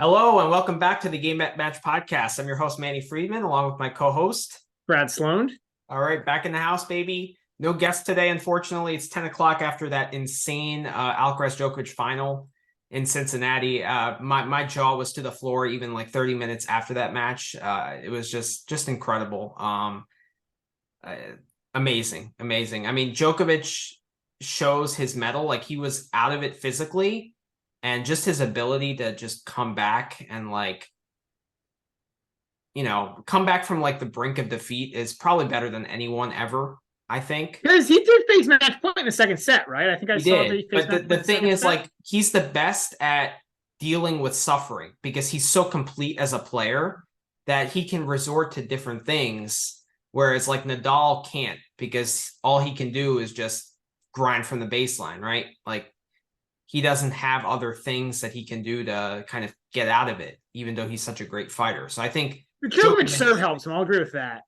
Hello and welcome back to the Game Match Podcast. I'm your host, Manny Friedman, along with my co-host, Brad Sloan. All right, back in the house, baby. No guest today, unfortunately. It's 10 o'clock after that insane Alcaraz-Djokovic final in Cincinnati. My jaw was to the floor even like 30 minutes after that match. It was just incredible. Amazing. I mean, Djokovic shows his mettle. Like, he was out of it physically, and just his ability to just come back and come back from like the brink of defeat is probably better than anyone ever, I think. Because he did face match point in the second set, right? I think I He saw did. that he faced But the thing is, like, he's the best at dealing with suffering because he's so complete as a player that he can resort to different things, whereas like Nadal can't, because all he can do is just grind from the baseline, right? Like, he doesn't have other things that he can do to kind of get out of it, even though he's such a great fighter. So I think Djokovic serve helps him. I'll agree with that.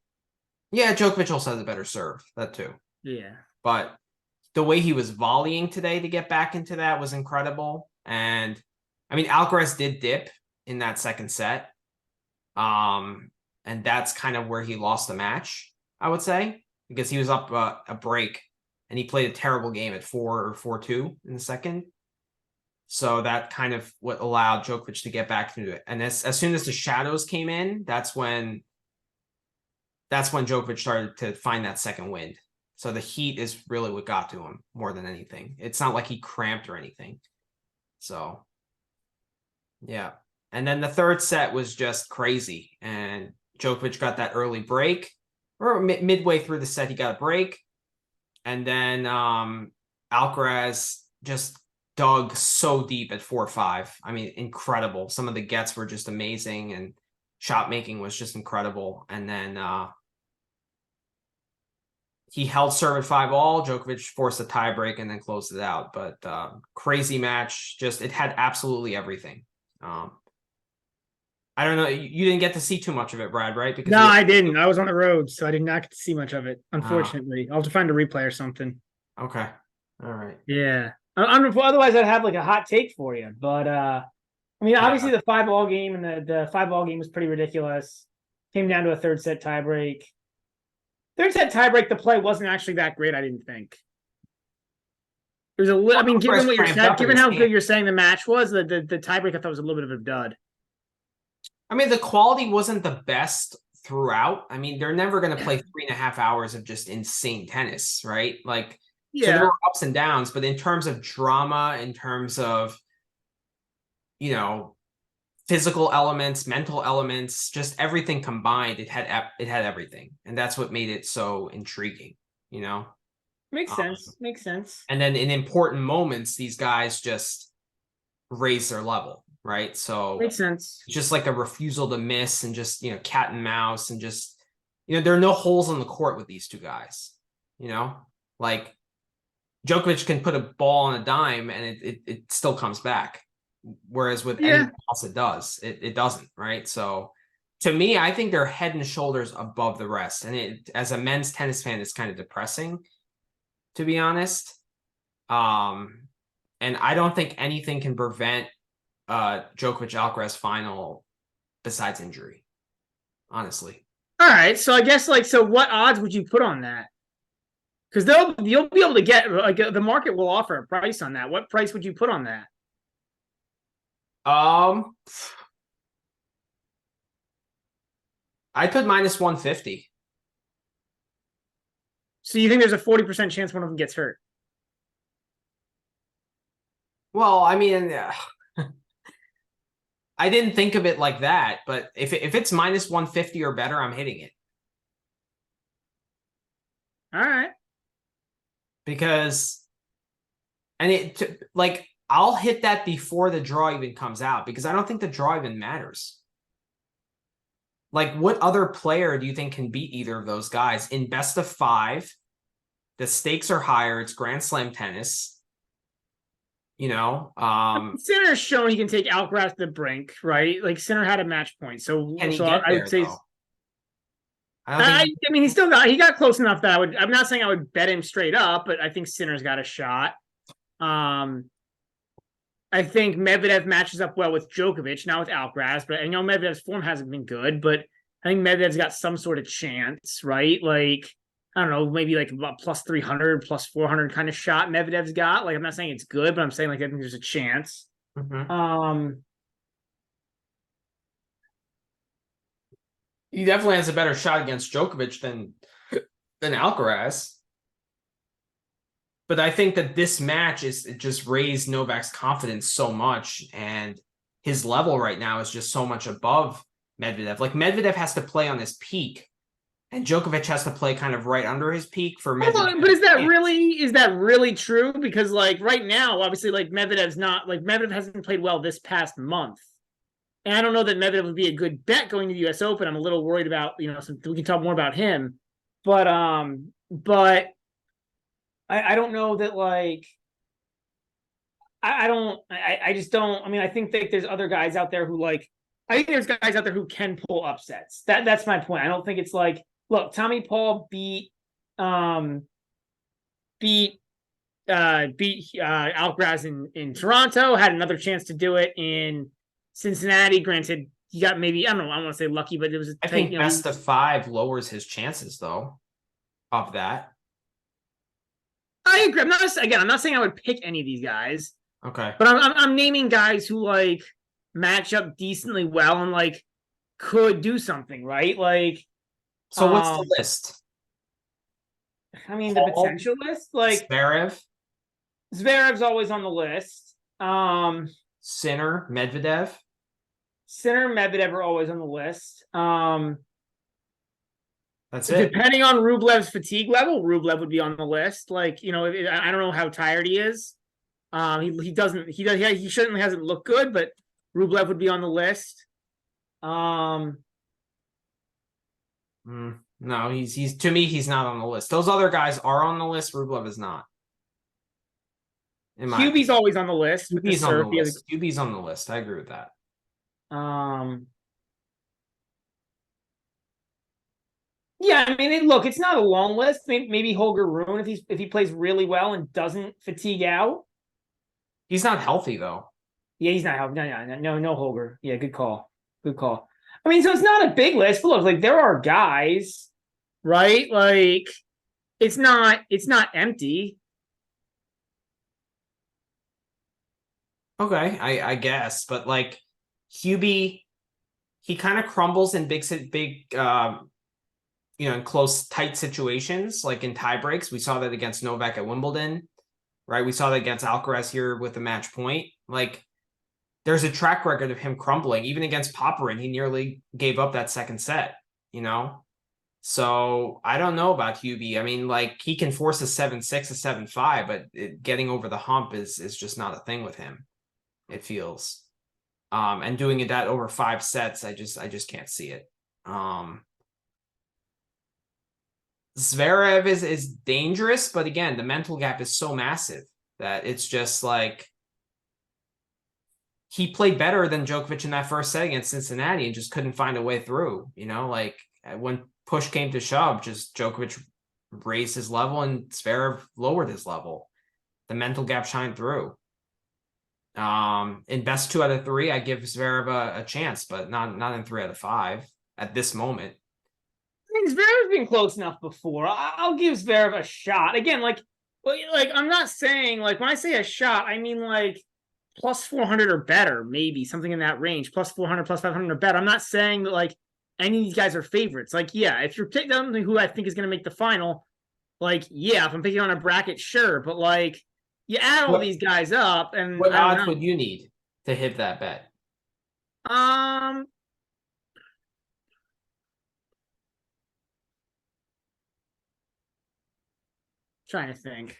Yeah, Djokovic also has a better serve, that too. Yeah. But the way he was volleying today to get back into that was incredible. And I mean, Alcaraz did dip in that second set. And that's kind of where he lost the match, I would say, because he was up a break and he played a terrible game at 4 or 4-2 in the second. So that kind of what allowed Djokovic to get back into it. And as soon as the shadows came in, that's when Djokovic started to find that second wind. So the heat is really what got to him more than anything. It's not like he cramped or anything. So, yeah. And then the third set was just crazy. And Djokovic got that early break. Or midway through the set, he got a break. And then Alcaraz just dug so deep at 4-5. I mean, incredible. Some of the gets were just amazing, and shot making was just incredible. And then he held serve at 5-all. Djokovic forced a tiebreak and then closed it out. But crazy match. Just, it had absolutely everything. I don't know. You didn't get to see too much of it, Brad, right? Because I didn't. I was on the road, so I did not get to see much of it, unfortunately. I'll have to find a replay or something. Okay. All right. Yeah. Otherwise, I'd have like a hot take for you. But, I mean, obviously the 5-all game and the 5-all game was pretty ridiculous. Came down to a third set tiebreak. Third set tiebreak, the play wasn't actually that great, I didn't think. There's a I mean, given what you're saying, given how good you're saying the match was, the tiebreak I thought was a little bit of a dud. I mean, the quality wasn't the best throughout. I mean, they're never going to play 3.5 hours of just insane tennis, right? Like, yeah. So there were ups and downs, but in terms of drama, in terms of, physical elements, mental elements, just everything combined, it had everything. And that's what made it so intriguing, Makes sense. Makes sense. And then in important moments, these guys just raise their level, right? So makes sense. Just like a refusal to miss and just, cat and mouse, and just, there are no holes on the court with these two guys, like Djokovic can put a ball on a dime and it still comes back. Whereas with anything else, it doesn't, right? So to me, I think they're head and shoulders above the rest. And as a men's tennis fan, it's kind of depressing, to be honest. And I don't think anything can prevent Djokovic-Alcaraz final besides injury, honestly. All right, so I guess so what odds would you put on that? Because you'll be able to get, like, the market will offer a price on that. What price would you put on that? I put -150. So you think there's a 40% chance one of them gets hurt? Well, I mean, I didn't think of it like that, but if it's -150 or better, I'm hitting it. All right. Because, I'll hit that before the draw even comes out, because I don't think the draw even matters. Like, what other player do you think can beat either of those guys in best of 5? The stakes are higher. It's Grand Slam tennis. Sinner's shown he can take Alcaraz to the brink, right? Like, Sinner had a match point, so I would say. I mean, he got close enough that I'm not saying I would bet him straight up, but I think Sinner's got a shot. I think Medvedev matches up well with Djokovic, not with Alcaraz, but I know Medvedev's form hasn't been good, but I think Medvedev's got some sort of chance, right? Like, I don't know, maybe like about plus 300, plus 400 kind of shot Medvedev's got. Like, I'm not saying it's good, but I'm saying like I think there's a chance. He definitely has a better shot against Djokovic than Alcaraz. But I think that this match it just raised Novak's confidence so much, and his level right now is just so much above Medvedev. Like Medvedev has to play on his peak, and Djokovic has to play kind of right under his peak for Medvedev. But is that really true? Because like right now, obviously, like Medvedev hasn't played well this past month. And I don't know that Medvedev would be a good bet going to the US Open. I'm a little worried about, we can talk more about him. But I don't know that like I just don't. I mean, I think that there's other guys out there who like. I think there's guys out there who can pull upsets. That's my point. I don't think it's like, look, Tommy Paul beat Alcaraz in Toronto. Had another chance to do it in Cincinnati. Granted, he got maybe, I don't know. I don't want to say lucky, but it was. I think best of 5 lowers his chances though of that. I agree. I'm not saying I would pick any of these guys. Okay. But I'm naming guys who like match up decently well and like could do something, right? Like, so what's the list? I mean, the potential list, like Zverev's always on the list. Sinner, Medvedev are always on the list. That's it. Depending on Rublev's fatigue level, Rublev would be on the list. Like, I don't know how tired he is. He certainly hasn't looked good, but Rublev would be on the list. No, he's to me, he's not on the list. Those other guys are on the list. Rublev is not. Hubie's always on the list. Hubie's on the list. Hubie's on the list. I agree with that. Yeah, I mean, look, it's not a long list. Maybe Holger Rune if he plays really well and doesn't fatigue out. He's not healthy though. Yeah, he's not healthy. No, Holger. Yeah, good call. I mean, so it's not a big list, but look, like there are guys, right? Like it's not empty. Okay, I guess, but like Hubie, he kind of crumbles in big in close, tight situations, like in tie breaks. We saw that against Novak at Wimbledon, right? We saw that against Alcaraz here with the match point. Like, there's a track record of him crumbling. Even against Popyrin, he nearly gave up that second set, So I don't know about Hubie. I mean, like, he can force a 7-6, a 7-5, but getting over the hump is just not a thing with him, it feels. And doing it that over 5 sets, I just can't see it. Zverev is dangerous, but again, the mental gap is so massive that it's just like he played better than Djokovic in that first set against Cincinnati and just couldn't find a way through. Like when push came to shove, just Djokovic raised his level and Zverev lowered his level. The mental gap shined through. In best 2 out of 3, I give Zverev a chance, but not in 3 out of 5 at this moment. I mean, Zverev's been close enough before. I'll give Zverev a shot. Again, like I'm not saying, like, when I say a shot, I mean, like, plus 400 or better, maybe, something in that range. Plus 400, plus 500 or better. I'm not saying that, like, any of these guys are favorites. Like, yeah, if you're picking something who I think is going to make the final, like, yeah, if I'm picking on a bracket, sure. But, like, you add all these guys up, and what odds would you need to hit that bet? Trying to think.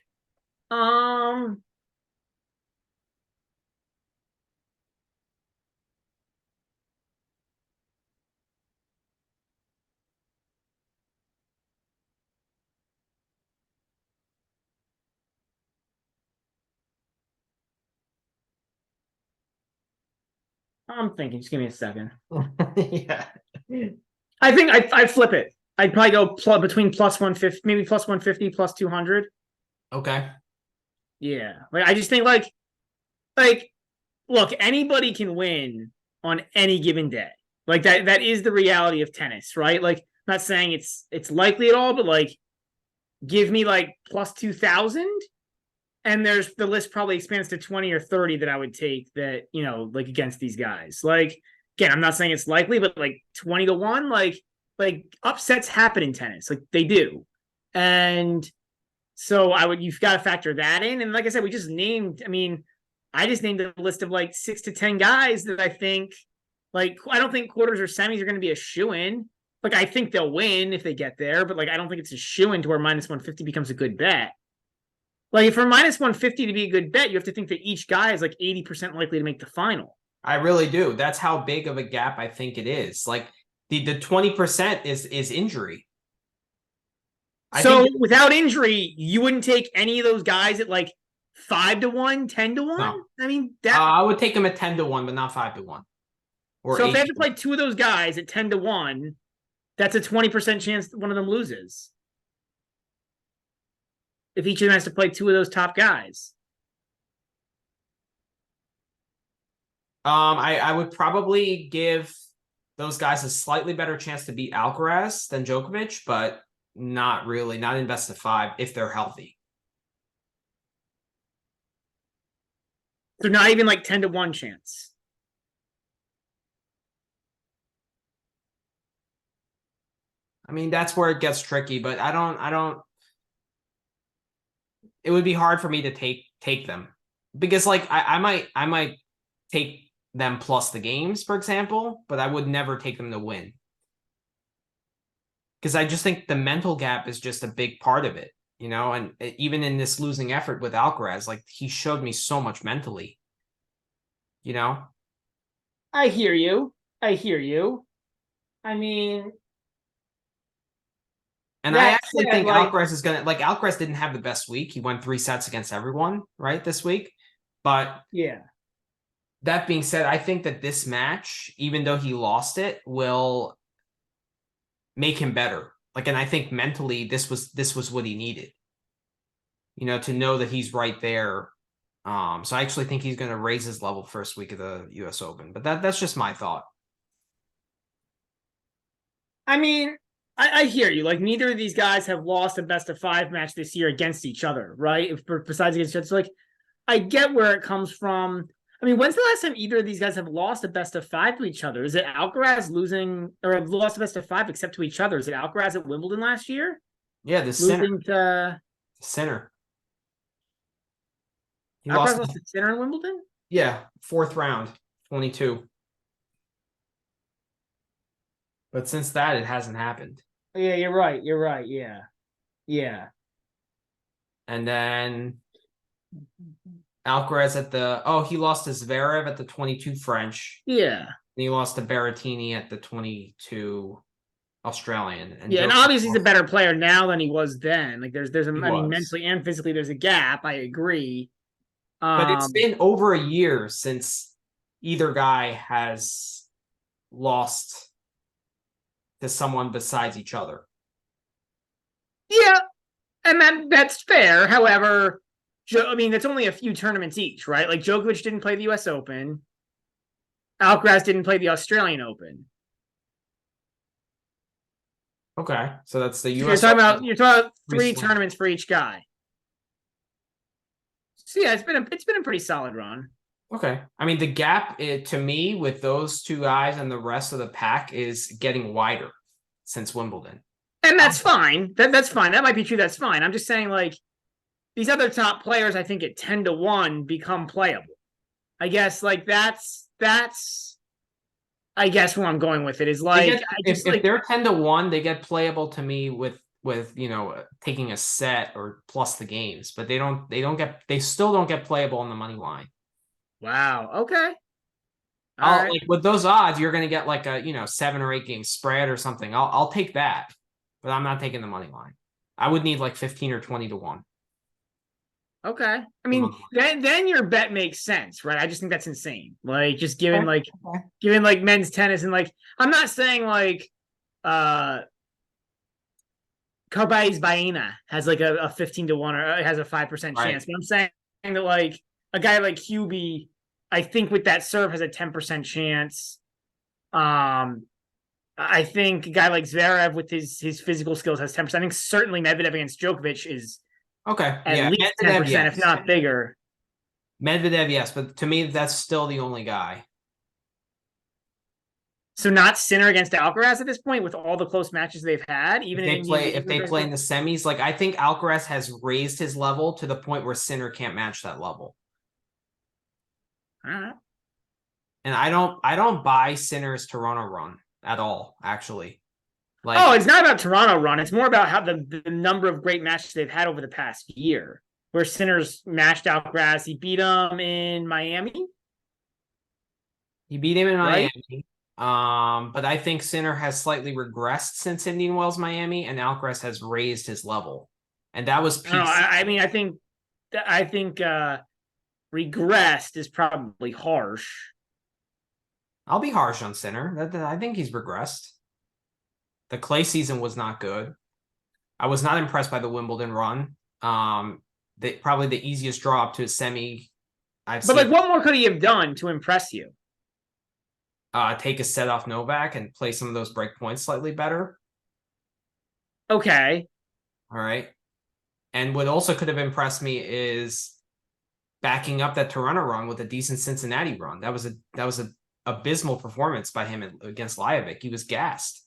I'm thinking. Just give me a second. Yeah. I think I'd flip it. I'd probably go between plus 150, maybe plus 150, plus 200. Okay. Yeah. Like, I just think like look, anybody can win on any given day. Like that is the reality of tennis, right? Like, I'm not saying it's likely at all, but like, give me like plus 2,000, and there's the list probably expands to 20 or 30 that I would take that, like against these guys. Like, again, I'm not saying it's likely, but like 20-1, like upsets happen in tennis, like they do. And so you've got to factor that in. And like I said, I just named a list of like 6 to 10 guys that I think, like, I don't think quarters or semis are going to be a shoo-in. Like, I think they'll win if they get there, but like, I don't think it's a shoo-in to where minus 150 becomes a good bet. Like, for minus 150 to be a good bet, you have to think that each guy is like 80% likely to make the final. I really do. That's how big of a gap I think it is. Like the 20% is injury. So without injury, you wouldn't take any of those guys at like 5-1, 10-1. No. I mean, that I would take them at 10-1, but not 5-1. Or so if they have to play two of those guys at 10-1, that's a 20% chance that one of them loses. If each of them has to play two of those top guys. I would probably give those guys a slightly better chance to beat Alcaraz than Djokovic, but not really, not in best of 5 if they're healthy. So not even like 10-1 chance. I mean, that's where it gets tricky, but I don't it would be hard for me to take them because like I might take them plus the games, for example, but I would never take them to win. Because I just think the mental gap is just a big part of it, and even in this losing effort with Alcaraz, like he showed me so much mentally, I hear you. I mean, and I actually think Alcaraz is Alcaraz didn't have the best week. He won 3 sets against everyone, right, this week. But yeah. That being said, I think that this match, even though he lost it, will make him better. Like, and I think mentally this was what he needed. To know that he's right there. So I actually think he's going to raise his level first week of the US Open. But that's just my thought. I mean, I hear you. Like, neither of these guys have lost a best of 5 match this year against each other, right? Besides against each other. So, like, I get where it comes from. I mean, when's the last time either of these guys have lost a best of 5 to each other? Is it Alcaraz losing or lost a best of 5 except to each other? Is it Alcaraz at Wimbledon last year? Yeah, the losing to Sinner. He Alcaraz lost to Sinner in Wimbledon? Yeah, 4th round, 22. But since that, it hasn't happened. Yeah, you're right. Yeah. And then Alcaraz he lost to Zverev at the 22 French. Yeah. And he lost to Berrettini at the 22 Australian. And obviously he's a better player now than he was then. Like mentally and physically there's a gap. I agree. But it's been over a year since either guy has lost to someone besides each other. Yeah, and that's fair. However, it's only a few tournaments each, right? Like Djokovic didn't play the US Open. Alcaraz didn't play the Australian Open. Okay, so that's the US. You're talking about 3 tournaments for each guy. So yeah, it's been a pretty solid run. Okay, I mean the gap to me with those 2 guys and the rest of the pack is getting wider since Wimbledon, and that's fine. That's fine. That might be true. That's fine. I'm just saying, like, these other top players, I think at 10-1 become playable. I guess like that's I guess where I'm going with it is like if they're 10-1, they get playable to me with taking a set or plus the games, but they still don't get playable on the money line. Wow. Okay. Right. Like with those odds, you're going to get like a 7 or 8 game spread or something. I'll take that, but I'm not taking the money line. I would need like 15 or 20-1. Okay. I mean, then your bet makes sense, right? I just think that's insane. Like, just given men's tennis and like, I'm not saying like Carballés Baena has like a 15-1 or has a 5% chance, but I'm saying that like a guy like Hubie, I think with that serve has a 10% chance. I think a guy like Zverev with his physical skills has 10%. I think certainly Medvedev against Djokovic is Okay. at Yeah. least Medvedev, 10%, if yes. not bigger. Medvedev, yes. But to me, that's still the only guy. So not Sinner against Alcaraz at this point with all the close matches they've had, even If they play in the semis, like I think Alcaraz has raised his level to the point where Sinner can't match that level. And I don't buy Sinner's Toronto run at all, actually. Like, it's not about Toronto run. It's more about how the number of great matches they've had over the past year, where Sinner's matched Alcaraz. He beat him in Miami. He beat him in Miami. But I think Sinner has slightly regressed since Indian Wells, Miami, and Alcaraz has raised his level. And that was peak. I think regressed is probably harsh. I'll be harsh on Sinner. I think he's regressed. The clay season was not good. I was not impressed by the Wimbledon run. Probably the easiest draw up to a semi I've seen. But like, what more could he have done to impress you? Take a set off Novak and play some of those break points slightly better. Okay. All right. And what also could have impressed me is backing up that Toronto run with a decent Cincinnati run. That was a abysmal performance by him against Lajovic. He was gassed.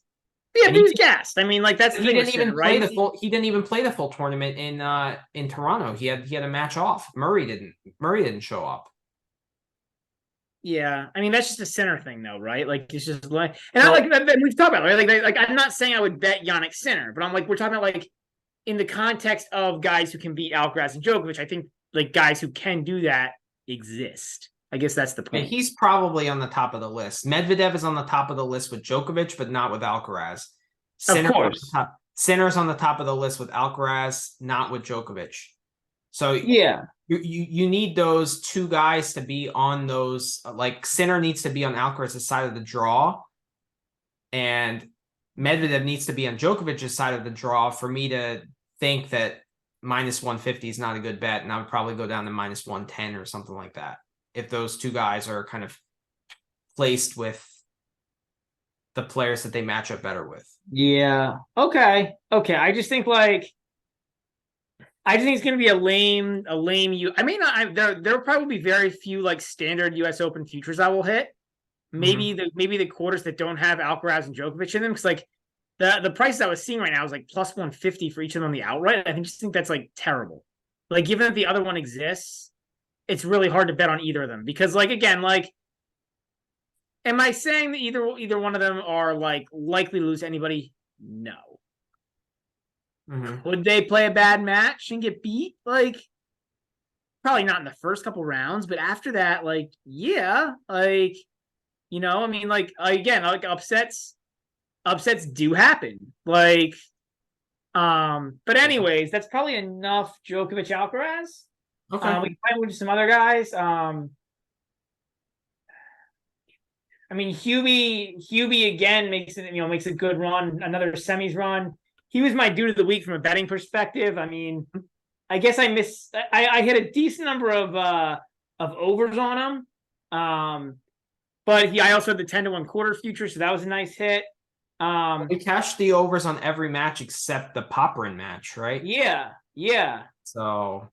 Yeah, he was gassed. I mean, like that's the he thing didn't even play right? He didn't even play the full tournament in Toronto. He had a match off. Murray didn't show up. Yeah, I mean that's just a Sinner thing, though, right? Like it's just like, and I like that we've talked about it, right? Like I'm not saying I would bet Jannik Sinner, but I'm like we're talking about like in the context of guys who can beat Alcaraz and Djokovic. I think like guys who can do that exist. I guess that's the point. Yeah, he's probably on the top of the list. Medvedev is on the top of the list with Djokovic, but not with Alcaraz. Of course. Sinner's on the top of the list with Alcaraz, not with Djokovic. So yeah, you need those two guys to be on those. Like Sinner needs to be on Alcaraz's side of the draw, and Medvedev needs to be on Djokovic's side of the draw for me to think that minus 150 is not a good bet, and I would probably go down to minus 110 or something like that if those two guys are kind of placed with the players that they match up better with. Yeah. Okay. I just think it's going to be a lame. I mean, there'll probably be very few like standard U.S. Open futures I will hit. Maybe the quarters that don't have Alcaraz and Djokovic in them, because like the prices I was seeing right now is like plus 150 for each of them on the outright. I just think that's like terrible. Like given that the other one exists, it's really hard to bet on either of them because like again like. Am I saying that either one of them are like likely to lose to anybody? No. Would they play a bad match and get beat? Like, probably not in the first couple rounds, but after that, like, yeah, like, I mean, like again, like upsets do happen. Like, but anyways, that's probably enough Djokovic Alcaraz. Okay. We can find with some other guys. I mean, Hubie again makes a good run, another semis run. He was my dude of the week from a betting perspective. I mean, I guess I hit a decent number of overs on him. But I also had the 10-1 quarter future, so that was a nice hit. We cashed the overs on every match except the Popperin match, right? Yeah. So,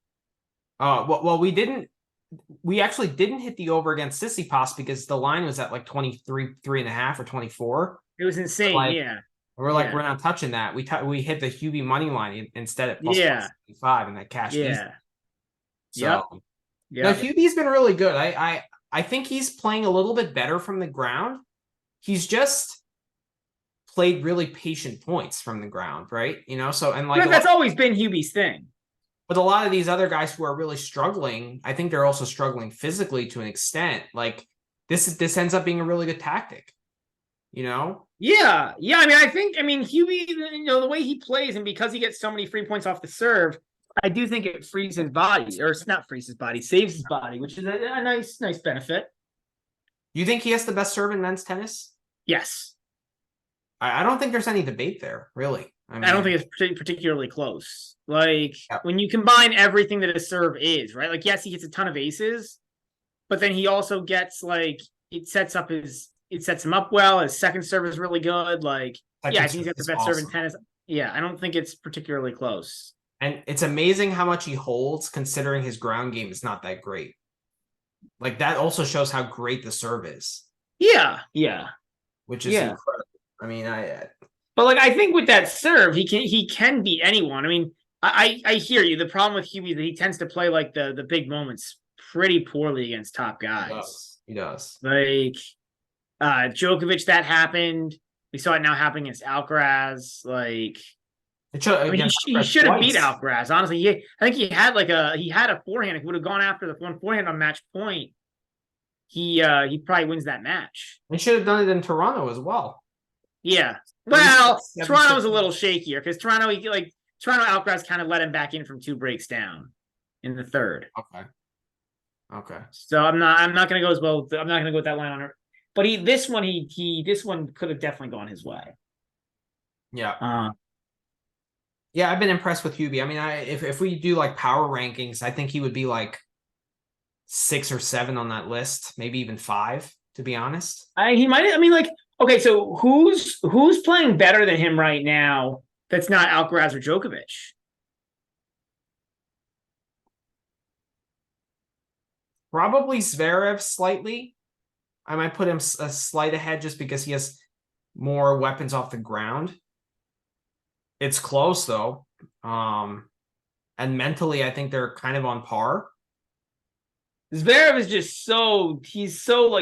well, we actually didn't hit the over against Tsitsipas because the line was at like 23.5 or 24. It was insane. Like, yeah. We're not touching that. We hit the Hubie money line instead at plus 175 and that cash. Yeah. So, no, Hubie's been really good. I think he's playing a little bit better from the ground. He's just played really patient points from the ground, right? So and like that's always been Hubie's thing. But a lot of these other guys who are really struggling, I think they're also struggling physically to an extent. Like this ends up being a really good tactic, Yeah. I mean, Hubie, the way he plays and because he gets so many free points off the serve, I do think it frees his body, or it's not frees his body, saves his body, which is a nice benefit. You think he has the best serve in men's tennis? Yes. I don't think there's any debate there, really. I don't think it's particularly close. Like when you combine everything that a serve is, right? Like, yes, he gets a ton of aces, but then he also gets it sets him up well. His second serve is really good. I think he's got the best serve in tennis. Yeah, I don't think it's particularly close. And it's amazing how much he holds considering his ground game is not that great. That also shows how great the serve is. Yeah. Which is incredible. I mean, but I think with that serve, he can beat anyone. I mean, I hear you. The problem with Hubie is that he tends to play the big moments pretty poorly against top guys. He does. Djokovic, that happened. We saw it now happening against Alcaraz. He should have beat Alcaraz. Honestly, I think he had a forehand. If he would have gone after the one forehand on match point, he probably wins that match. He should have done it in Toronto as well. Yeah. Well, Toronto was a little shakier because Toronto Alcaraz kind of let him back in from 2 breaks down in the third. Okay. So I'm not gonna go as well. I'm not gonna go with that line on it. But this one could have definitely gone his way. Yeah. Yeah, I've been impressed with Hubie. I mean, if we do power rankings, I think he would be 6 or 7 on that list, maybe even 5, to be honest. He might. I mean, okay, so who's playing better than him right now? That's not Alcaraz or Djokovic. Probably Zverev slightly. I might put him a slight ahead just because he has more weapons off the ground. It's close though. And mentally, I think they're kind of on par. Zverev is just he's so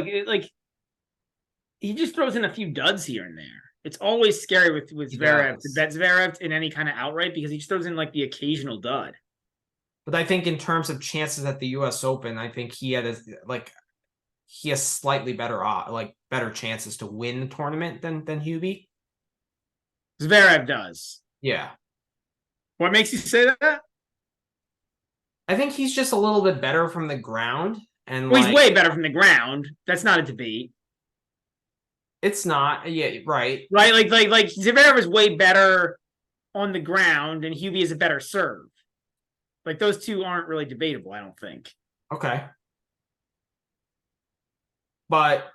he just throws in a few duds here and there. It's always scary with Zverev to bet Zverev in any kind of outright because he just throws in the occasional dud. But I think in terms of chances at the U.S. Open, I think he has slightly better better chances to win the tournament than Hubie. Zverev does. Yeah. What makes you say that? I think he's just a little bit better from the ground, and he's way better from the ground. That's not a debate. It's not. Yeah, right. Right, Zverev is way better on the ground, and Hubie is a better serve. Those two aren't really debatable, I don't think. Okay. But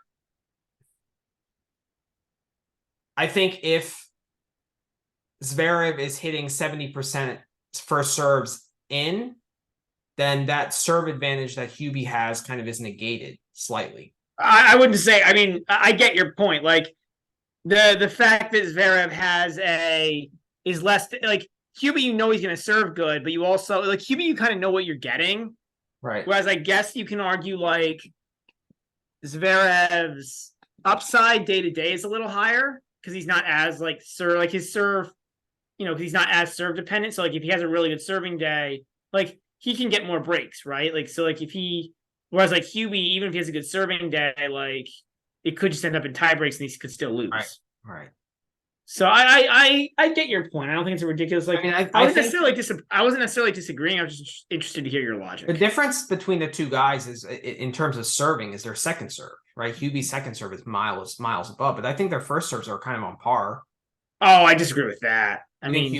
I think if Zverev is hitting 70% first serves in, then that serve advantage that Hubie has kind of is negated slightly. I wouldn't say. I mean, I get your point. The fact that Zverev is less Hubie, he's going to serve good, but you also Hubie, you kind of know what you're getting, right? Whereas I guess you can argue Zverev's upside day to day is a little higher because he's not as his serve, because he's not as serve dependent. So if he has a really good serving day, he can get more breaks, right? Whereas Hubie, even if he has a good serving day, it could just end up in tie breaks and he could still lose. Right. So I get your point. I don't think it's a ridiculous. I wasn't necessarily disagreeing. I was just interested to hear your logic. The difference between the two guys is in terms of serving is their second serve, right? Hubie's second serve is miles above, but I think their first serves are kind of on par. Oh, I disagree with that. I think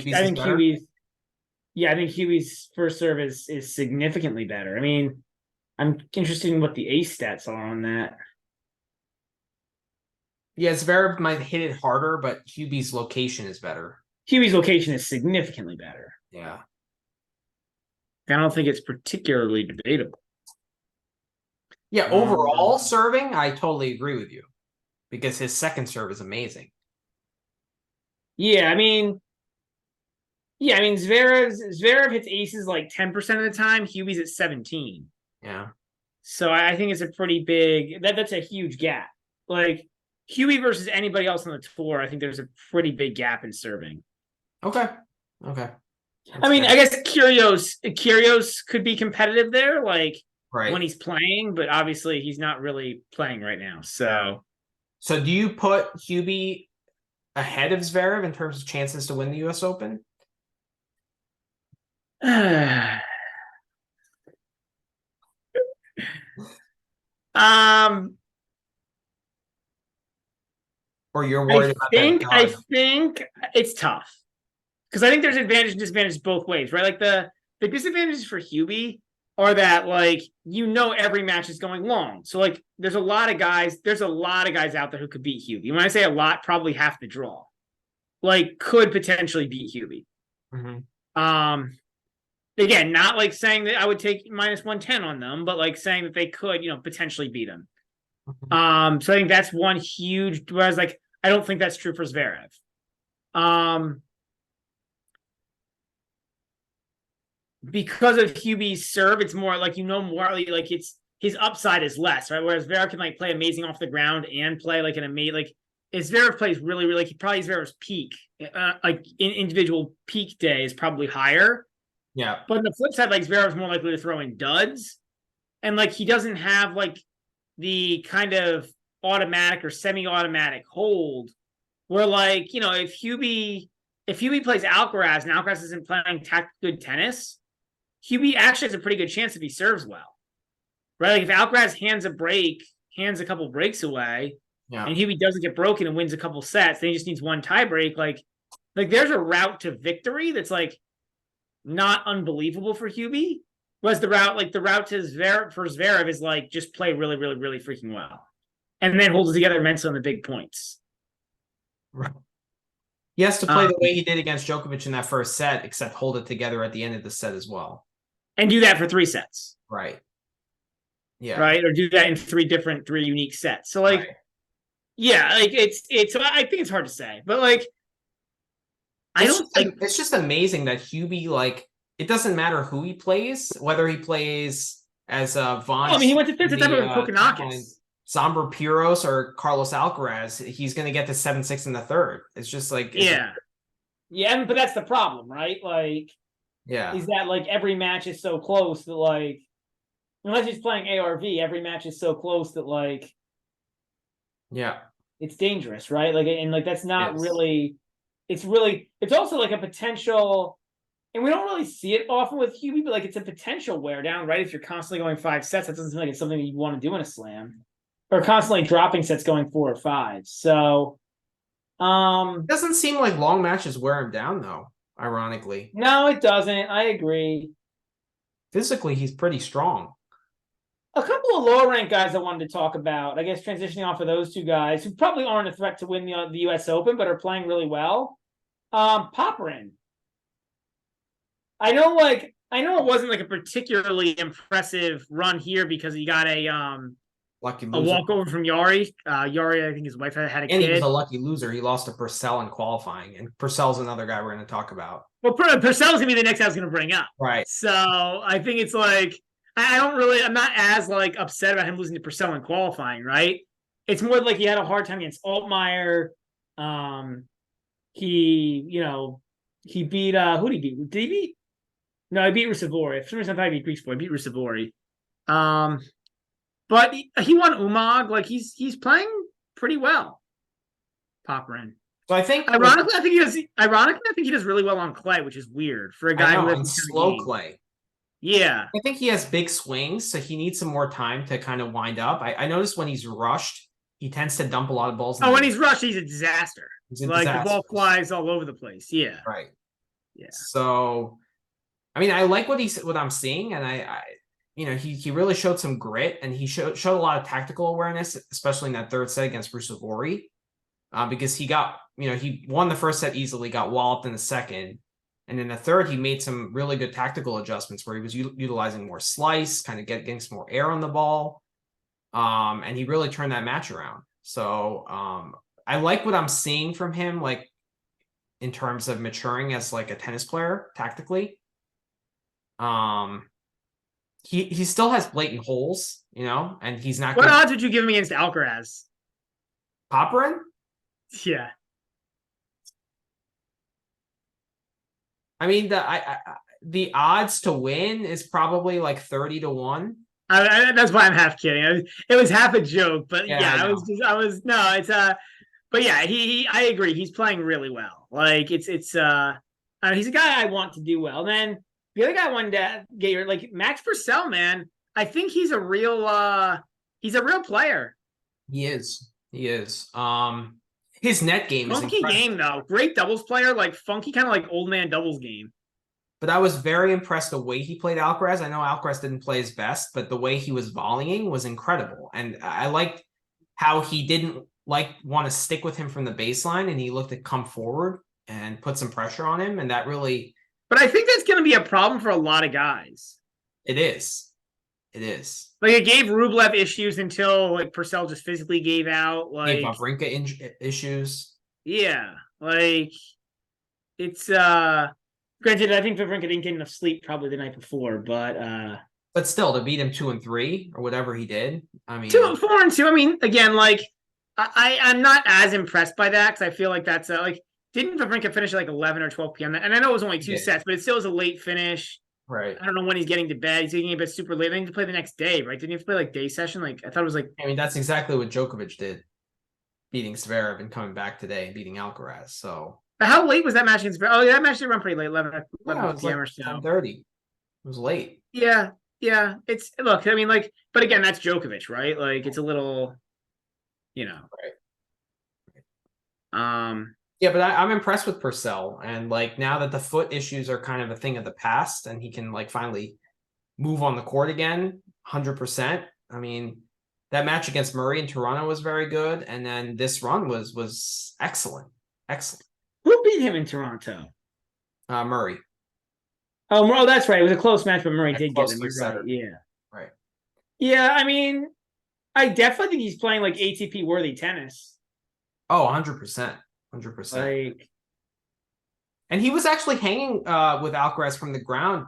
Hubie's first serve is significantly better. I mean, I'm interested in what the ace stats are on that. Yeah, Zverev might hit it harder, but Hubie's location is better. Hubie's location is significantly better. Yeah. I don't think it's particularly debatable. Yeah, overall serving, I totally agree with you. Because his second serve is amazing. Yeah, I mean, Zverev hits aces 10% of the time. Hubie's at 17. Yeah. So I think it's a pretty big that's a huge gap. Hubie versus anybody else on the tour, I think there's a pretty big gap in serving. Okay. That's I mean, fair. I guess Kyrgios could be competitive there, when he's playing, but obviously he's not really playing right now. So do you put Hubie ahead of Zverev in terms of chances to win the U.S. Open? Or you're worried about that? I think it's tough because I think there's advantage and disadvantage both ways, right? The disadvantages for Hubie are that like every match is going long. So like there's a lot of guys out there who could beat Hubie. When I say a lot, probably half the draw. Like could potentially beat Hubie. Again, not like saying that I would take minus 110 on them, but like saying that they could, potentially beat him. So I think that's one huge. Whereas like I don't think that's true for Zverev. Because of Hubie's serve, it's more like more like it's his upside is less, right? Whereas Zverev can like play amazing off the ground and play like an amazing like Zverev plays really, really like probably Zverev's peak, like in individual peak day is probably higher. Yeah. But on the flip side, like Zverev's more likely to throw in duds. And like he doesn't have like the kind of automatic or semi-automatic hold where like, if Hubie plays Alcaraz and Alcaraz isn't playing good tennis, Hubie actually has a pretty good chance if he serves well. Right? Like if Alcaraz hands a couple breaks away, and Hubie doesn't get broken and wins a couple sets, then he just needs one tie break. Like there's a route to victory that's like not unbelievable for Hubie. Whereas the route to Zverev is like just play really, really, really freaking well. And then hold it together mentally on the big points. Right. He has to play the way he did against Djokovic in that first set, except hold it together at the end of the set as well. And do that for 3 sets. Right. Yeah. Right. Or do that in 3 unique sets. So like, yeah, like it's I think it's hard to say, but like it's just amazing that Hubie, like, it doesn't matter who he plays, whether he plays as Vaughn. I mean, he went to fifth at with Kokonakis. Zomber Piros or Carlos Alcaraz, he's going to get to 7-6 in the third. It's just like yeah, but that's the problem, right? Like, is that like every match is so close that like, unless he's playing ARV, every match is so close that like, it's dangerous, right? Like, and like that's not really. It's also like a potential, and we don't really see it often with Hubie, but like it's a potential wear down, right? If you're constantly going 5 sets, that doesn't seem like it's something that you want to do in a slam. Or constantly dropping sets going 4 or 5. So it doesn't seem like long matches wear him down though, ironically. No, it doesn't. I agree. Physically, he's pretty strong. A couple of lower ranked guys I wanted to talk about, I guess transitioning off of those 2 guys who probably aren't a threat to win the US Open, but are playing really well. Popyrin. I know it wasn't like a particularly impressive run here because he got a walkover from Yari. Yari, I think his wife had a kid. And he was a lucky loser. He lost to Purcell in qualifying, and Purcell's another guy we're going to talk about. Well, Purcell's going to be the next guy I was going to bring up. Right. So I think it's like, I'm not as like upset about him losing to Purcell in qualifying, right? It's more like he had a hard time against Altmaier. He beat, who did he beat? Did he beat? No, he beat Ruusuvuori. For some reason, I thought he beat Griekspoor. He beat Ruusuvuori. But he won Umag. Like he's playing pretty well. Popyrin. So I think ironically, I think he does really well on clay, which is weird for a guy who has slow clay. Yeah. I think he has big swings, so he needs some more time to kind of wind up. I noticed when he's rushed, he tends to dump a lot of balls. When he's rushed, he's a disaster. The ball flies all over the place. Yeah. Right. Yeah. So, I mean, I like what I'm seeing, and he really showed some grit, and he showed a lot of tactical awareness, especially in that third set against Ruusuvuori, because he won the first set easily, got walloped in the second. And in the third, he made some really good tactical adjustments where he was utilizing more slice, kind of getting some more air on the ball. And he really turned that match around. So I like what I'm seeing from him, like in terms of maturing as like a tennis player tactically. He still has blatant holes, and he's not. What odds would you give him against Alcaraz? Popyrin? Yeah. I mean, the odds to win is probably like 30-1. That's why I'm half kidding. It was half a joke, but but yeah, I agree. He's playing really well. Like he's a guy I want to do well. And then the other guy I wanted to get your like Max Purcell, man. I think he's a real player. He is. His net game is funky game though. Great doubles player, like funky kind of like old man doubles game. but I was very impressed the way he played Alcaraz. I know Alcaraz didn't play his best, but the way he was volleying was incredible. And I liked how he didn't want to stick with him from the baseline, and he looked to come forward and put some pressure on him. And that really, But I think that's going to be a problem for a lot of guys. it is. It is. Like it gave Rublev issues until like Purcell just physically gave out. Like Wawrinka issues. Yeah, like it's granted, I think Wawrinka didn't get enough sleep probably the night before, but still to beat him 2-3 or whatever he did. I mean 4-2. I mean, again, like I'm not as impressed by that because I feel like that's like didn't Wawrinka finish at like 11 or 12 p.m. And I know it was only two sets, but it still was a late finish. Right. I don't know when he's getting to bed. He's getting to bed super late. Then to play the next day, right? Didn't he have to play like day session? Like I thought it was like. I mean, that's exactly what Djokovic did, beating Zverev and coming back today and beating Alcaraz. So. But how late was that match against Zverev? Oh, yeah, that match did run pretty late, 11 p.m. or so. 10:30. It was late. Yeah. It's look. I mean, like, but again, that's Djokovic, right? Like, it's a little, Right. Yeah, but I'm impressed with Purcell, and like now that the foot issues are kind of a thing of the past, and he can like finally move on the court again, 100%. I mean, that match against Murray in Toronto was very good, and then this run was excellent. Who beat him in Toronto? Murray. Oh, that's right. It was a close match, but Murray did get him. Right. Yeah. Right. Yeah, I mean, I definitely think he's playing like ATP worthy tennis. Oh, 100%. 100%. Like, and he was actually hanging with Alcaraz from the ground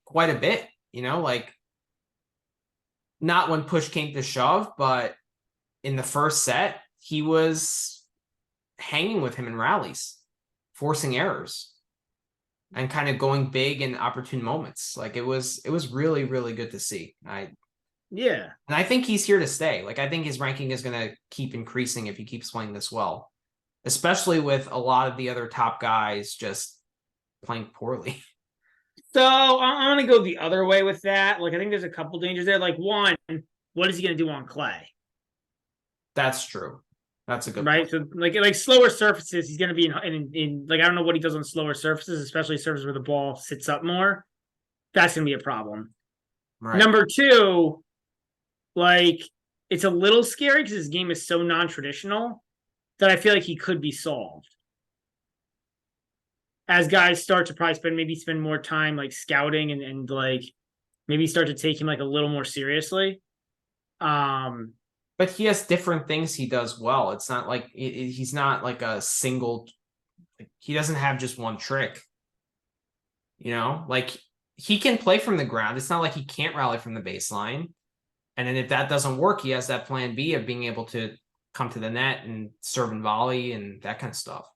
quite a bit, like not when push came to shove, but in the first set, he was hanging with him in rallies, forcing errors and kind of going big in opportune moments. Like it was really, really good to see. Yeah. And I think he's here to stay. Like I think his ranking is going to keep increasing if he keeps playing this well, especially with a lot of the other top guys just playing poorly. So I'm going to go the other way with that. Like, I think there's a couple dangers there. Like, one, what is he going to do on clay? That's true. That's a good right. point. So like slower surfaces, he's going to be in like I don't know what he does on slower surfaces, especially surfaces where the ball sits up more. That's going to be a problem. Right. Number two, like it's a little scary because his game is so non-traditional that I feel like he could be solved. As guys start to probably spend more time like scouting and like maybe start to take him like a little more seriously. But he has different things he does well. It's not like he's not like a single. He doesn't have just one trick. Like he can play from the ground. It's not like he can't rally from the baseline. And then if that doesn't work, he has that plan B of being able to come to the net and serve and volley and that kind of stuff.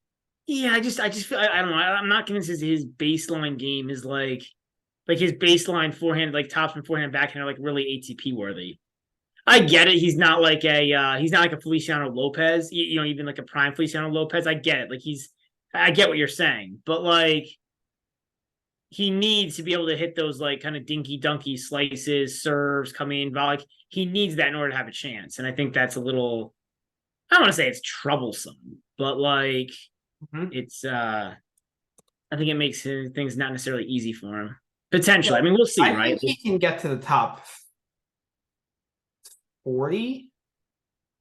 Yeah, I just feel I don't know. I'm not convinced his baseline game is like his baseline forehand, like topspin forehand, backhand are like really ATP worthy. I get it. He's not like a Feliciano Lopez, even like a prime Feliciano Lopez. I get it. Like I get what you're saying, but like he needs to be able to hit those like kind of dinky dunky slices, serves, come in, volley. He needs that in order to have a chance. And I think that's a little, I don't want to say it's troublesome, but like it's I think it makes things not necessarily easy for him. Potentially. Yeah, I mean, we'll see, right? I think he can get to the top 40.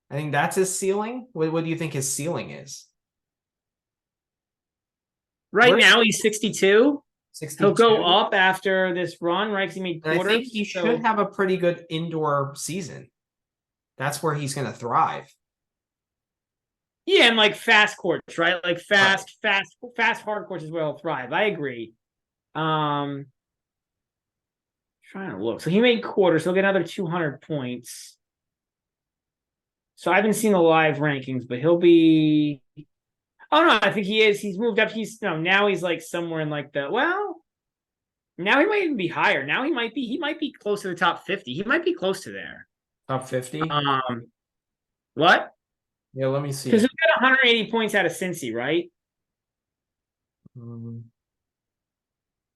I think that's his ceiling. What do you think his ceiling is? Right now, he's 62. He'll go up after this run, right? Because he made quarters. I think he should have a pretty good indoor season. That's where he's going to thrive. Yeah, and like fast courts, right? Like fast hard courts is where he'll thrive. I agree. Trying to look. So he made quarters. He'll get another 200 points. So I haven't seen the live rankings, but he'll be. Oh no, I think he is. He's moved up. Now he's like somewhere in like now he might even be higher. Now he might be close to the top 50. He might be close to there. Top 50? What? Yeah, let me see. Because we got 180 points out of Cincy, right?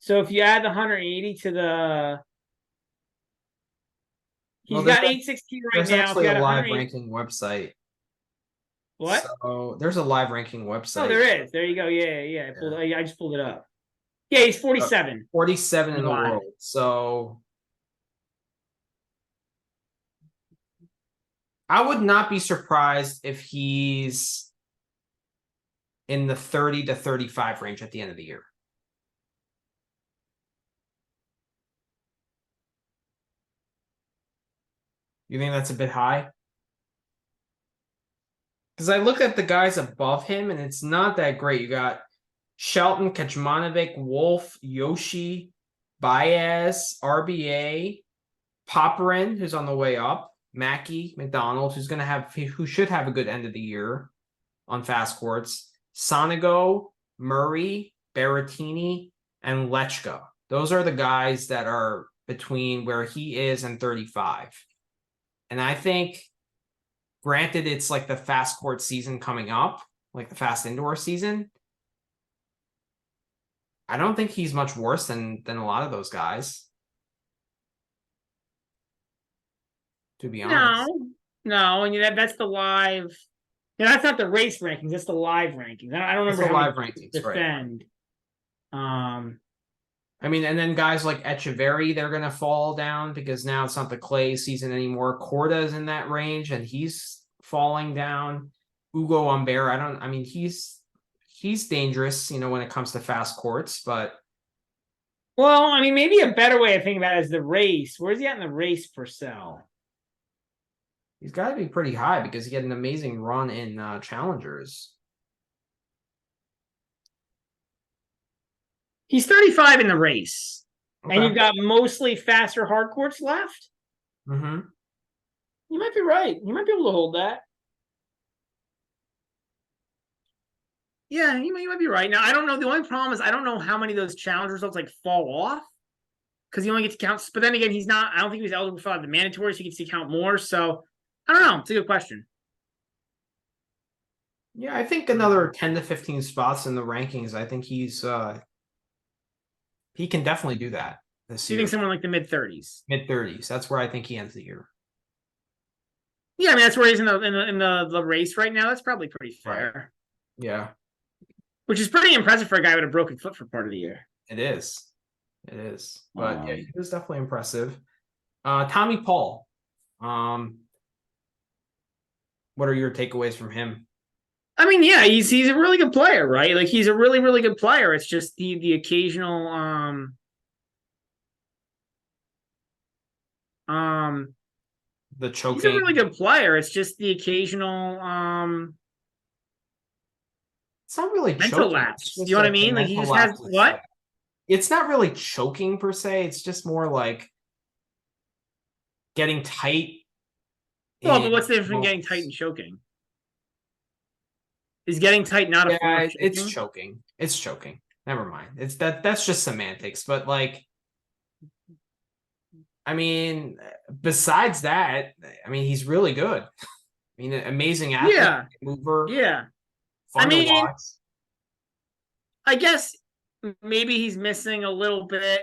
So if you add the 180 to the He's got 816 right now. There's actually a live ranking website. What? So there's a live ranking website. Oh, there is. There you go. Yeah. I just pulled it up. Yeah, he's 47. 47 in the Live. world. So I would not be surprised if he's in the 30 to 35 range at the end of the year. You think that's a bit high? Because I look at the guys above him, and it's not that great. You got Shelton, Kecmanovic, Wolf, Yoshi, Baez, RBA, Popperin, who's on the way up, Mackey, McDonald, who should have a good end of the year on fast courts, Sonigo, Murray, Berrettini, and Lechko. Those are the guys that are between where he is and 35. And I think, granted, it's like the fast court season coming up, like the fast indoor season. I don't think he's much worse than a lot of those guys, to be honest. No, and that's the live. Yeah, that's not the race rankings. That's the live rankings. I don't remember That's the how live many rankings, defend. right? I mean, and then guys like Echeverry, they're going to fall down because now it's not the Clay season anymore. Corda is in that range, and he's falling down. Ugo Umber, he's dangerous, when it comes to fast courts, but. Well, I mean, maybe a better way of thinking about it is the race. Where's he at in the race per cell? He's got to be pretty high because he had an amazing run in Challengers. He's 35 in the race. Okay. And you've got mostly faster hard courts left. Mm-hmm. You might be right. You might be able to hold that. Yeah, you might be right. Now, I don't know. The only problem is I don't know how many of those challenge results fall off because he only gets to count. But then again, he's not. I don't think he was eligible for the mandatory, so he gets to count more. So I don't know. It's a good question. Yeah, I think another 10 to 15 spots in the rankings. I think he can definitely do that this year. You think someone like the mid-30s? Mid-30s. That's where I think he ends the year. Yeah, I mean that's where he's in the race right now. That's probably pretty fair. Right. Yeah. Which is pretty impressive for a guy with a broken foot for part of the year. It is. But yeah, he was definitely impressive. Tommy Paul. What are your takeaways from him? I mean, yeah, he's a really good player, right? Like he's a really, really good player. It's just the occasional the choking. He's a really good player. It's just the occasional it's not really mental choking. lapse. You know what I mean? Like he just has what? It's not really choking per se. It's just more like getting tight. Well, but what's the difference between getting tight and choking? Is getting tight not a form of choking? It's choking. It's choking. Never mind. That's just semantics. But like, I mean, besides that, I mean, he's really good. I mean, amazing athlete, mover. Yeah. Fun to watch. I guess maybe he's missing a little bit.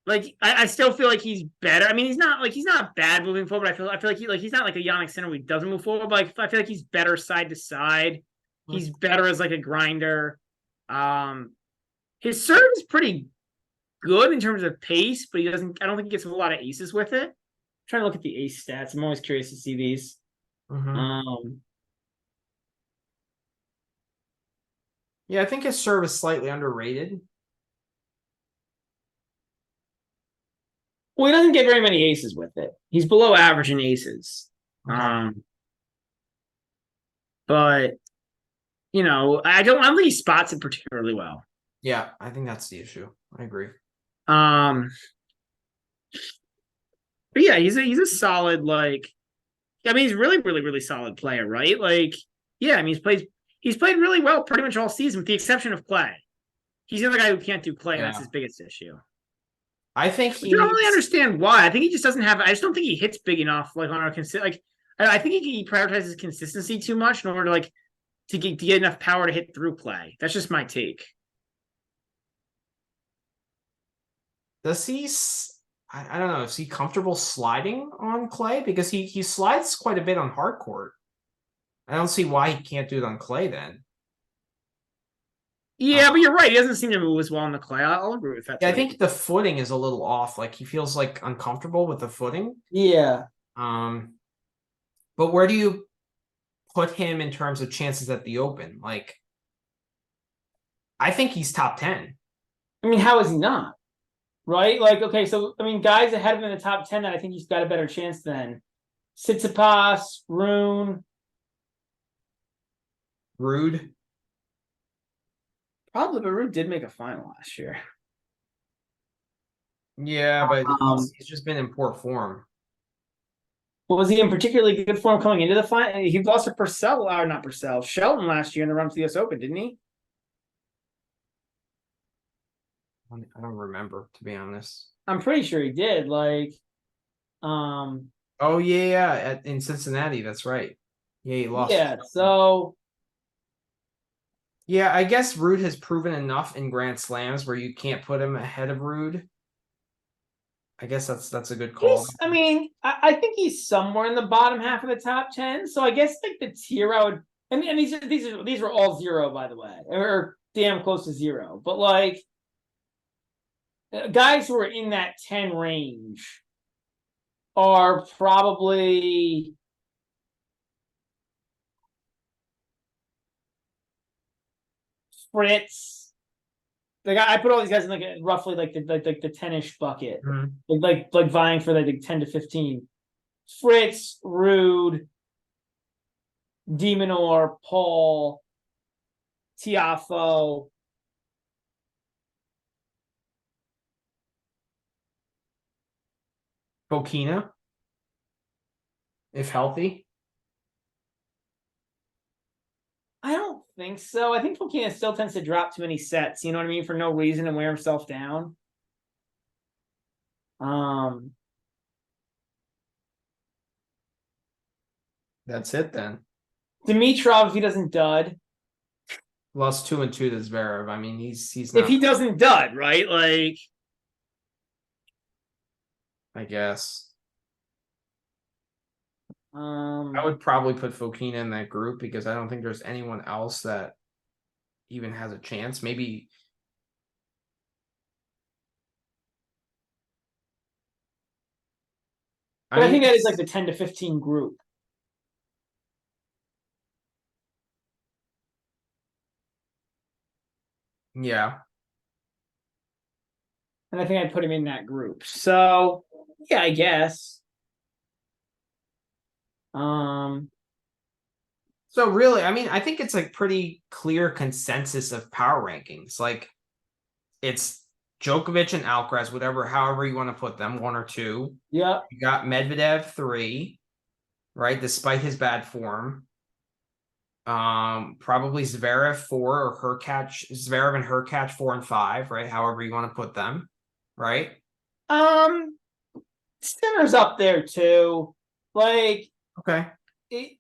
Like I still feel like he's better. I mean, he's not bad moving forward. I feel like he's not like a Yannick Sinner who doesn't move forward. But like, I feel like he's better side to side. He's better as like a grinder. His serve is pretty good in terms of pace, but I don't think he gets a lot of aces with it. I'm trying to look at the ace stats. I'm always curious to see these. Mm-hmm. Yeah, I think his serve is slightly underrated. Well, he doesn't get very many aces with it. He's below average in aces. Okay. But I don't think he spots it particularly well. Yeah, I think that's the issue. I agree. But yeah, he's a solid, like, I mean, he's really, really, really solid player, right? Like, yeah, I mean, he's played really well pretty much all season, with the exception of Clay. He's the other guy who can't do Clay, and that's his biggest issue. I think I don't really understand why. I think he just doesn't have. I just don't think he hits big enough. Like on our I think he prioritizes consistency too much in order to get enough power to hit through Clay. That's just my take. Does he? I don't know. Is he comfortable sliding on Clay? Because he slides quite a bit on hard court. I don't see why he can't do it on clay then. Yeah, but you're right. He doesn't seem to move as well on the clay. I'll agree with that. Yeah, I Too. think the footing is a little off. Like he feels like uncomfortable with the footing. Yeah. Um, but where do you put him in terms of chances at the Open? Like, I think he's top 10. I mean, how is he not? Right? Like, okay, so I mean, guys ahead of him in the top 10 that I think he's got a better chance than Tsitsipas, Rune. Rude. Probably, but Rune did make a final last year. Yeah, but Um, he's just been in poor form. Was he in particularly good form coming into the final? He lost to Purcell, or not Purcell, Shelton last year in the run to the US Open, didn't he? I don't remember, to be honest. I'm pretty sure he did. Like, um, Oh yeah, in Cincinnati, that's right. Yeah, he lost. yeah. So Yeah, I guess Rude has proven enough in Grand Slams where you can't put him ahead of Rude. I guess that's a good call. I mean, I think he's somewhere in the bottom half of the top 10. So I guess like the tier I would, and these were all zero, by the way, or damn close to zero. But like guys who are in that 10 range are probably Fritz. Like I put all these guys in like roughly like the 10ish bucket, like vying for like 10 to 15. Fritz, Rude, Demonor, Paul, Tiafo. Bokina, if healthy. I don't think so. I think Fokina still tends to drop too many sets, you know what I mean, for no reason and wear himself down. That's it then. Dimitrov, if he doesn't dud. Lost 2-2 to Zverev. I mean, he's If not. he doesn't dud, right? Like, I guess. I would probably put Fokina in that group because I don't think there's anyone else that even has a chance. Maybe. I think that is like the 10 to 15 group. Yeah. And I think I'd put him in that group. So yeah, I guess. So really, I mean, I think it's like pretty clear consensus of power rankings. Like it's Djokovic and Alcaraz, however you want to put them, 1 or 2. Yeah. You got Medvedev 3, right? Despite his bad form. Probably Zverev 4 or Zverev and Hurkacz 4 and 5, right? However you want to put them, right? Sinner's up there too. Like, okay.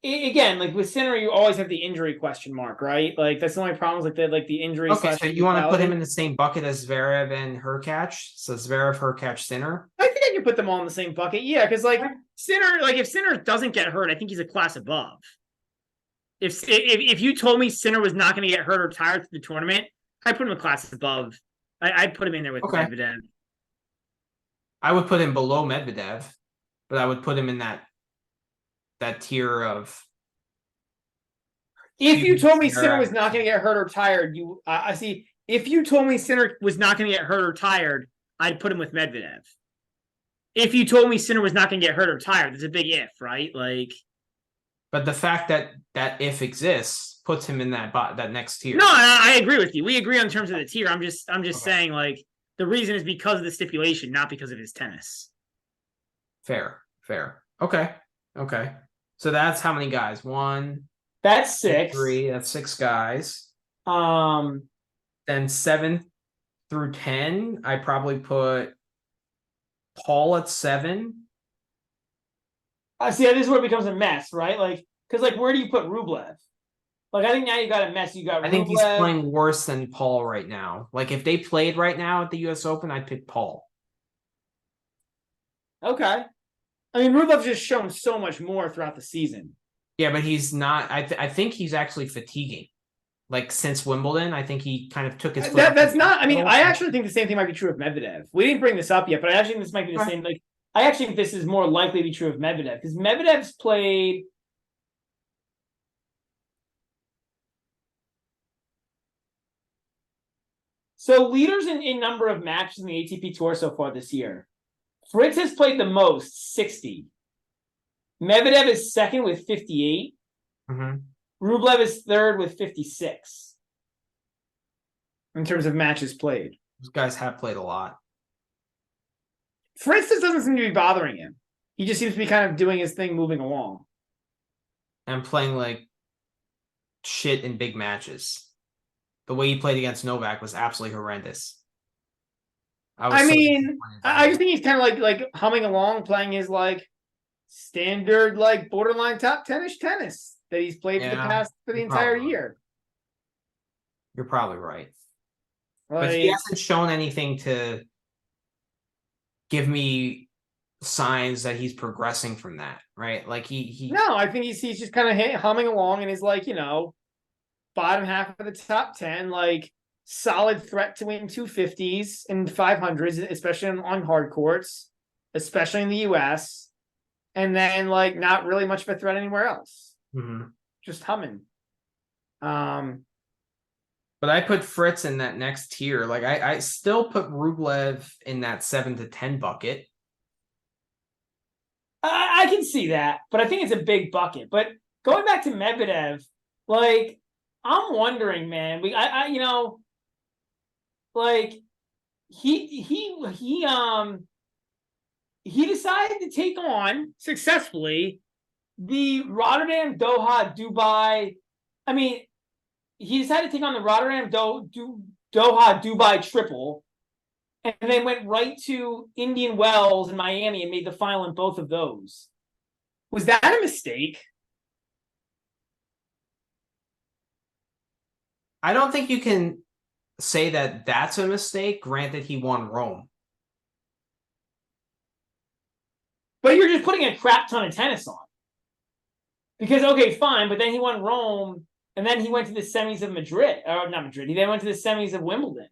Again, like with Sinner, you always have the injury question mark, right? Like that's the only problem is like the injury. Okay, so you want to put him in the same bucket as Zverev and Hurkacz? So Zverev, Hurkacz, Sinner? I think I can put them all in the same bucket. Yeah, because like Sinner, like if Sinner doesn't get hurt, I think he's a class above. If you told me Sinner was not going to get hurt or tired through the tournament, I'd put him a class above. I'd put him in there with Medvedev. I would put him below Medvedev, but I would put him in that tier of. If you told me Sinner was not going to get hurt or tired, I see. If you told me Sinner was not going to get hurt or tired, I'd put him with Medvedev. If you told me Sinner was not going to get hurt or tired, there's a big if, right? Like, but the fact that if exists puts him in that next tier. No, I agree with you. We agree on terms of the tier. I'm just saying like the reason is because of the stipulation, not because of his tennis. Fair. Okay. So that's how many guys? 1. That's 6. 3. That's 6 guys. Then 7 through 10, I probably put Paul at 7. See, this is where it becomes a mess, right? Like, because like, where do you put Rublev? Like, I think now you got a mess. You got. I think he's playing worse than Paul right now. Like, if they played right now at the U.S. Open, I'd pick Paul. Okay. I mean, Rublev's just shown so much more throughout the season. Yeah, but he's not. I think he's actually fatiguing. Like since Wimbledon, I think he kind of took his foot off the That's not. I mean, I pedal. actually think the same thing might be true of Medvedev. We didn't bring this up yet, but I actually think this might be the same. Like, I actually think this is more likely to be true of Medvedev because Medvedev's played. So leaders in number of matches in the ATP Tour so far this year. Fritz has played the most, 60. Medvedev is second with 58. Mm-hmm. Rublev is third with 56 in terms of matches played. Those guys have played a lot. Fritz just doesn't seem to be bothering him. He just seems to be kind of doing his thing, moving along. And playing like shit in big matches. The way he played against Novak was absolutely horrendous. I mean, I just think he's kind of like humming along, playing his like standard, like borderline top 10-ish tennis that he's played for the entire year. You're probably right. Like, but he hasn't shown anything to give me signs that he's progressing from that, right? Like he No, I think he's just kind of humming along and he's like, bottom half of the top 10, like solid threat to win 250s and 500s, especially on hard courts, especially in the US. And then like not really much of a threat anywhere else. Mm-hmm. Just humming. But I put Fritz in that next tier. Like I still put Rublev in that 7 to 10 bucket. I can see that, but I think it's a big bucket. But going back to Medvedev, like I'm wondering, man. Like he decided to take on successfully the Rotterdam, Doha, Dubai. I mean, he decided to take on the Rotterdam, Doha, Dubai triple, and then went right to Indian Wells and Miami and made the final in both of those. Was that a mistake? I don't think you can say that that's a mistake. Granted, he won Rome. But you're just putting a crap ton of tennis on. Because, okay, fine, but then he won Rome, and then he went to the semis of Madrid. Or not Madrid, he then went to the semis of Wimbledon.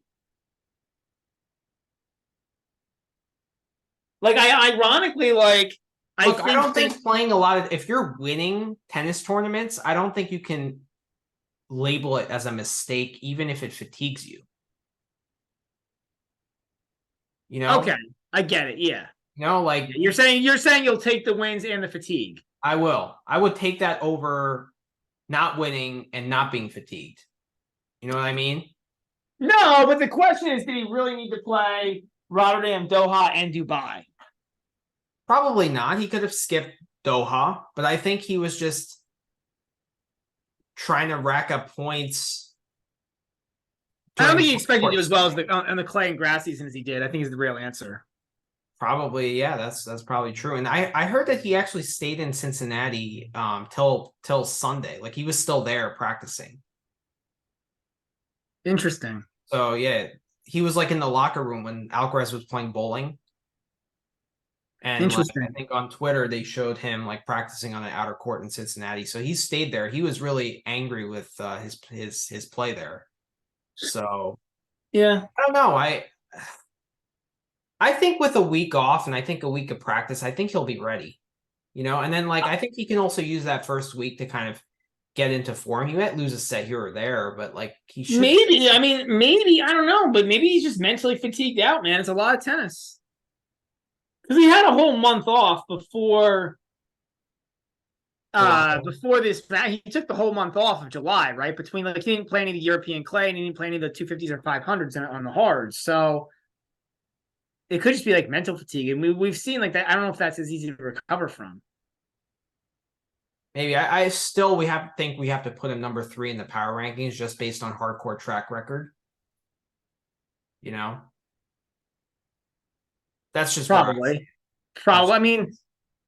Like, ironically, like, Look, I don't think playing a lot of, if you're winning tennis tournaments, I don't think you can label it as a mistake, even if it fatigues you. Okay, I get it. Yeah. Like you're saying you'll take the wins and the fatigue. I will. I would take that over not winning and not being fatigued. You know what I mean? No, but the question is, did he really need to play Rotterdam, Doha, and Dubai? Probably not. He could have skipped Doha, but I think he was just trying to rack up points. I don't think he expected to do as well as on the clay and grass season as he did. I think is the real answer. Probably, yeah, that's probably true. And I heard that he actually stayed in Cincinnati till Sunday. Like he was still there practicing. Interesting. So yeah, he was like in the locker room when Alcaraz was playing bowling. And like, I think on Twitter they showed him like practicing on the outer court in Cincinnati. So he stayed there. He was really angry with his play there. So yeah, I don't know. I think with a week off and I think a week of practice, I think he'll be ready. And then like I think he can also use that first week to kind of get into form. He might lose a set here or there, but like he should. Maybe I don't know, but maybe he's just mentally fatigued out, man. It's a lot of tennis. Because he had a whole month off before this. He took the whole month off of July, right? Between like he didn't play any of the European clay and he didn't play any of the 250s or 500s on the hards. So it could just be like mental fatigue. And we've seen like that. I don't know if that's as easy to recover from. Maybe we have to put him number 3 in the power rankings just based on hardcore track record. That's just probably. I mean,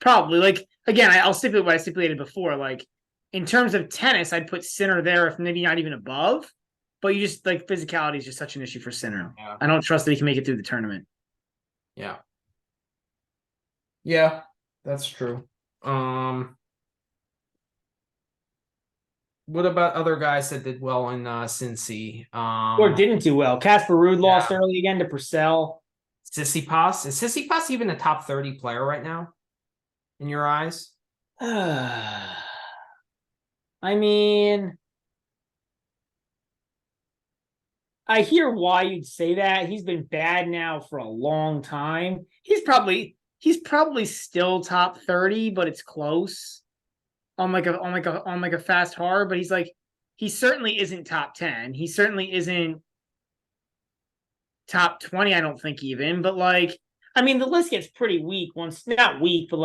probably. Like again, I'll stipulate what I stipulated before. Like in terms of tennis, I'd put Sinner there, if maybe not even above. But you just like physicality is just such an issue for Sinner. Yeah. I don't trust that he can make it through the tournament. Yeah. Yeah, that's true. What about other guys that did well in Cincy? Or didn't do well. Casper Ruud lost Yeah. early again to Purcell. Sissipas. Is Sissipas even a top 30 player right now in your eyes? I mean, I hear why you'd say that. He's been bad now for a long time. He's probably still top 30, but it's close on like a fast hard, but he certainly isn't top 10. He certainly isn't top 20, I don't think even, but I mean the list gets pretty weak once, not weak, but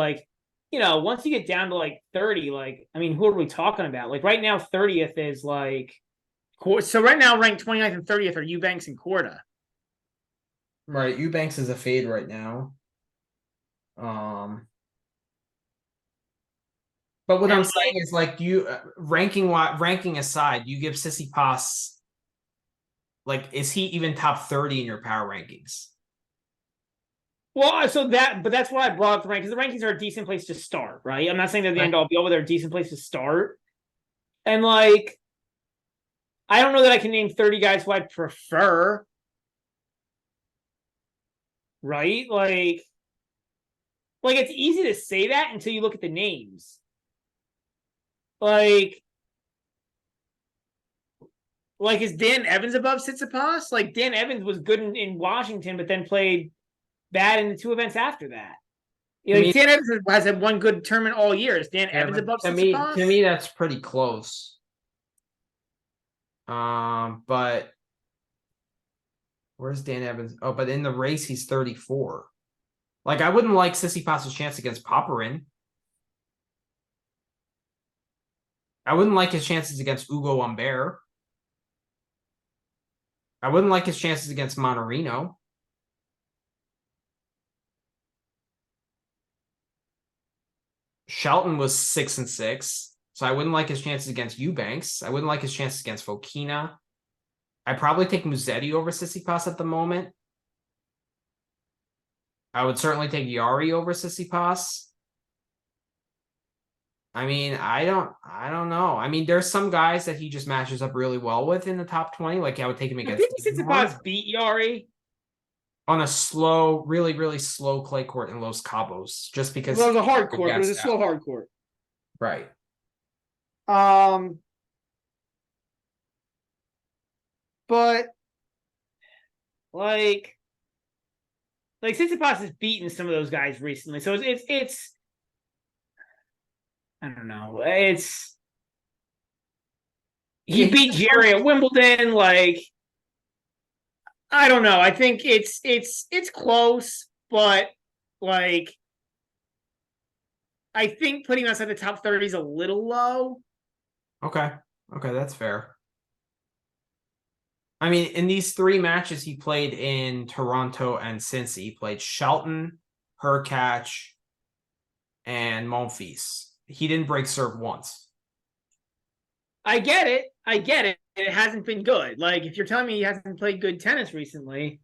once you get down to 30, I mean, who are we talking about? Like right now 30th is so right now ranked 29th and 30th are Eubanks and Corda. Right, Eubanks is a fade right now. But what And I'm saying is you ranking aside, you give Sissipas is he even top 30 in your power rankings? well, but that's why I brought up the rankings. The rankings are a decent place to start, right? I'm not saying they're the end all be all, but they're a decent place to start. And I don't know that I can name 30 guys who I'd prefer. Right? It's easy to say that until you look at the names. Is Dan Evans above Tsitsipas? Dan Evans was good in Washington, but then played bad in the two events after that. Dan Evans has had one good tournament all year. Is Dan Evans above Tsitsipas? To me, that's pretty close. But where's Dan Evans? Oh, but in the race, he's 34. I wouldn't like Sissipas's chance against Popperin. I wouldn't like his chances against Ugo Humbert. I wouldn't like his chances against Monterino. Shelton was 6-6, so I wouldn't like his chances against Eubanks. I wouldn't like his chances against Fokina. I'd probably take Musetti over Tsitsipas at the moment. I would certainly take Yari over Tsitsipas. I mean, I don't know. I mean, there's some guys that he just matches up really well with in the top 20. I would take him against. Tsitsipas beat Yari on a slow, really, really slow clay court in Los Cabos, just because it was a hard court. It was a slow hard court. Right. But Tsitsipas has beaten some of those guys recently, so it's I don't know. He beat Jerry at Wimbledon. I don't know. I think it's close, but I think putting us at the top 30 is a little low. Okay, that's fair. I mean, in these three matches he played in Toronto and Cincy, he played Shelton, Hurkacz, and Monfils. He didn't break serve once. I get it. It hasn't been good. If you're telling me he hasn't played good tennis recently,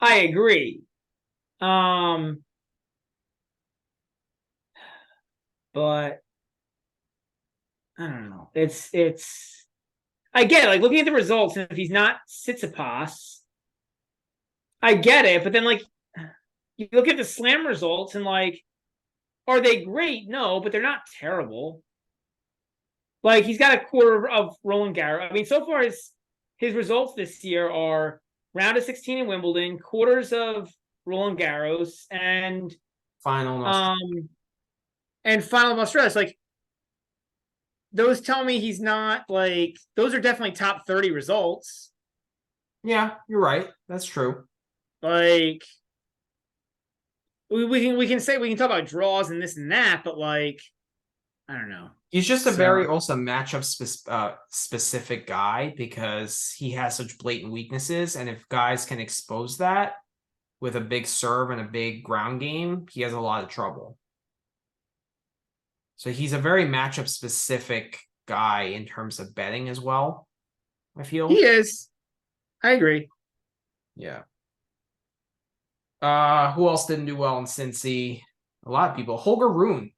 I agree. But I don't know. I get it. Looking at the results, and if he's not Tsitsipas, I get it. But then you look at the slam results and are they great? No, but they're not terrible. He's got a quarter of Roland Garros. I mean, so far his results this year are round of 16 in Wimbledon, quarters of Roland Garros, and final of Australia. Those tell me he's not those are definitely top 30 results. Yeah, you're right. That's true. We can talk about draws and this and that, but I don't know. He's just a very also matchup specific guy because he has such blatant weaknesses, and if guys can expose that with a big serve and a big ground game, he has a lot of trouble. So he's a very matchup specific guy in terms of betting as well, I feel. He is. I agree. Yeah. Who else didn't do well in Cincy? A lot of people. Holger Rune.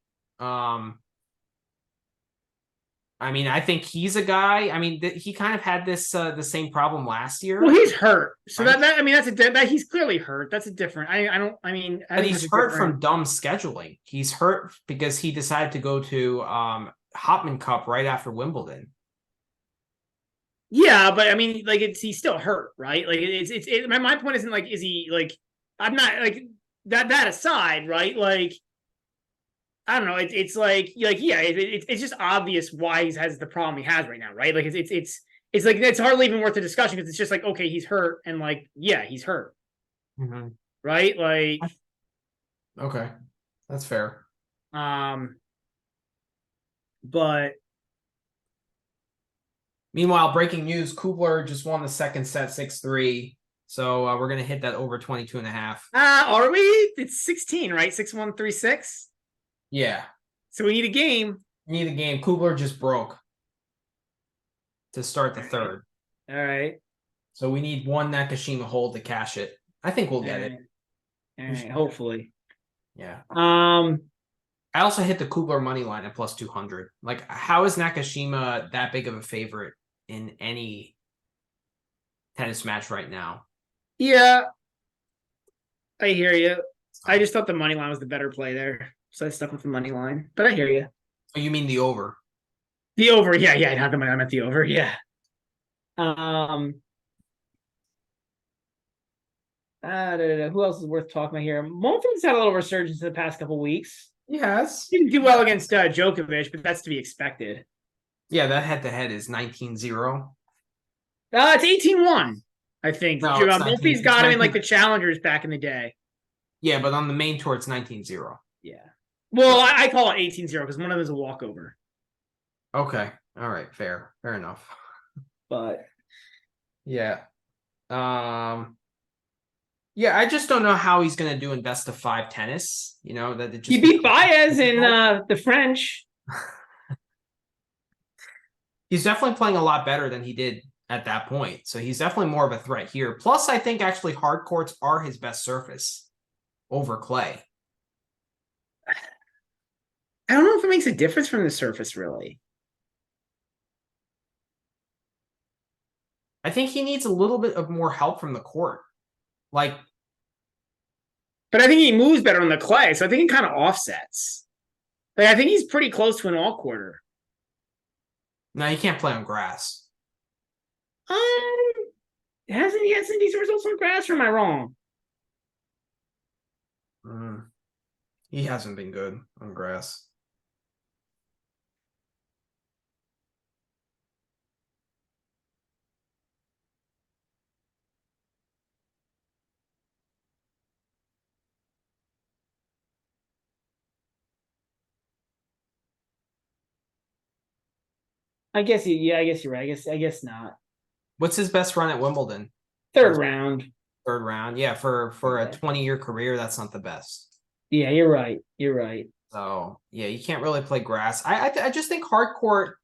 I mean, I think he's a guy. I mean, he kind of had this the same problem last year. Well, he's hurt, so right? that I mean, that he's clearly hurt. That's a different. I don't. I mean, I But think he's that's a hurt different. from dumb scheduling. He's hurt because he decided to go to Hopman Cup right after Wimbledon. Yeah, but I mean, like he's still hurt, right? Like my point isn't like is he like I'm not like that aside, right? Like I don't know. It's like yeah, it's just obvious why he has the problem he has right now, right? Like it's like it's hardly even worth the discussion because it's just like okay, he's hurt and like yeah, he's hurt, right? Like Okay, that's fair. But meanwhile, breaking news: Kubler just won the second set 6-3. So we're gonna hit that over 22.5. Are we? It's 16, right? 6-1, 3-6. Yeah. So we need a game. We need a game. Kubler just broke to start the third. All right. So we need one Nakashima hold to cash it. I think we'll get it. All right. Hopefully. Yeah. I also hit the Kubler money line at plus 200. Like, how is Nakashima that big of a favorite in any tennis match right now? Yeah. I hear you. I just thought the money line was the better play there. So I stuck with the money line. But I hear you. Oh, you mean the over? The over, yeah. Not the money. I meant the over, yeah. Who else is worth talking about here? Monfils had a little resurgence in the past couple weeks. Yes. Didn't do well against Djokovic, but that's to be expected. Yeah, that head-to-head is 19-0. It's 18-1, I think. No, Monfils got him in like the challengers back in the day. Yeah, but on the main tour, it's 19-0. Yeah. Well, I call it 18-0 because one of them is a walkover. Okay. All right. Fair enough. But yeah. Yeah, I just don't know how he's going to do in best of 5 tennis. You know, that it just he beat Baez in the French. He's definitely playing a lot better than he did at that point. So he's definitely more of a threat here. Plus, I think actually hard courts are his best surface over clay. I don't know if it makes a difference from the surface, really. I think he needs a little bit of more help from the court. Like, but I think he moves better on the clay, so I think it kind of offsets. Like, I think he's pretty close to an all-quarter. No, he can't play on grass. Hasn't he had some decent results on grass, or am I wrong? He hasn't been good on grass. I guess you're right. I guess not. What's his best run at Wimbledon? Third round. Third round. Yeah, for a 20-year career, that's not the best. Yeah, you're right. So, yeah, you can't really play grass. I just think hard court,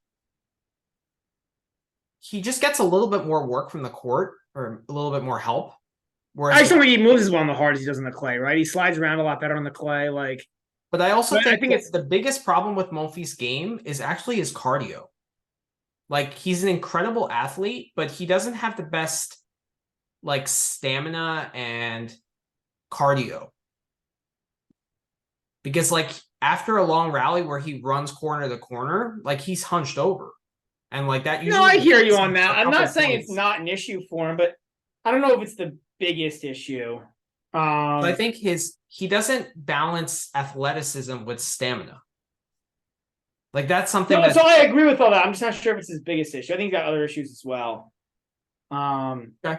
he just gets a little bit more work from the court or a little bit more help. Whereas I just don't think he moves as well on the hard as he does on the clay, right? He slides around a lot better on the clay. But I also think it's the biggest problem with Monfils' game is actually his cardio. Like, he's an incredible athlete, but he doesn't have the best, like, stamina and cardio. Because, like, after a long rally where he runs corner to corner, like, he's hunched over. And, like, that usually... No, I hear you on that. I'm not saying it's not an issue for him, but I don't know if it's the biggest issue. I think he doesn't balance athleticism with stamina. Like, that's something so I agree with all that. I'm just not sure if it's his biggest issue. I think he's got other issues as well. Okay.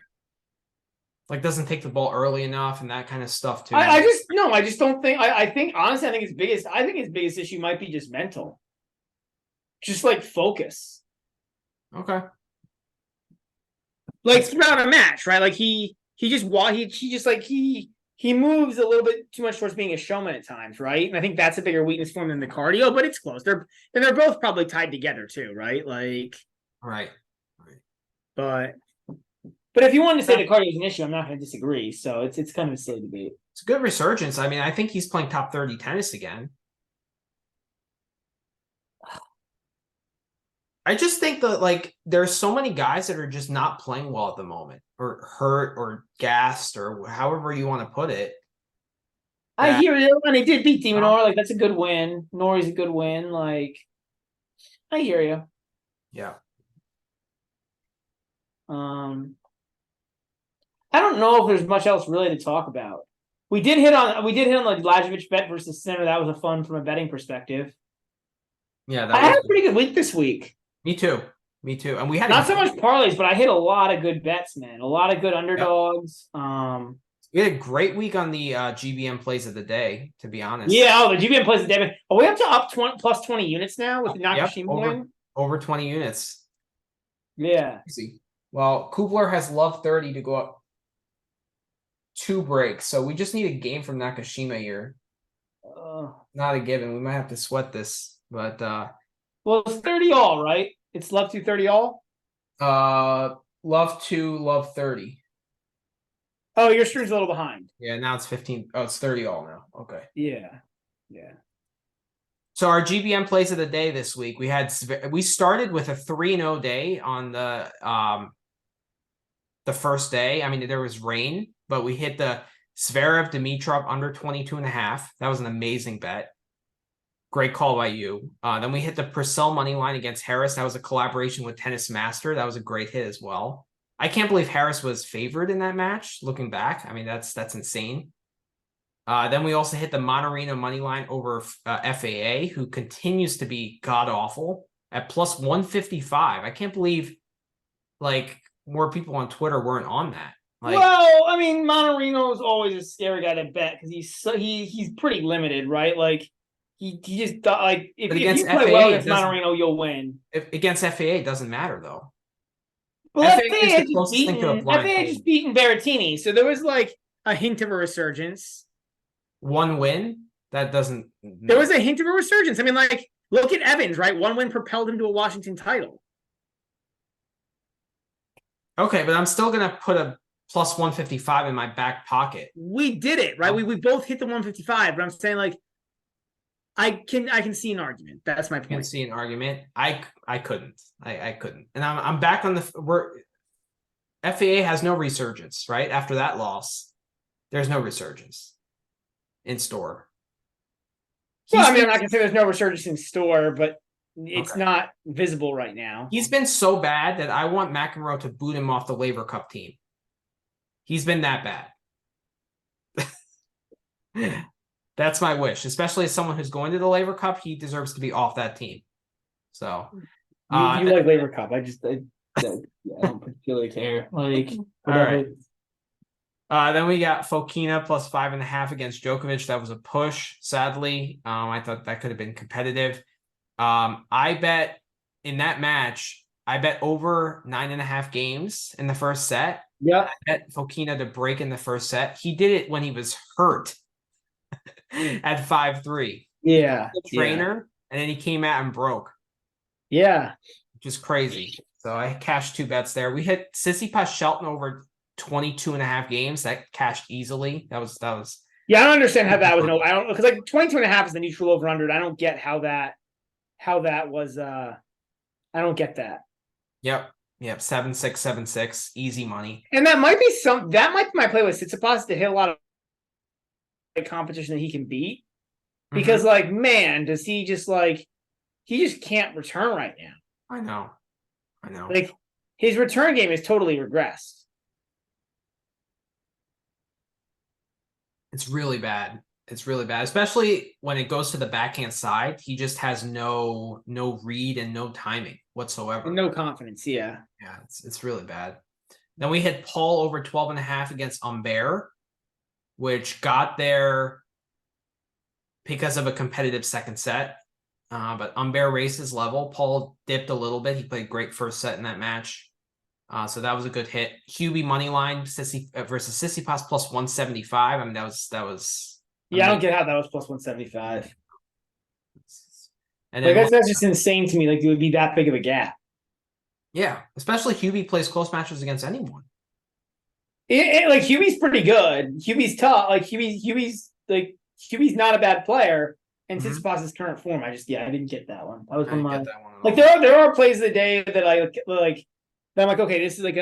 Like, doesn't take the ball early enough and that kind of stuff too. I just don't think I think honestly I think his biggest issue might be just mental. Just like focus. Okay. Like throughout a match, right? Like he moves a little bit too much towards being a showman at times, right? And I think that's a bigger weakness for him than the cardio, but it's close. They're both probably tied together too, right? Like right. But if you wanted to say the cardio is an issue, I'm not going to disagree. So it's kind of a silly debate. It's a good resurgence. I mean, I think he's playing top 30 tennis again. I just think that like there's so many guys that are just not playing well at the moment, or hurt, or gassed, or however you want to put it. I That hear you, and they did beat Demon Nor. Like that's a good win. Nori's a good win. Like I hear you. yeah. I don't know if there's much else really to talk about. We did hit on like Lajovic bet versus Sinner. That was a fun from a betting perspective. Yeah, I had a pretty good week this week. Me too. Me too. And we had Not so much parlays, but I hit a lot of good bets, man. A lot of good underdogs. We had a great week on the GBM plays of the day, to be honest. Yeah, the GBM plays of the day. Are we up to 20 plus 20 units now with the Nakashima win? Over 20 units. Yeah. Easy. Well, Kubler has love 30 to go up 2 breaks, so we just need a game from Nakashima here. Not a given. We might have to sweat this, but well, it's 30 all, right? It's love 230 all. Love 2, love 30. Oh, your stream's a little behind. Yeah, now it's 15. Oh, it's 30 all now. Okay. Yeah. So our GBM plays of the day this week, we started with a 3-0 day on the first day. I mean, there was rain, but we hit the Zverev Dimitrov under 22.5. That was an amazing bet. Great call by you. Then we hit the Purcell money line against Harris. That was a collaboration with Tennis Master. That was a great hit as well. I can't believe Harris was favored in that match. Looking back, I mean that's insane. Then we also hit the Monterino money line over FAA, who continues to be god awful at plus 155. I can't believe like more people on Twitter weren't on that. Like, well, I mean, Monterino is always a scary guy to bet because he's pretty limited, right? Like he just like if you play well against Monterino, you'll win. Against FAA, it doesn't matter though. Well, FAA just beaten Berrettini, so there was like a hint of a resurgence. One win? That doesn't... There was a hint of a resurgence. I mean, like, look at Evans, right? One win propelled him to a Washington title. Okay, but I'm still going to put a plus 155 in my back pocket. We did it, right? We both hit the 155, but I'm saying, like, I can see an argument. That's my point. I can see an argument. I couldn't. I couldn't. And I'm back on FAA has no resurgence, right? After that loss, there's no resurgence in store. Well, I mean, I'm not going to say there's no resurgence in store, but it's not visible right now. He's been so bad that I want McEnroe to boot him off the Laver Cup team. He's been that bad. That's my wish, especially as someone who's going to the Laver Cup. He deserves to be off that team. So you like Laver Cup. I don't particularly care. Like, whatever. All right. Then we got Fokina plus 5.5 against Djokovic. That was a push, sadly. I thought that could have been competitive. I bet in that match, I bet over 9.5 games in the first set. Yeah. I bet Fokina to break in the first set. He did it when he was hurt at 5-3. Yeah. Trainer, and then he came out and broke. Yeah. Which is crazy. So I cashed 2 bets there. We hit Tsitsipas Shelton over 22.5 games. That cashed easily. That was yeah, I don't understand how that was I don't, because like 22.5 is the neutral over under. I don't get how that was I don't get that. Yep. 7-6, 7-6, easy money. And that might be my play with Tsitsipas to hit a lot of competition that he can beat. Because like, man, does he just can't return right now. I know. Like his return game is totally regressed. It's really bad. Especially when it goes to the backhand side. He just has no read and no timing whatsoever. And no confidence, yeah. Yeah, it's really bad. Then we hit Paul over 12.5 against Humbert, which got there because of a competitive second set. But Humbert raised his level. Paul dipped a little bit. He played great first set in that match. So that was a good hit. Hubie money line versus Tsitsipas plus 175. I mean, that was. Yeah, I don't get how that was plus 175. And then that's just insane to me. Like it would be that big of a gap. Yeah, especially Hubie plays close matches against anyone. Like Hubie's pretty good. Hubie's tough. Like Hubie's not a bad player. and Tsitsipas's current form. I didn't get that one. That was I one didn't of my get that one at like all. there are plays of the day that I like. That I'm like, okay, this is like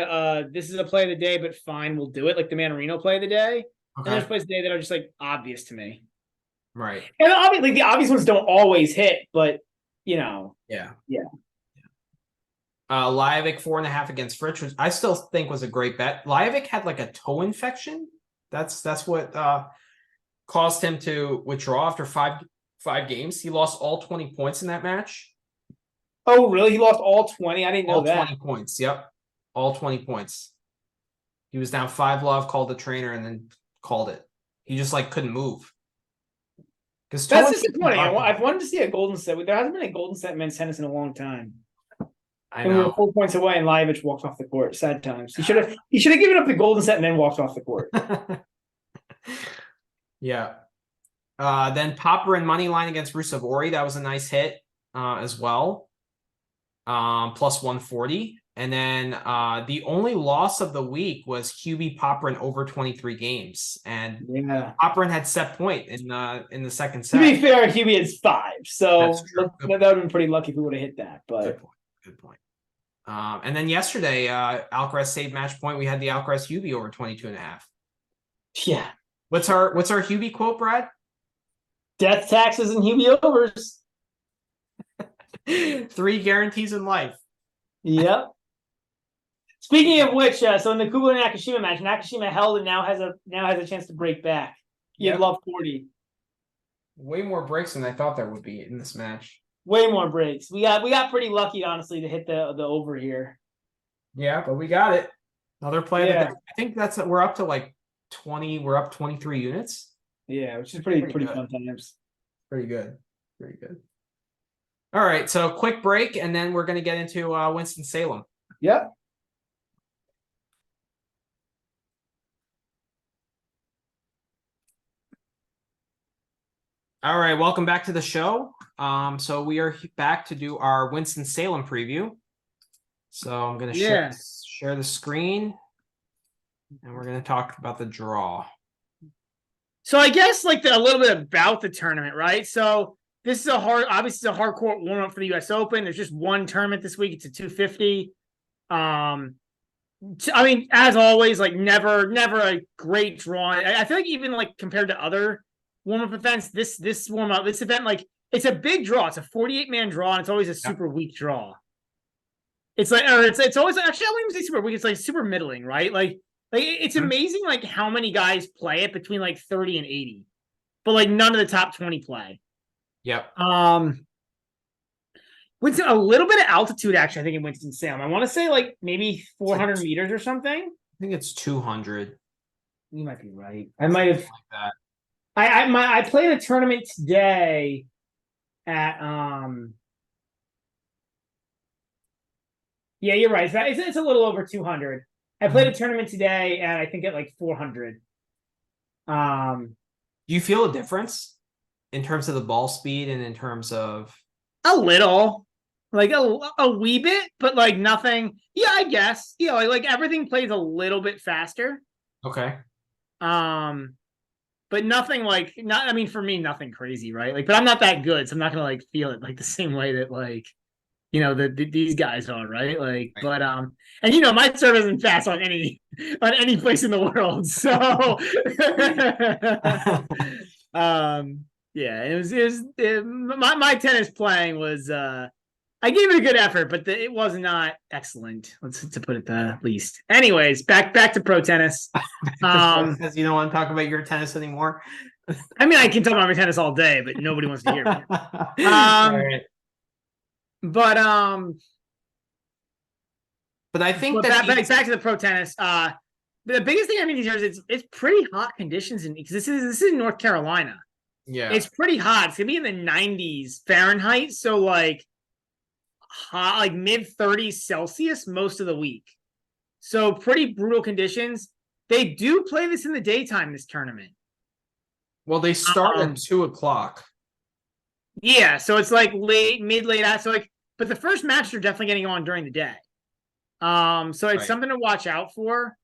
this is a play of the day, but fine, we'll do it. Like the Manarino play of the day. And there's Okay. plays of the day that are just like obvious to me. Right. And obviously, the obvious ones don't always hit, but Yeah. yeah. Lyovic 4.5 against Fritz, which I still think was a great bet. Lyovic had like a toe infection. That's what caused him to withdraw after five games. He lost all 20 points in that match. Oh, really? He lost all 20? I didn't know All that. 20 points. Yep. All 20 points. He was down 5-love, called the trainer, and then called it. He just like couldn't move. That's disappointing. I've wanted to see a golden set. There hasn't been a golden set men's tennis in a long time. I And we were know. 4 points away, and Lyovic walked off the court. Sad times. He should have given up the golden set and then walked off the court. Yeah. Then Popper money line against Rusevori. That was a nice hit as well. Plus 140. And then the only loss of the week was Hubie Popperin over 23 games. And Yeah. Popperin had set point in the second To set. be fair, Hubie is 5. So that would have been pretty lucky if we would have hit that. But Good point. And then yesterday, Alcaraz saved match point. We had the Alcaraz Hubie over 22.5. Yeah. What's our Hubie quote, Brad? Death, taxes, and Hubie overs. 3 guarantees in life. Yep. Speaking of which, so in the Kubler Nakashima match, Nakashima held and now has a chance to break back. He had love 40. Way more breaks than I thought there would be in this match. Way more breaks. We got pretty lucky, honestly, to hit the over here. Yeah, but we got it. Another play. Yeah. I think we're up to like 20. We're up 23 units. Yeah, which is pretty good. fun times. Pretty good. All right, so quick break, and then we're going to get into Winston-Salem. Yep. All right, welcome back to the show. So we are back to do our Winston-Salem preview. So I'm going to share the screen, and we're going to talk about the draw. So I guess like a little bit about the tournament, right? So this is obviously a hard court warm up for the U.S. Open. There's just one tournament this week. It's a 250. I mean, as always, like never a great draw. I feel like even like compared to other warm-up events, this event, like it's a big draw. It's a 48-man draw, and it's always a super weak draw. It's like, or it's always actually I wouldn't even say super weak. It's like super middling, right? Like it's amazing like how many guys play it between like 30 and 80, but like none of the top 20 play. Yep. Winston, a little bit of altitude actually, I think in Winston-Salem. I want to say like maybe 400 meters or something. I think it's 200. You might be right. I might have. Like that. I played a tournament today at Yeah, you're right. It's a little over 200. I played a tournament today, and I think at like 400. Do you feel a difference in terms of the ball speed and in terms of a little, like a wee bit, but like nothing? Yeah, I guess. You know, like everything plays a little bit faster. Okay. But nothing like not. I mean, for me, nothing crazy, right? Like, but I'm not that good, so I'm not gonna like feel it like the same way that like. You know, these guys are, right? Like, right. But and you know, my serve isn't fast on any place in the world. So yeah, my tennis playing was I gave it a good effort, but it was not excellent, to put it the least. Anyways, back to pro tennis. Because you don't want to talk about your tennis anymore. I mean, I can talk about my tennis all day, but nobody wants to hear me. All right. But I think back to the pro tennis. The biggest thing I mean these years it's pretty hot conditions because this is North Carolina. Yeah, it's pretty hot. It's gonna be in the 90s Fahrenheit, so like hot, like mid 30s Celsius most of the week. So pretty brutal conditions. They do play this in the daytime. This tournament. Well, they start at 2:00. Yeah, so it's like mid-late out. So like, but the first matches are definitely getting on during the day. So it's something to watch out for.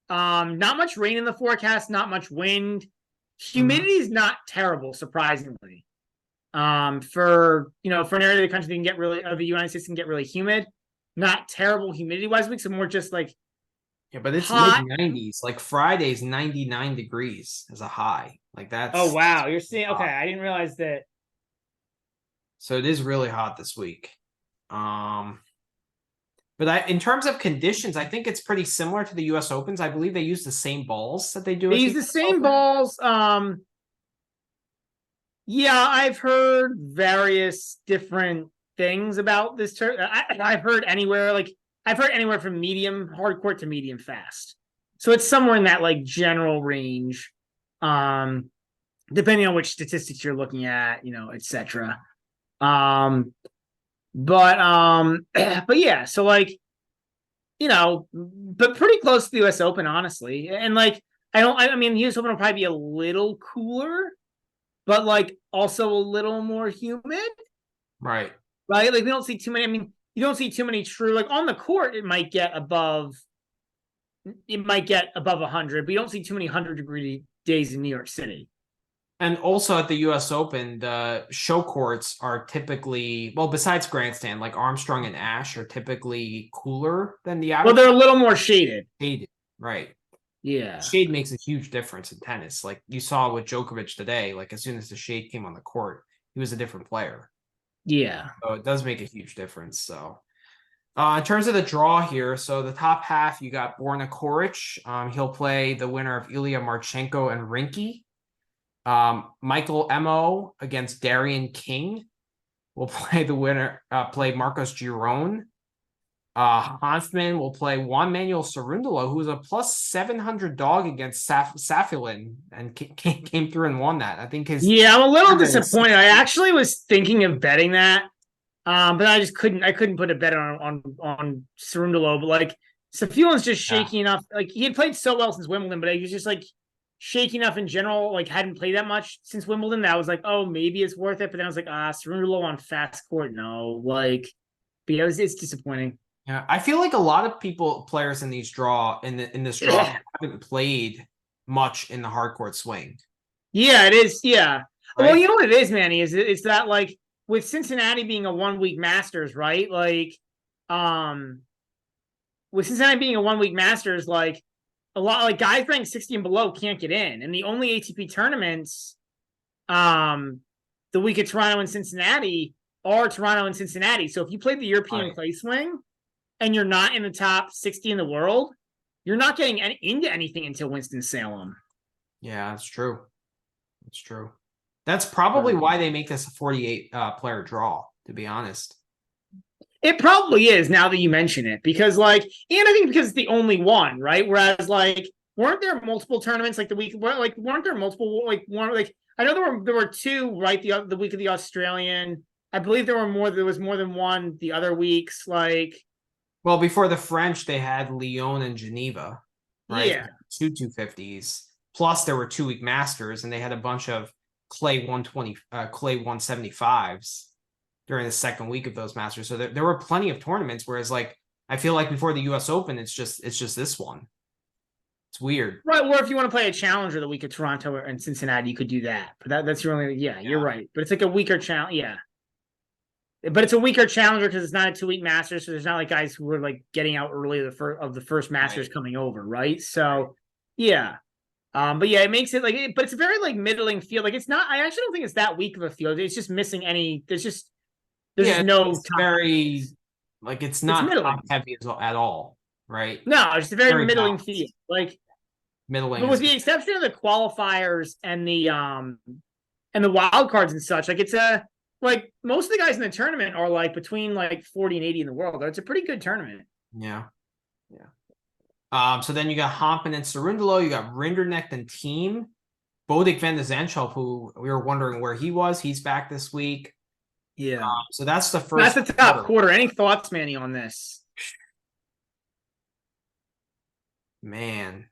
Not much rain in the forecast, not much wind. Humidity is not terrible, surprisingly. For for an area of the country that can get really of the United States can get really humid. Not terrible humidity wise weeks, so more just like Yeah, but it's hot. mid-90s. Like Friday's 99 degrees as a high. Like Oh that's wow, you're seeing okay. hot. I didn't realize that. So it is really hot this week. But in terms of conditions, I think it's pretty similar to the US Opens. I believe they use the same balls that they do They at the use the US same Open. balls. Yeah, I've heard various different things about this turn. I've heard anywhere from medium hard court to medium fast. So it's somewhere in that like general range. Depending on which statistics you're looking at, etc. But yeah, so like, but pretty close to the US Open, honestly. And like I mean the US Open will probably be a little cooler, but like also a little more humid. Right. Right? Like we don't see too many. I mean, you don't see too many true like on the court, it might get above 100, but you don't see too many 100-degree days in New York City. And also at the US Open, the show courts are typically, well, besides grandstand, like Armstrong and Ash are typically cooler than the outer. Well, they're a little more shaded. Shaded, right. Yeah. Shade makes a huge difference in tennis. Like you saw with Djokovic today, like as soon as the shade came on the court, he was a different player. Yeah. So it does make a huge difference. So in terms of the draw here, so the top half, you got Borna Koric. He'll play the winner of Ilya Marchenko and Rinky. Michael Emo against Darian King will play the winner, play Marcos Giron. Hanfman will play Juan Manuel Cerundolo, who is a plus 700 dog against Safilin and came through and won that. I think I'm a little disappointed. I actually was thinking of betting that, but I just couldn't. I couldn't put a bet on Cerundolo. But like Safilin's just shaky enough. Like he had played so well since Wimbledon, but he was just like shaky enough in general. Like hadn't played that much since Wimbledon. That I was like, oh, maybe it's worth it. But then I was like, Cerundolo on fast court, no. Like, but yeah, it's disappointing. Yeah, I feel like a lot of players in this draw haven't played much in the hardcourt swing. Yeah, it is. Yeah. Right? Well, you know what it is, Manny, it's that like with Cincinnati being a 1-week Masters, right? Like, with Cincinnati being a 1-week Masters, like a lot like guys ranked 60 and below can't get in, and the only ATP tournaments, the week of Toronto and Cincinnati are Toronto and Cincinnati. So if you played the European play swing and you're not in the top 60 in the world, you're not getting into anything until Winston-Salem. Yeah, that's true. That's true. That's probably why they make this a 48 player draw, to be honest. It probably is now that you mention it, because like, and I think because it's the only one, right? Whereas like, weren't there multiple tournaments like the week? Like, weren't there multiple like one like? I know there were two, right? The week of the Australian. I believe there were more. There was more than one the other weeks. Like, well, before the French, they had Lyon and Geneva, right? Yeah, two 250s. Plus, there were 2-week Masters, and they had a bunch of clay 175s during the second week of those Masters. So there were plenty of tournaments. Whereas, like, I feel like before the U.S. Open, it's just this one. It's weird, right? Or if you want to play a challenger the week of Toronto and Cincinnati, you could do that. But that's your only. Yeah, you're right. But it's like a weaker challenge. Yeah. But it's a weaker challenger because it's not a 2-week Masters, so there's not like guys who are like getting out early of the first Masters coming over, right? So, yeah. But yeah, it makes it like, but it's a very like middling field. Like it's not. I actually don't think it's that weak of a field. It's just missing any. There's just no. It's very like it's not top heavy at all, right? No, it's just a very middling field. Like middling, but with the exception of the qualifiers and the wild cards and such, like it's a. Like most of the guys in the tournament are like between like 40 and 80 in the world. It's a pretty good tournament. Yeah. So then you got Hampen and Cerundolo, you got Rinderknecht and Team. Bodik van de Zandschulp, who we were wondering where he was. He's back this week. Yeah. So that's the first. That's the top quarter. Any thoughts, Manny, on this? Man.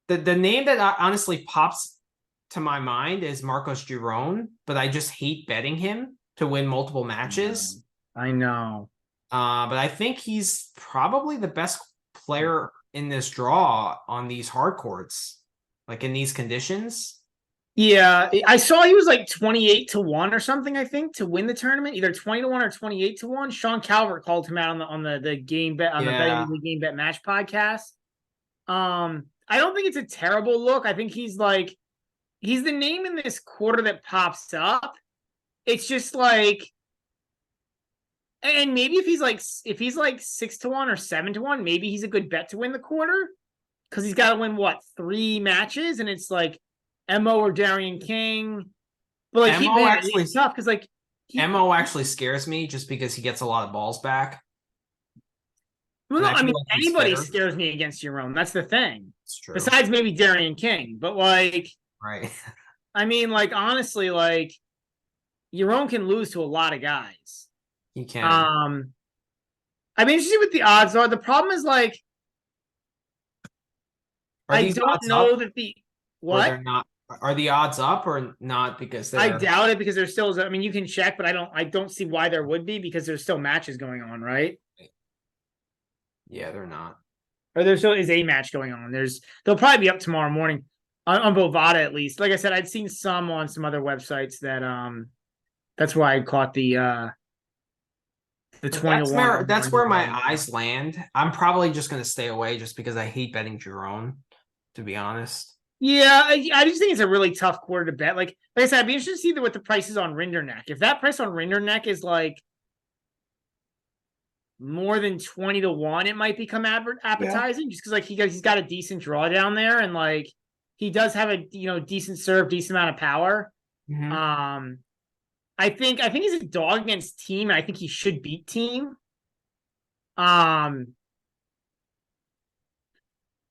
The name that honestly pops to my mind is Marcos Giron, but I just hate betting him to win multiple matches. I know. But I think he's probably the best player in this draw on these hard courts, like in these conditions. Yeah, I saw he was like 28-1 or something, I think, to win the tournament, either 20-1 or 28-1. Sean Calvert called him out on the game bet on the betting the game bet match podcast. I don't think it's a terrible look. I think he's the name in this quarter that pops up. It's just like, and maybe if he's like 6-1 or 7-1, maybe he's a good bet to win the quarter, because he's got to win what, 3 matches, and it's like Mo or Darian King. But like it's tough because like Mo actually scares me just because he gets a lot of balls back. Well, no, I mean, anybody scares me against Jerome. That's the thing. It's true. Besides maybe Darian King, but like, right. I mean, like, honestly, like, Jerome can lose to a lot of guys. He can. I'm interested what the odds are. The problem is, like, I don't know that the what they're not. Are the odds up or not? Because I doubt it, because there's still. I mean, you can check, but I don't see why there would be, because there's still matches going on, right? Yeah, they're not. Or there still is a match going on. They'll probably be up tomorrow morning on Bovada, at least. Like I said, I'd seen some on some other websites that that's why I caught the 20-1. That's where my eyes land. I'm probably just going to stay away just because I hate betting Jerome, to be honest. Yeah, I just think it's a really tough quarter to bet. Like I said, I'd be interested to see what the price is on Rinderneck. If that price on Rinderneck is like more than 20-1, it might become appetizing, just because like he's got a decent draw down there, and like he does have a decent serve, decent amount of power. Mm-hmm. I think he's a dog against Team, and I think he should beat Team.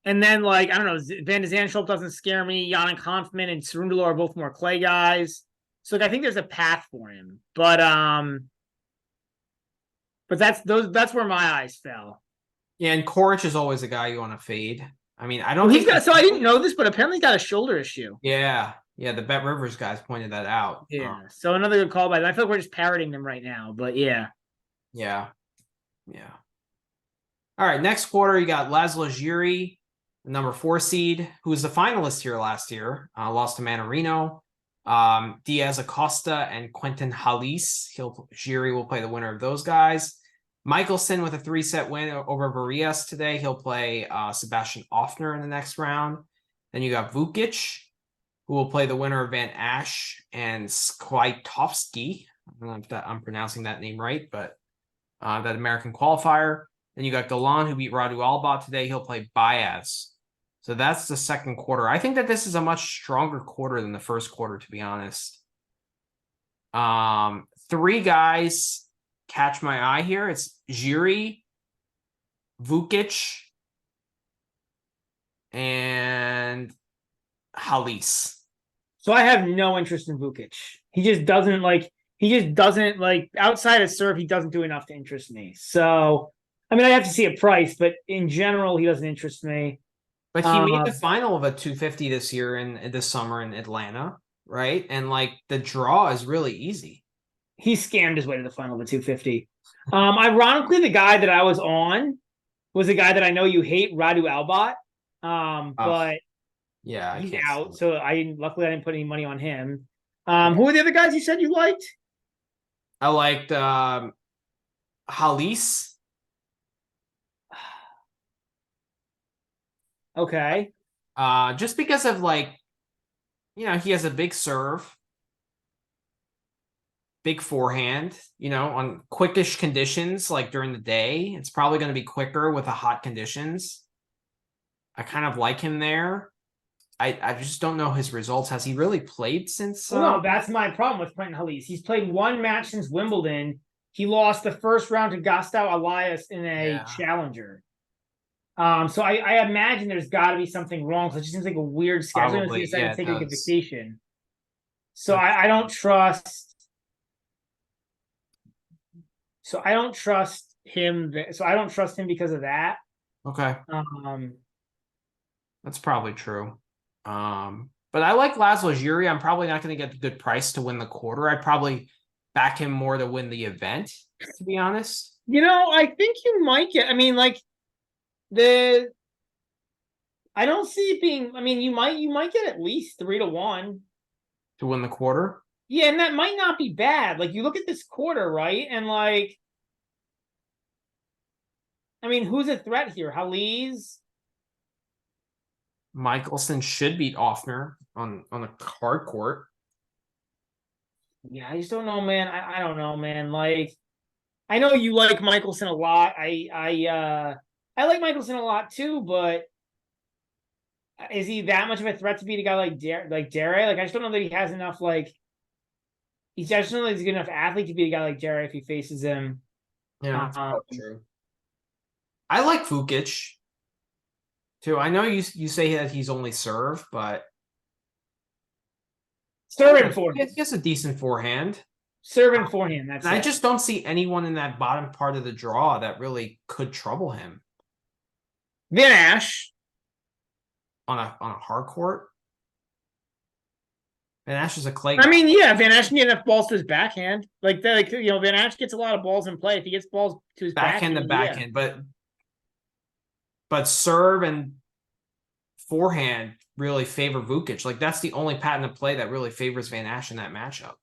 And then, like, I don't know, Van de Zandschulp doesn't scare me. Jan Kampfman and Cerundolo are both more clay guys. So like, I think there's a path for him. But that's where my eyes fell. Yeah, and Coric is always a guy you want to fade. I mean, I don't so I didn't know this, but apparently he's got a shoulder issue. Yeah. Yeah, the Bet Rivers guys pointed that out. Yeah. So another good call by them. I feel like we're just parroting them right now, but yeah. Yeah. Yeah. All right, next quarter, you got Laszlo Giri, the number 4 seed, who was the finalist here last year, lost to Manarino. Diaz Acosta and Quentin Halis. Giri will play the winner of those guys. Michelson with a 3-set win over Varias today. He'll play Sebastian Offner in the next round. Then you got Vukic, who will play the winner of Van Asch and Skwiatkowski. I don't know if I'm pronouncing that name right, but that American qualifier. Then you got Galan, who beat Radu Alba today. He'll play Baez. So that's the second quarter. I think that this is a much stronger quarter than the first quarter, to be honest. 3 guys catch my eye here. It's Giri, Vukic, and Halis. So I have no interest in Vukic. He just doesn't like outside of serve, he doesn't do enough to interest me. So I mean, I have to see a price, but in general, he doesn't interest me. But he made the final of a 250 this year in this summer in Atlanta, right? And like the draw is really easy. He scammed his way to the final of a 250. Ironically, the guy that I was on was a guy that I know you hate, Radu Albat. But yeah, he's out. So luckily I didn't put any money on him. Who were the other guys you said you liked? I liked Halis. Okay. Just because of he has a big serve, big forehand, on quickish conditions, like during the day. It's probably going to be quicker with the hot conditions. I kind of like him there. I just don't know his results. Has he really played since? No, that's my problem with Quentin Halis. He's played 1 match since Wimbledon. He lost the first round to Gustavo Elias in a challenger. So I imagine there's got to be something wrong. So it just seems like a weird schedule. He decided to take a vacation. So I don't trust. So I don't trust him. So I don't trust him because of that. Okay. That's probably true. But I like Laszlo Giri. I'm probably not going to get the good price to win the quarter. I'd probably back him more to win the event, to be honest. I think you might get. I mean, like the I don't see it being. I mean, you might get at least 3-1 to win the quarter. Yeah, and that might not be bad. Like you look at this quarter, right? And like, I mean, who's a threat here? Halise. Michelson should beat Offner on a hard court. Yeah, I just don't know, man. I don't know, man. Like, I know you like Michelson a lot. I like Michelson a lot too, but is he that much of a threat to beat a guy like Dare? Like, I just don't know that he has enough. Like, I just don't know that he's a good enough athlete to beat a guy like Dare if he faces him. Yeah, that's true. I like Vukic too. I know you say that he's only serve, but serving forehand. He has a decent forehand. Serving forehand. That's. I just don't see anyone in that bottom part of the draw that really could trouble him. Van Ash on a hard court. Van Ash is a clay. I mean, yeah, Van Ash can get enough balls to his backhand. Like Van Ash gets a lot of balls in play. If he gets balls to his backhand, but serve and forehand really favor Vukic. Like that's the only pattern of play that really favors Van Ash in that matchup.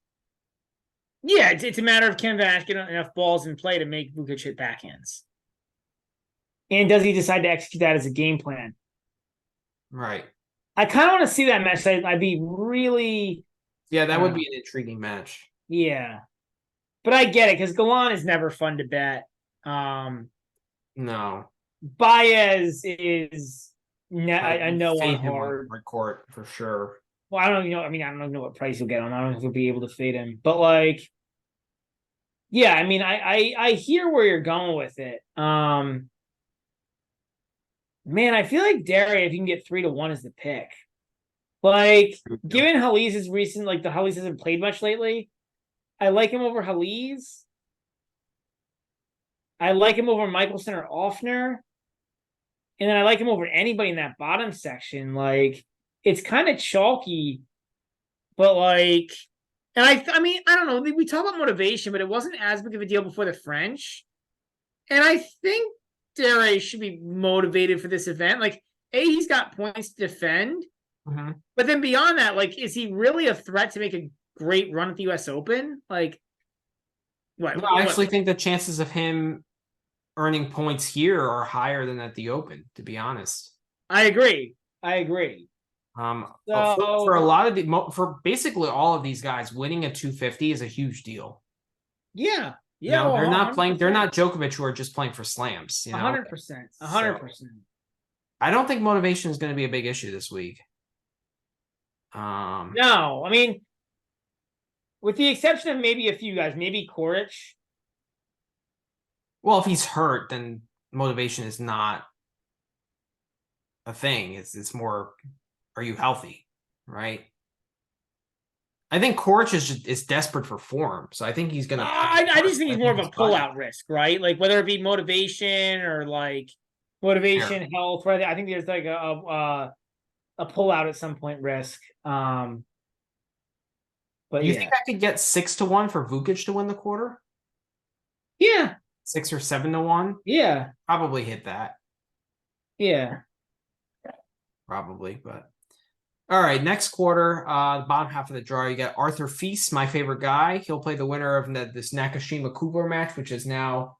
Yeah, it's a matter of can Van Ash get enough balls in play to make Vukic hit backhands, and does he decide to execute that as a game plan? Right. I kind of want to see that match. I'd be really. Yeah, that would be an intriguing match. Yeah, but I get it because Galan is never fun to bet. No. Baez is I know on hard court for sure. Well, I don't know. I mean, I don't even know what price you'll get on. I don't know if you'll be able to fade him, but like, yeah. I mean, I hear where you're going with it. Man, I feel like Derry, if you can get 3-1, is the pick. Like, given Halise's recent, like the Halise hasn't played much lately, I like him over Halise. I like him over Michelson or Offner. And then I like him over anybody in that bottom section. Like, it's kind of chalky, but like, and I mean, I don't know. We talk about motivation, but it wasn't as big of a deal before the French. And I think Dere should be motivated for this event. Like, he's got points to defend. Mm-hmm. But then beyond that, like, is he really a threat to make a great run at the US Open? Like, what? No, I actually think the chances of him earning points here are higher than at the Open, to be honest. I agree. For a lot of for basically all of these guys, winning a 250 is a huge deal. Yeah. Yeah. They're not playing. They're not Djokovic who are just playing for slams. 100%. 100%. I don't think motivation is going to be a big issue this week. No, I mean, with the exception of maybe a few guys, maybe Koric. Well, if he's hurt, then motivation is not a thing. It's more, are you healthy, right? I think Koric is desperate for form, so I think he's gonna. I just think he's more of a pullout risk, right? Like whether it be motivation or like motivation, health. Right? I think there's like a pullout at some point risk. But you think I could get 6-1 for Vukic to win the quarter? Yeah. 6 or 7-1. Yeah. Probably hit that. Yeah. Probably, but all right. Next quarter, the bottom half of the draw, you got Arthur Feast, my favorite guy. He'll play the winner of this Nakashima Kugler match, which is now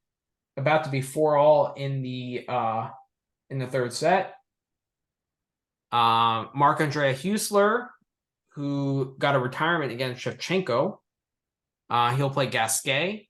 about to be 4-all in the third set. Marc-Andrea Huesler, who got a retirement against Shevchenko. He'll play Gasquet.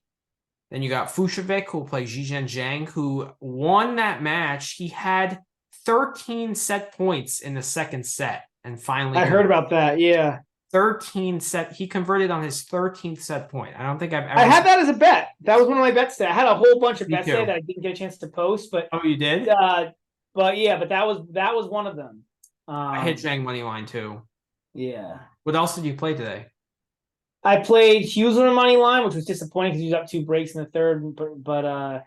Then you got Fucsovics, who will play Zhizhen Zhang, who won that match. He had 13 set points in the second set, and finally I heard about that. Yeah, 13 set. He converted on his 13th set point. I don't think I've ever. I had that as a bet. That was one of my bets today. I had a whole bunch of bets today that I didn't get a chance to post, but you did. But that was one of them. I hit Zhang money line too. Yeah. What else did you play today? I played Huesler money line, which was disappointing because he was up 2 breaks in the third, but there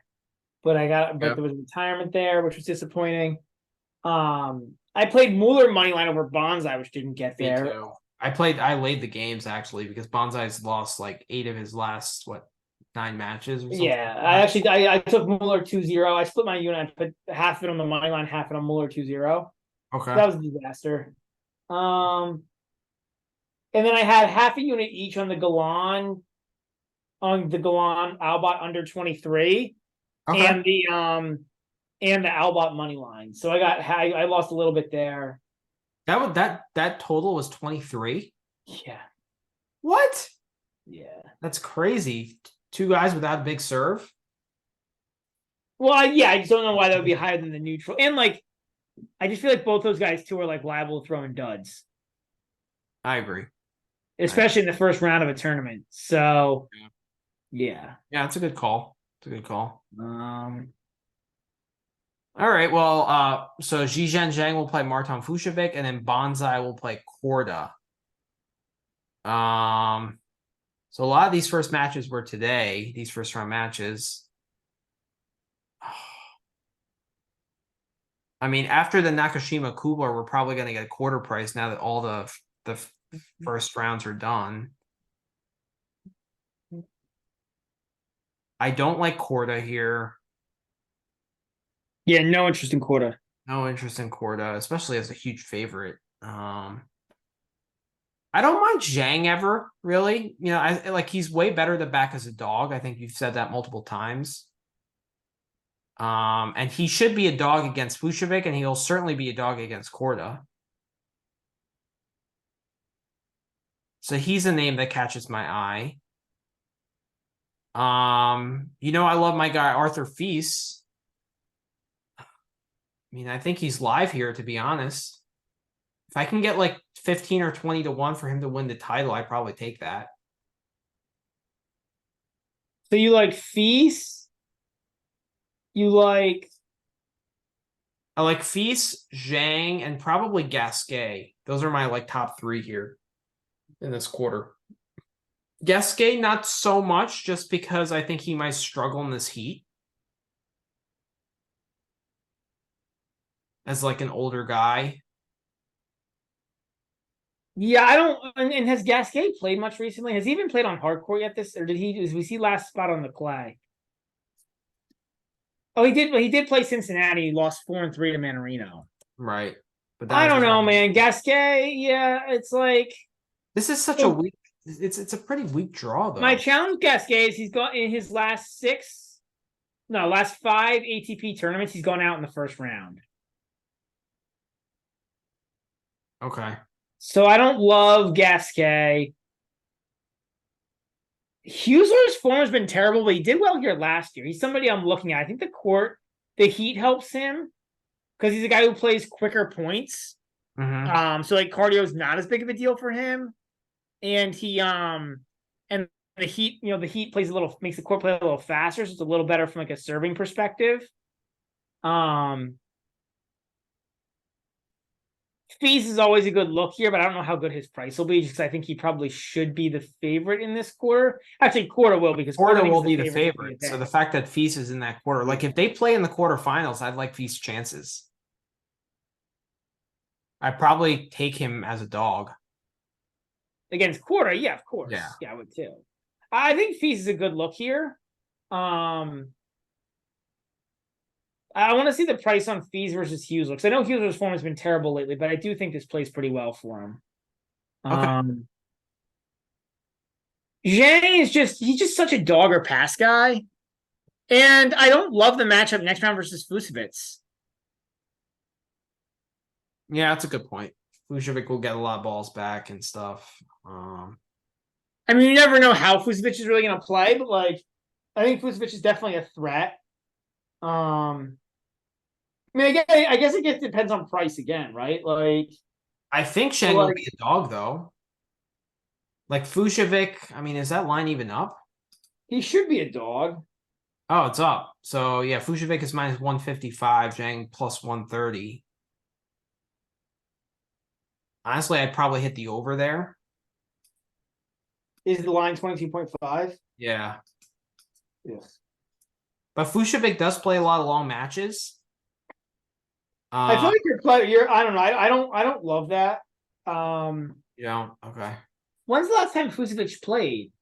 was a retirement there, which was disappointing. I played Mueller money line over Bonsai, which didn't get there. Me too. I laid the games actually because Bonsai's lost like 8 of his last 9 matches or something. Yeah, I took Mueller 2-0. I split my unit. I put half of it on the money line, half of it on Mueller 2-0. Okay. That was a disaster. And then I had half a unit each on the Galan Albot under 23 Okay. and the Albot money line. So I lost a little bit there. That total was 23. Yeah. What? Yeah. That's crazy. Two guys without a big serve. Well, I just don't know why that would be higher than the neutral. And like, I just feel like both those guys too are like liable to throw in duds, I agree. especially in the first round of a tournament. So, yeah. Yeah, it's a good call. It's a good call. Um, All right. Well, so Zhizhen Zhang will play Martin Fucsovics, and then Bonsai will play Korda. So a lot of these first matches were today, these first round matches. I mean, after the Nakashima Kubler, we're probably going to get a quarter price now that all the first rounds are done. I don't like Korda here. yeah, no interest in Korda. No interest in Korda, especially as a huge favorite. I don't mind Zhang ever, really. You know, I like he's way better to back as a dog. I think you've said that multiple times. And he should be a dog against Fucsovics, and he'll certainly be a dog against Korda. So he's a name that catches my eye. You know, I love my guy Arthur Feast. I mean, I think he's live here, to be honest. If I can get like 15 or 20 to 1 for him to win the title, I'd probably take that. So you like Feast? You like I like Feast, Zhang, and probably Gasquet. Those are my like top 3 here in this quarter. Gasquet, not so much, just because I think he might struggle in this heat as like an older guy. Yeah, I don't. And has Gasquet played much recently? Has he even played on hardcore yet? Or was he last spot on the clay? Oh, he did. Well, he did play Cincinnati. He lost 4-3 to Manarino. Right. But that I was don't just, know, man. Gasquet, yeah, it's like this is such a weak. It's a pretty weak draw my though. challenge with Gasquet is he's got in his last 5 ATP tournaments, he's gone out in the first round. Okay. So I don't love Gasquet. Huesler's form has been terrible, but he did well here last year. He's somebody I'm looking at. I think the heat helps him because he's a guy who plays quicker points. So like cardio is not as big of a deal for him, and and the heat, the heat makes the court play a little faster, so it's a little better from like a serving perspective. Feast is always a good look here, but I don't know how good his price will be, just because I think he probably should be the favorite in this quarter. Actually, quarter will, because Korda thinks will be the favorite. The So the fact that Feast is in that quarter, like if they play in the quarterfinals, I'd like Feast's chances. I'd probably take him as a dog. against quarter, yeah, of course, Yeah. I would too. I think Feast is a good look here. I want to see the price on Feast versus Huesler, because I know Huesler's form has been terrible lately, but I do think this plays pretty well for him. Okay. Zhang he's just such a dog or pass guy. And I don't love the matchup next round versus Fucsovics. Yeah, that's a good point. Fucsovics will get a lot of balls back and stuff. I mean, you never know how Fucsovics is really going to play, but like, I think Fucsovics is definitely a threat. I mean, I guess it depends on price again, right? Like, I think Zhang will be a dog though. Like Fucsovics, I mean, is that line even up? He should be a dog. Oh, it's up. So yeah, Fucsovics is minus 155, Zhang plus 130. Honestly, I'd probably hit the over there. Is the line 22.5? Yeah. Yes. But Fucsovics does play a lot of long matches. I feel like I don't know. I don't love that. Yeah, okay. When's the last time Fucsovics played?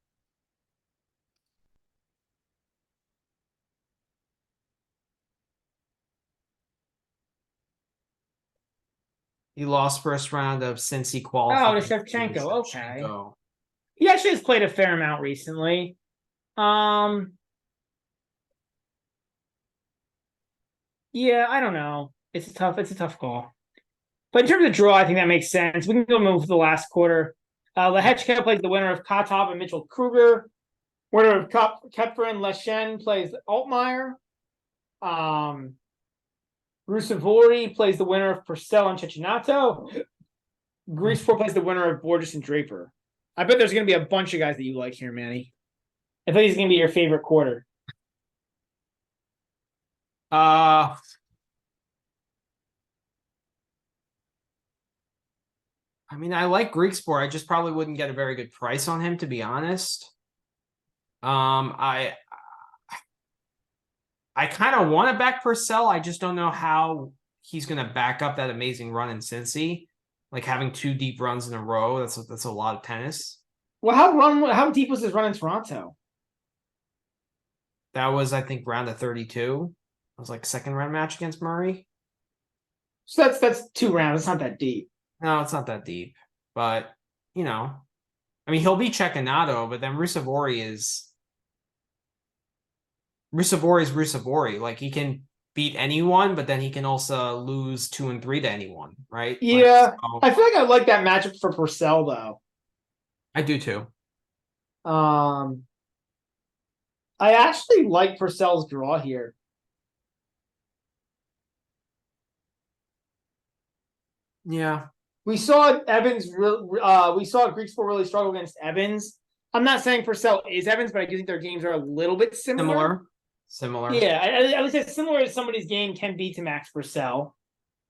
He lost first round of since he Oh, qualified. to Shevchenko. Okay. Shevchenko. He actually has played a fair amount recently. Yeah, I don't know. It's a tough call. But in terms of draw, I think that makes sense. We can go move to the last quarter. Lehechka plays the winner of Katov and Mitchell Kruger. Winner of Kepfer and Leshen plays Altmaier. Rusevori plays the winner of Purcell and Cecchinato. Greaseport plays the winner of Borges and Draper. I bet there's going to be a bunch of guys that you like here, Manny. I think he's going to be your favorite quarter. I mean, I like Greek Sport. I just probably wouldn't get a very good price on him, to be honest. I kind of want to back Purcell. I just don't know how he's going to back up that amazing run in Cincy. Like having 2 deep runs in a row, that's a lot of tennis. Well, how deep was his run in Toronto? That was, I think, round of 32. It was like second round match against Murray. So that's 2 rounds. It's not that deep. No, it's not that deep. But, you know, I mean, he'll be Cecchinato, but then Rusevori is Rusevori. Like, he can beat anyone, but then he can also lose 2 and 3 to anyone, right? Yeah. Like, so, I feel like I like that matchup for Purcell, though. I do too. I actually like Purcell's draw here. Yeah. We saw Evans. We saw Greek Sport really struggle against Evans. I'm not saying Purcell is Evans, but I do think their games are a little bit similar. Similar. Yeah, I would say similar as somebody's game can be to Max Purcell.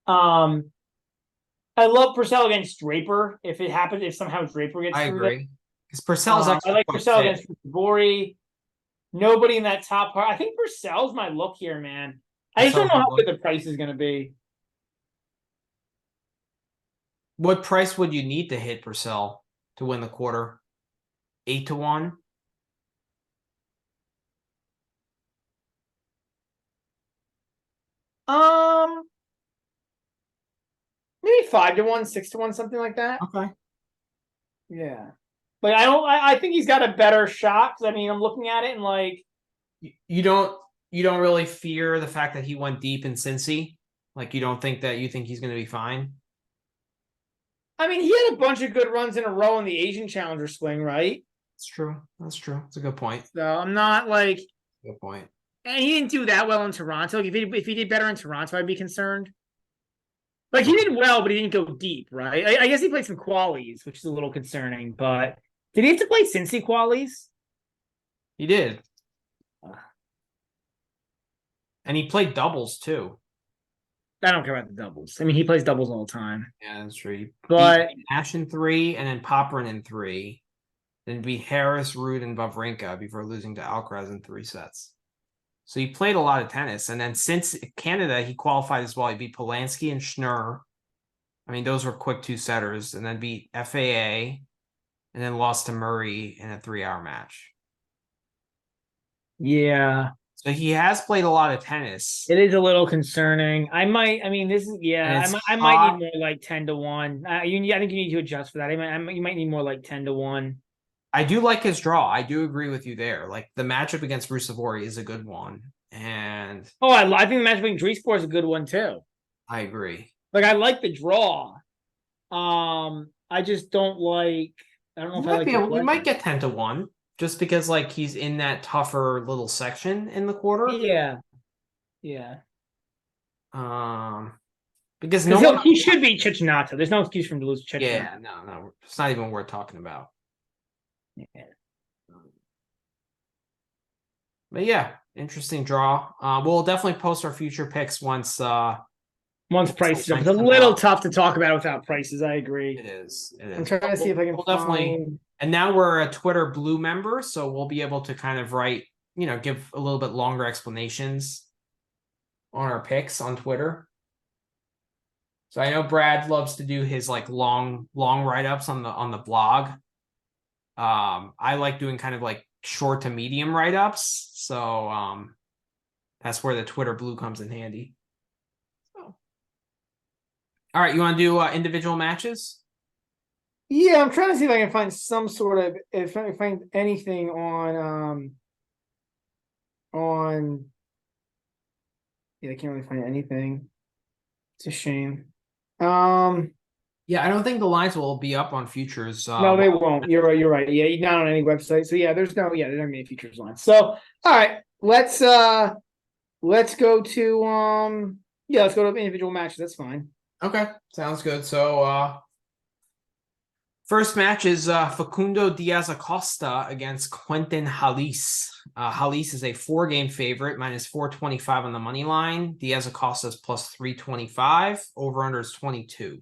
I love Purcell against Draper. If it happens, if somehow Draper gets I through agree. Because Purcell's I actually like quite Purcell fit. against Bori. Nobody in that top part. I think Purcell's my look here, man. I just don't know how good the price is going to be. What price would you need to hit Purcell to win the quarter? 8 to 1? Maybe 5 to 1, 6 to 1, something like that. Okay. Yeah. But I don't. I think he's got a better shot. Because I mean, I'm looking at it and like, You don't really fear the fact that he went deep in Cincy? Like, you don't think that you think he's going to be fine? I mean, he had a bunch of good runs in a row in the Asian Challenger swing, right? That's true. That's true. It's a good point. So I'm not like, Good point. and he didn't do that well in Toronto. Like if he did better in Toronto, I'd be concerned. Like he did well, but he didn't go deep, right? I guess he played some qualies, which is a little concerning. But did he have to play Cincy qualies? He did. And he played doubles too. I don't care about the doubles. I mean, he plays doubles all the time. Yeah, that's true. But Ash in 3 and then Popperin in 3. Then beat Harris, Ruud, and Wawrinka before losing to Alcaraz in 3 sets. So he played a lot of tennis. And then since Canada, he qualified as well. He beat Polanski and Schnur. I mean, those were quick 2-setters. And then beat FAA. And then lost to Murray in a 3-hour match. yeah, So he has played a lot of tennis. it is a little concerning. I mean, this is I might need more like 10 to 1. I think you need to adjust for that. You might need more like 10 to 1. I do like his draw. I do agree with you there. Like the matchup against Rusevori is a good one. And I think the matchup between Dreesport is a good one too. I agree. Like I like the draw. I just don't like. I don't know if I like. You might get 10 to 1 just because like he's in that tougher little section in the quarter. Yeah. Because he should be Cecchinato. There's no excuse for him to lose Cecchinato. Yeah, no, it's not even worth talking about. Yeah. But yeah, interesting draw. We'll definitely post our future picks once prices up. It's a little tough to talk about without prices. I agree. It is. I'm trying to see if I can definitely. And now we're a Twitter Blue member, so we'll be able to kind of write, give a little bit longer explanations on our picks on Twitter. So I know Brad loves to do his like long write-ups on the blog. I like doing kind of like short to medium write-ups. So that's where the Twitter Blue comes in handy. So All right, you want to do individual matches? Yeah, I'm trying to see if I can find some sort of if I can find anything on yeah, I can't really find anything. It's a shame. Um Yeah, I don't think the lines will be up on futures. no, they won't. You're right, you're right. Yeah, not on any website. So yeah, there's not many features on. So all right, let's go to let's go to individual matches. That's fine. Okay, sounds good. So first match is Facundo Diaz Acosta against Quentin Halis. Halis is a 4-game favorite, minus 425 on the money line. Diaz Acosta is plus 325. Over under is 22.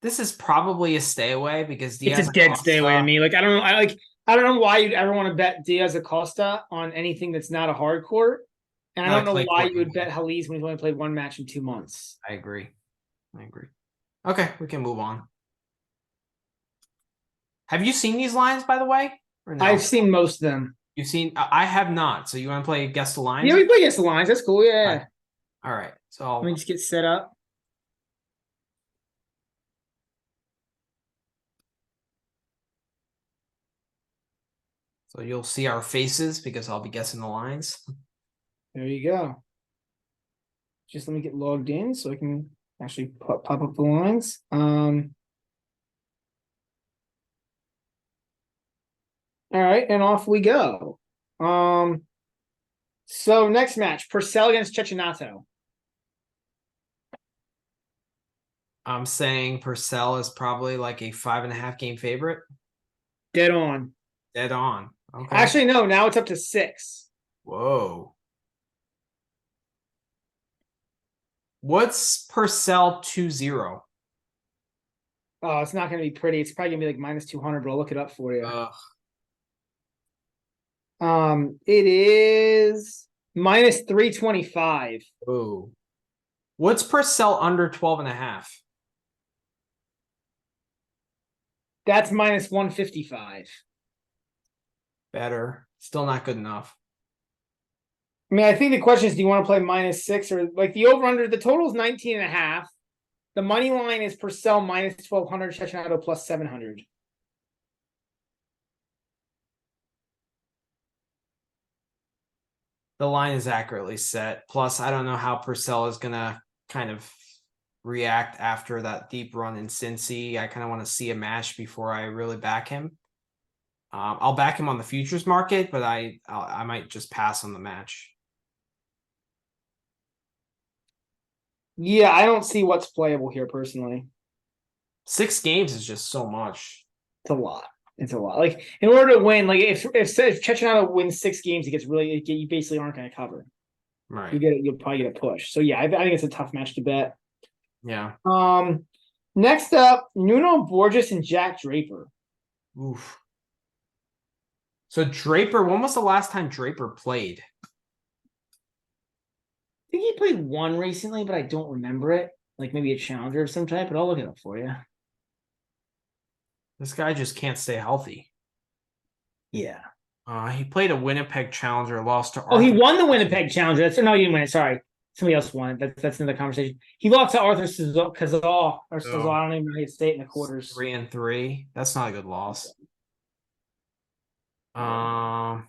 This is probably a stay away because It's Diaz a dead stay away to Acosta. me. Like I don't know why you'd ever want to bet Diaz Acosta on anything that's not a hard court. And I Not don't a know clay why court you would movie. bet Halise when he's only played one match in 2 months. I agree. Okay, we can move on. Have you seen these lines, by the way, or no? I've seen most of them. You've seen? I have not. So you want to play guess the lines? Yeah, we play against the lines. That's cool. Yeah. All right. Let me So just get set up. you'll see our faces because I'll be guessing the lines. There you go. Just let me get logged in so I can actually pop up the lines. All right, and off we go. So next match, Purcell against Cecchinato. I'm saying Purcell is probably like a 5.5 game favorite. Dead on. Dead on. Okay. Actually, no, now it's up to 6. Whoa. What's Purcell 2-0? Oh, it's not going to be pretty. It's probably going to be like minus 200, but I'll look it up for you. It is minus 325. Oh. What's Purcell under 12.5? That's minus 155. Better. Still not good enough. I mean, I think the question is, do you want to play minus 6 or like the over under? The total is 19.5. The money line is Purcell minus 1200, Cecchinato plus 700. The line is accurately set. Plus, I don't know how Purcell is gonna kind of react after that deep run in Cincy. I kind of want to see a match before I really back him. I'll back him on the futures market, but I might just pass on the match. Yeah, I don't see what's playable here personally. 6 games is just so much. It's a lot. It's a lot. Like in order to win, like if Cecchinato wins 6 games, he gets really you basically aren't going to cover. Right. You'll probably get a push. So yeah, I think it's a tough match to bet. Yeah. Next up, Nuno Borges and Jack Draper. Oof. So Draper, when was the last time Draper played? I think he played one recently, but I don't remember it. Like maybe a challenger of some type, but I'll look it up for you. This guy just can't stay healthy. Yeah. He played a Winnipeg Challenger, lost to Arthur. He won the Winnipeg Challenger. No, he didn't win it. Sorry. Somebody else won it. That's another conversation. He lost to Arthur Cazal, or Cazal. I don't even know how to say it in the quarters. 3-3. That's not a good loss. And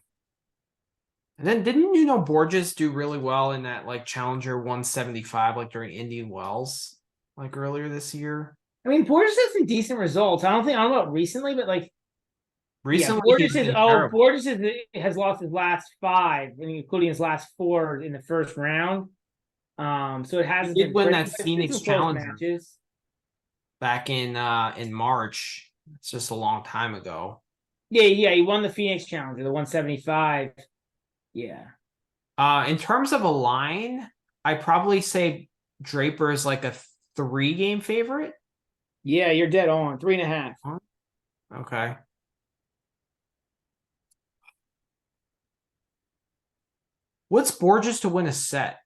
then didn't Borges do really well in that like Challenger 175, like during Indian Wells, like earlier this year? I mean, Borges has some decent results. I don't know about recently, but like recently, Borges has lost his last 5, including his last 4 in the first round. So it hasn't been win that Phoenix Challenger matches back in March. It's just a long time ago. Yeah, he won the Phoenix Challenger, the 175. Yeah. In terms of a line, I probably say Draper is like a 3-game favorite. Yeah, you're dead on. 3.5. Okay. What's Borges to win a set?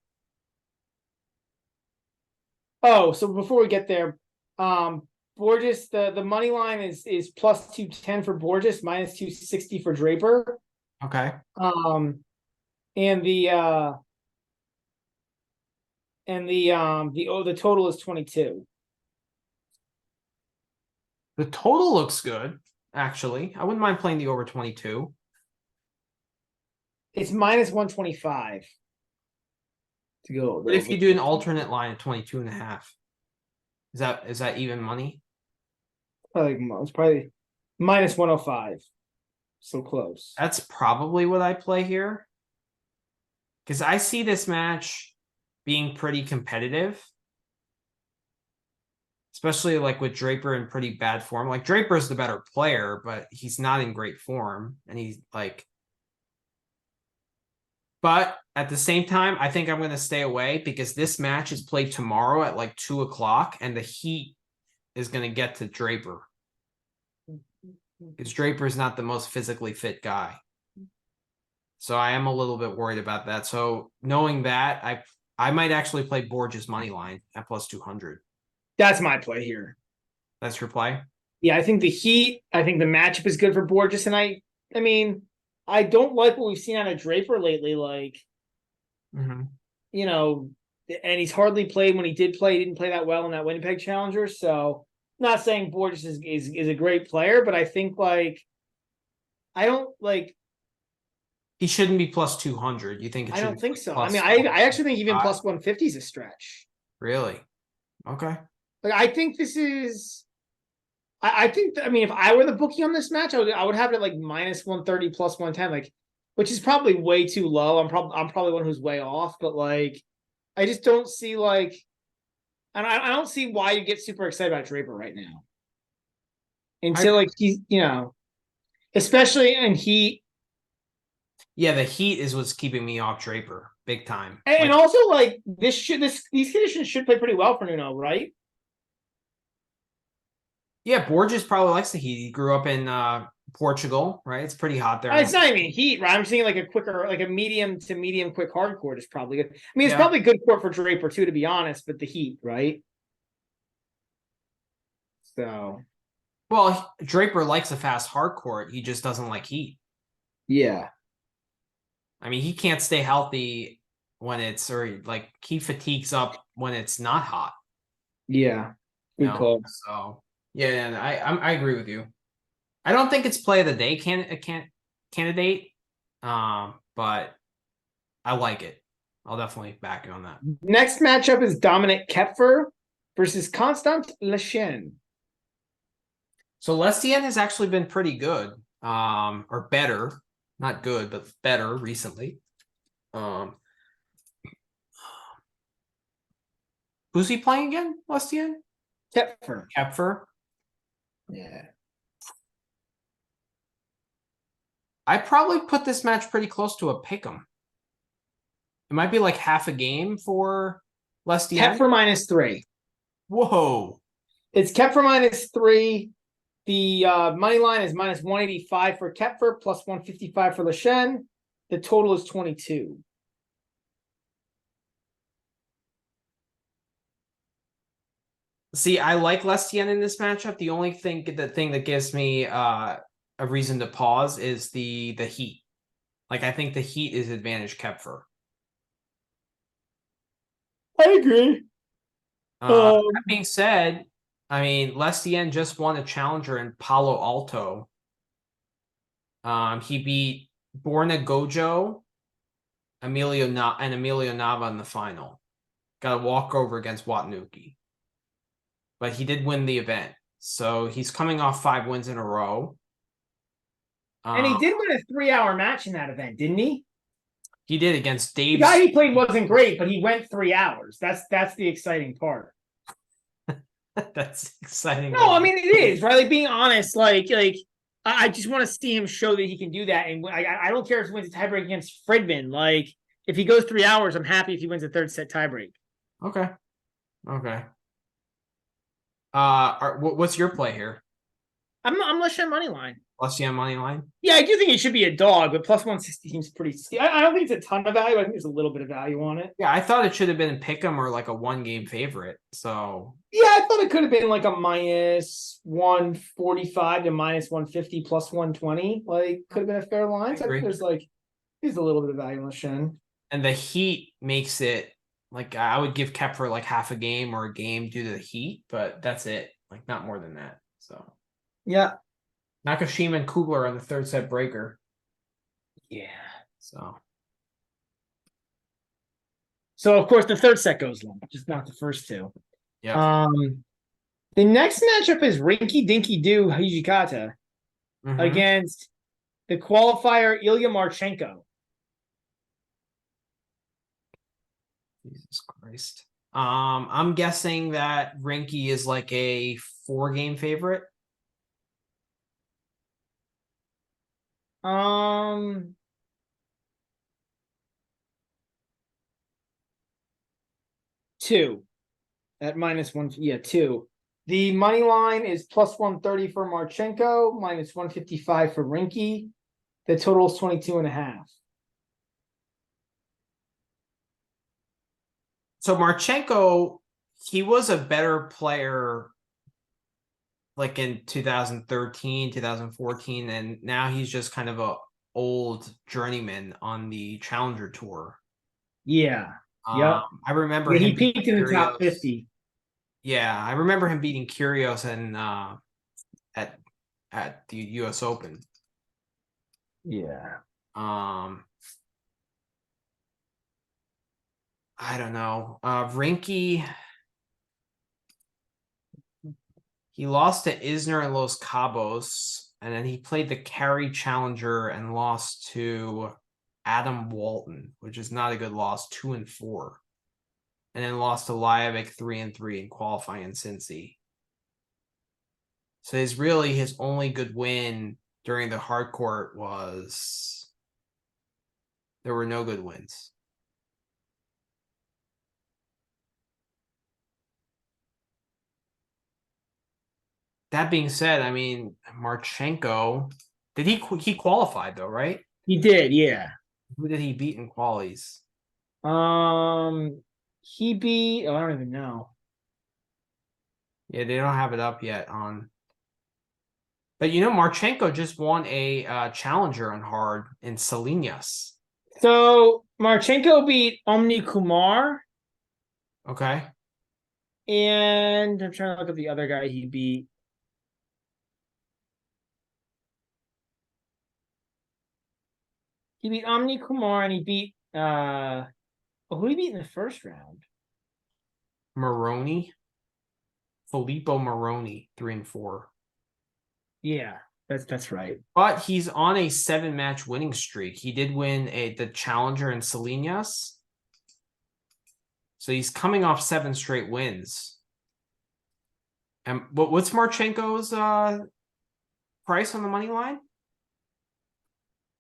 Oh, so before we get there, Borges, the money line is plus 210 for Borges, minus 260 for Draper. Okay. And the total is 22. The total looks good, actually. I wouldn't mind playing the over 22. It's minus 125 to go. What if you do an alternate line at 22.5? Is that even money? It's probably minus 105. So close. That's probably what I play here. Because I see this match being pretty competitive. Especially like with Draper in pretty bad form. Like Draper's the better player, but he's not in great form. And he's like, but at the same time, I think I'm going to stay away because this match is played tomorrow at like 2:00 and the heat is going to get to Draper. Because Draper is not the most physically fit guy. So I am a little bit worried about that. So knowing that, I might actually play Borges money line at plus 200. That's my play here. That's your play? Yeah, I think the Heat, I think the matchup is good for Borges. And I mean, I don't like what we've seen out of Draper lately. Like, you know, and he's hardly played. When he did play, he didn't play that well in that Winnipeg Challenger. So not saying Borges is a great player, but I think like I don't like he shouldn't be plus 200. You think it should? I don't think so. I plus mean, I actually think even plus 150 is a stretch. Really? Okay. Like I think this is I think I mean if I were the bookie on this match, I would have it like minus 130 plus 110, like which is probably way too low. I'm probably one who's way off, but like I just don't see like and I don't see why you get super excited about Draper right now. Until like he's, especially in Heat. Yeah, the Heat is what's keeping me off Draper big time. And also like these conditions should play pretty well for Nuno, right? Yeah, Borges probably likes the Heat. He grew up in Portugal, right? It's pretty hot there. It's not even Heat, right? I'm seeing like a quicker, like a medium to medium quick hard court is probably good. I mean, it's probably good court for Draper too, to be honest, but the Heat, right? So, well, Draper likes a fast hard court. He just doesn't like heat. Yeah. I mean, he can't stay healthy when it's, or like he fatigues up when it's not hot. Yeah. Good call. So yeah, I agree with you. I don't think it's play of the day candidate, but I like it. I'll definitely back you on that. Next matchup is Dominic Kepfer versus Constant Lechen. So Lestien has actually been pretty good, or better, not good, but better recently. Who's he playing again? Lestien? Kepfer. Yeah. I probably put this match pretty close to a pick'em. It might be like half a game for Lestien. Kepfer -3. Whoa. It's Kepfer -3. The money line is minus 185 for Kepfer, plus 155 for Lechen. The total is 22. See, I like Lestien in this matchup. The only thing that gives me a reason to pause is the heat. Like I think the heat is advantage Kepfer. I agree. That being said, I mean, Lestien just won a challenger in Palo Alto. He beat Borna Gojo, Emilio Nava in the final. Got a walkover against Watanuki. But he did win the event. So he's coming off 5 wins in a row. And he did win a 3-hour match in that event, didn't he? He did against Dave. The guy he played wasn't great, but he went 3 hours. That's the exciting part. That's exciting. No, I mean it is, right? Like being honest, like I just want to see him show that he can do that. And I don't care if he wins a tiebreak against Fridman. Like if he goes 3 hours, I'm happy if he wins a third set tiebreak. Okay. What's your play here? I'm Lechen money line. Lestien money line? Yeah, I do think it should be a dog, but plus 160 seems pretty. I don't think it's a ton of value. I think there's a little bit of value on it. Yeah, I thought it should have been pick'em or like a 1-game favorite. So yeah, I thought it could have been like a minus 145 to minus 150 plus 120. Like could have been a fair line. So I think there's like He's a little bit of value on the Shen. And the heat makes it like I would give Kepler like half a game or a game due to the heat, but that's it. Like not more than that. So Yeah. Nakashima and Kugler on the third set breaker. Yeah. So of course the third set goes long, just not the first two. yeah. The next matchup is Rinky Dinky Doo Hijikata against the qualifier Ilya Marchenko. Jesus Christ. I'm guessing that Rinky is like a 4-game favorite. Two at -1. Yeah, two. The money line is +130 for Marchenko, -155 for Rinky. The total is 22.5. So Marchenko, he was a better player like in 2013, 2014, and now he's just kind of a old journeyman on the Challenger Tour. Yeah. Yep. I remember he him peaked in the top Kyrgios. 50. Yeah, I remember him beating Kyrgios and at the US Open. Yeah. I don't know. Rinky, he lost to Isner and Los Cabos, and then he played the Cary Challenger and lost to Adam Walton, which is not a good loss, 2-4. And then lost to Lajovic 3-3 in qualifying in Cincy. So his only good win during the hard court was there were no good wins. That being said, I mean, Marchenko, did he qualified though, right? He did, yeah. Who did he beat in qualies? He beat, I don't even know. Yeah, they don't have it up yet on. But you know, Marchenko just won a challenger on hard in Salinas. So Marchenko beat Omni Kumar. Okay. And I'm trying to look at the other guy he beat. He beat Omni Kumar and he beat who did he beat in the first round? Maroney. Filippo Maroney, 3-4. Yeah, that's right. But he's on a 7-match winning streak. He did win the challenger in Salinas. So he's coming off 7 straight wins. And what's Marchenko's price on the money line?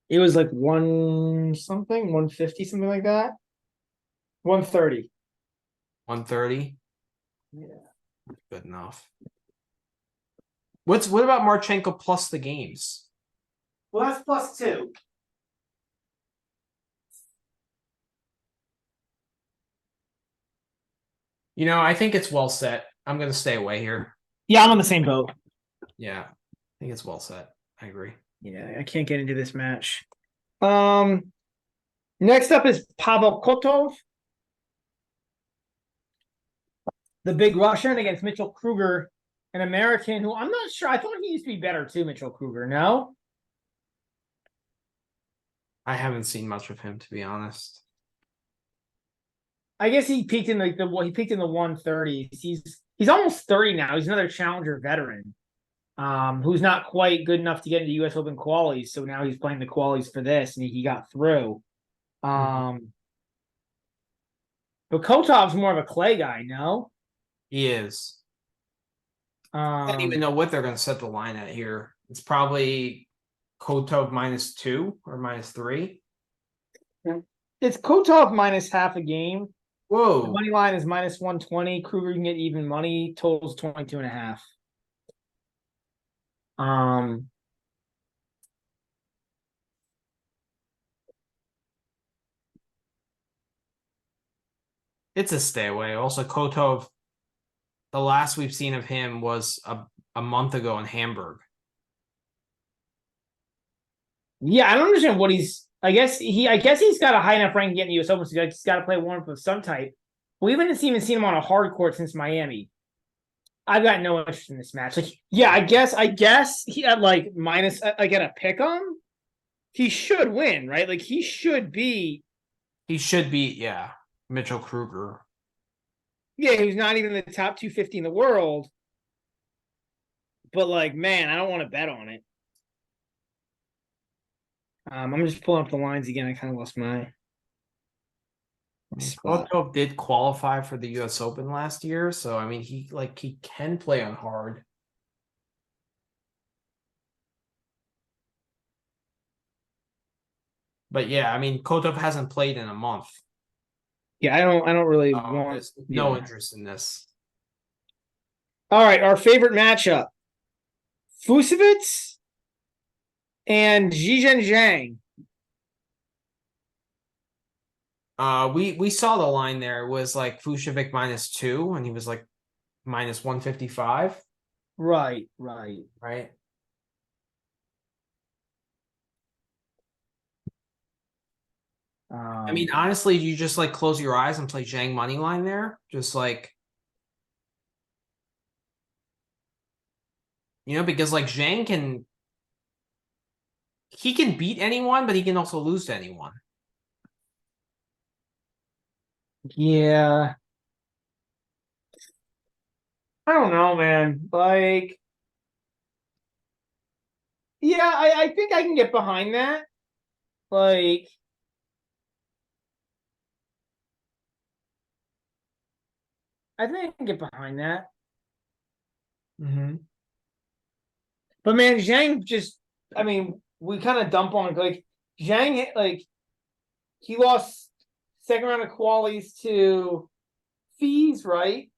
It was like 150, something like that. 130. 130. Yeah. Good enough. What about Marchenko plus the games? Well, that's +2. You know, I think it's well set. I'm going to stay away here. Yeah, I'm on the same boat. Yeah, I think it's well set. I agree. Yeah, I can't get into this match. Next up is Pavel Kotov, the big Russian, against Mitchell Kruger, an American who I'm not sure. I thought he used to be better too, Mitchell Kruger. No? I haven't seen much of him, to be honest. I guess he peaked in the 130s. He's almost 30 now. He's another challenger veteran. Who's not quite good enough to get into US Open qualies. So now he's playing the qualies for this, and he got through. But Kotov's more of a clay guy, no? He is. I don't even know what they're going to set the line at here. It's probably Kotov -2 or -3. It's Kotov minus half a game. Whoa. The money line is -120. Kruger can get even money. Totals 22.5. It's a stay away. Also, Kotov, the last we've seen of him was a month ago in Hamburg. Yeah, I don't understand what he's I guess he's got a high enough ranking in the US Open, so he's got to play warm up of some type. We haven't even seen him on a hard court since Miami. I've got no interest in this match. Like, yeah, I guess he had like minus like at a pick 'em. He should win, right? Like he should be. He should be, yeah. Mitchell Kruger. Yeah, he was not even in the top 250 in the world. But like, man, I don't want to bet on it. I'm just pulling up the lines again. I kind of lost my spot. Kotov did qualify for the US Open last year, so I mean he can play on hard. But yeah, I mean Kotov hasn't played in a month. Yeah, I don't really Oh, want there's no interest in this. All right, our favorite matchup. Fusevitz and Zhizhen Zhang. We saw the line there. It was like Fushevik -2, and he was like -155. Right. Right. I mean, honestly, you just like close your eyes and play Zhang money line there. Just like, because like Zhang he can beat anyone, but he can also lose to anyone. Yeah. I don't know, man. Like, yeah, I think I can get behind that. Like, I think I can get behind that. Mm-hmm. But man, Zhang just, I mean, we kind of dump on like Zhang, like he lost second round of qualies to Fees, right?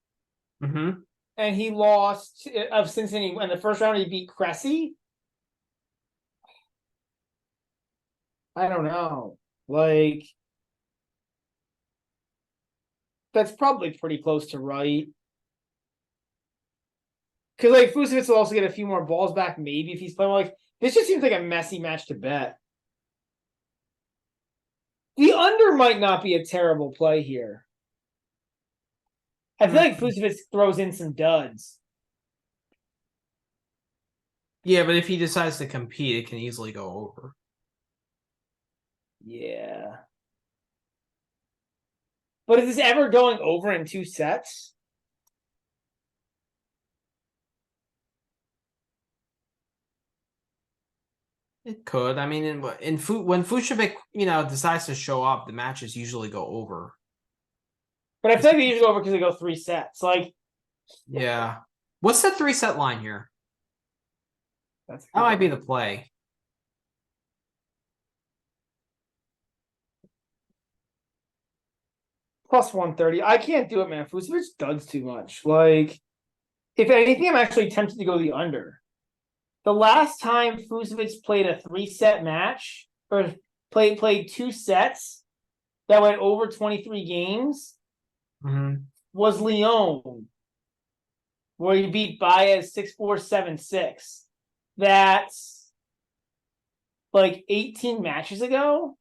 Mm-hmm. And he lost of Cincinnati in the first round. He beat Cressy. I don't know. Like, that's probably pretty close to right. Because like Fusevitz will also get a few more balls back, maybe if he's playing. Like, this just seems like a messy match to bet. The under might not be a terrible play here. I feel like Fusevitz throws in some duds. Yeah, but if he decides to compete, it can easily go over. Yeah. But is this ever going over in 2 sets? It could. I mean, when Fushevik, decides to show up, the matches usually go over. But I feel like they usually go over because they go 3 sets. Like, yeah. What's the 3-set line here? That might be the play. Plus 130. I can't do it, man. Fusevich duds too much. Like, if anything, I'm actually tempted to go the under. The last time Fusevich played a 3-set match, or played 2 sets that went over 23 games, was Lyon, where he beat Baez 6-4, 7-6. That's like 18 matches ago.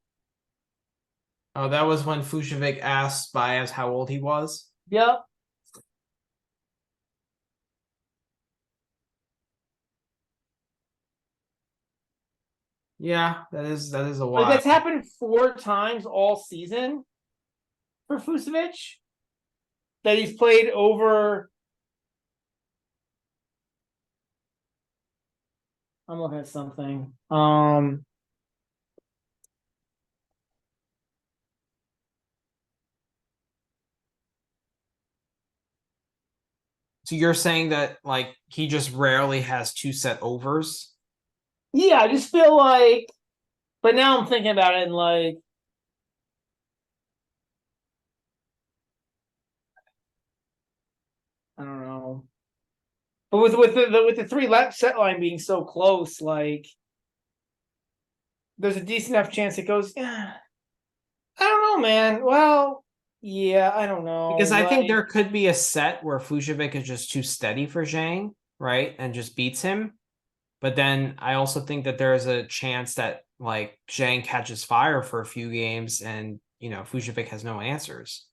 Oh, that was when Fushevik asked Baez how old he was? Yep. Yeah, that is a while. Like, that's happened 4 times all season for Fusevich. That he's played over. I'm looking at something. So you're saying that like he just rarely has 2-set overs? Yeah, I just feel like, but now I'm thinking about it and like, I don't know. But with the 3 set line being so close, like, there's a decent enough chance it goes. Yeah, I don't know, man. Well, yeah, I don't know. Because I think there could be a set where Fushevik is just too steady for Zhang, right? And just beats him. But then I also think that there is a chance that like Zhang catches fire for a few games and Fujovic has no answers.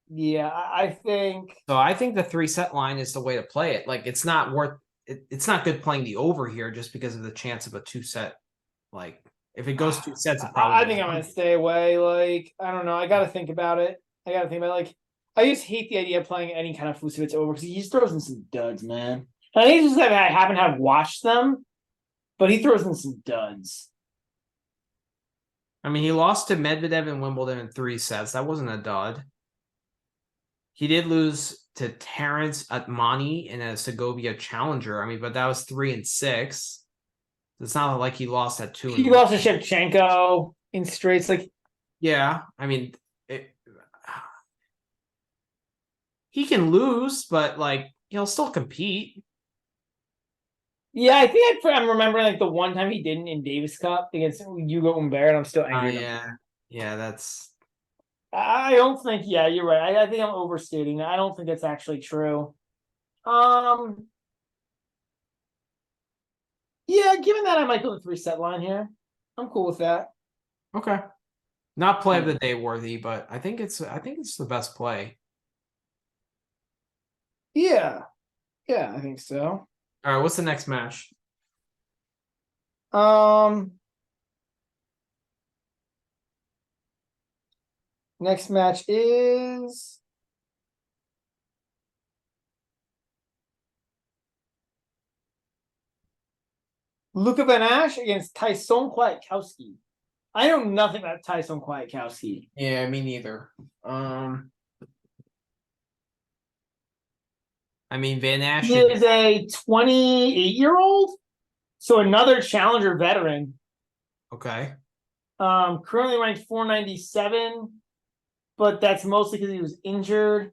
Yeah, I think. So I think the 3-set line is the way to play it. Like it's not worth it's not good playing the over here just because of the chance of a 2-set. Like if it goes 2 sets, it probably I goes think I'm gonna 100. stay away. Like, I don't know. I gotta think about it. Like, I just hate the idea of playing any kind of Vucevic over because he just throws in some duds, man. I think it's just that I haven't had watched them, but he throws in some duds. I mean, he lost to Medvedev in Wimbledon in 3 sets. That wasn't a dud. He did lose to Terrence Atmani in a Segovia Challenger. I mean, but that was 3 and 6. It's not like he lost at 2 and He 1. lost to Shevchenko in straights. Like, Yeah, I mean, he can lose, but like he'll still compete. yeah, I think I'm remembering like the one time he didn't in Davis Cup against Hugo Humbert, and I'm still angry. Yeah, yeah, that's. I don't think. Yeah, you're right. I think I'm overstating. I don't think that's actually true. Um. Yeah, given that I might go the 3-set line here, I'm cool with that. Okay. Not play of the day worthy, but I think it's the best play. Yeah, yeah, I think so. All right, what's the next match? Um, Next match is Luka Van Ash against Tyson Kwiatkowski. I know nothing about Tyson Kwiatkowski. Yeah, me neither. I mean, Van Ash He is a 28-year-old, so another challenger veteran. Okay. Currently ranked 497, but that's mostly because he was injured.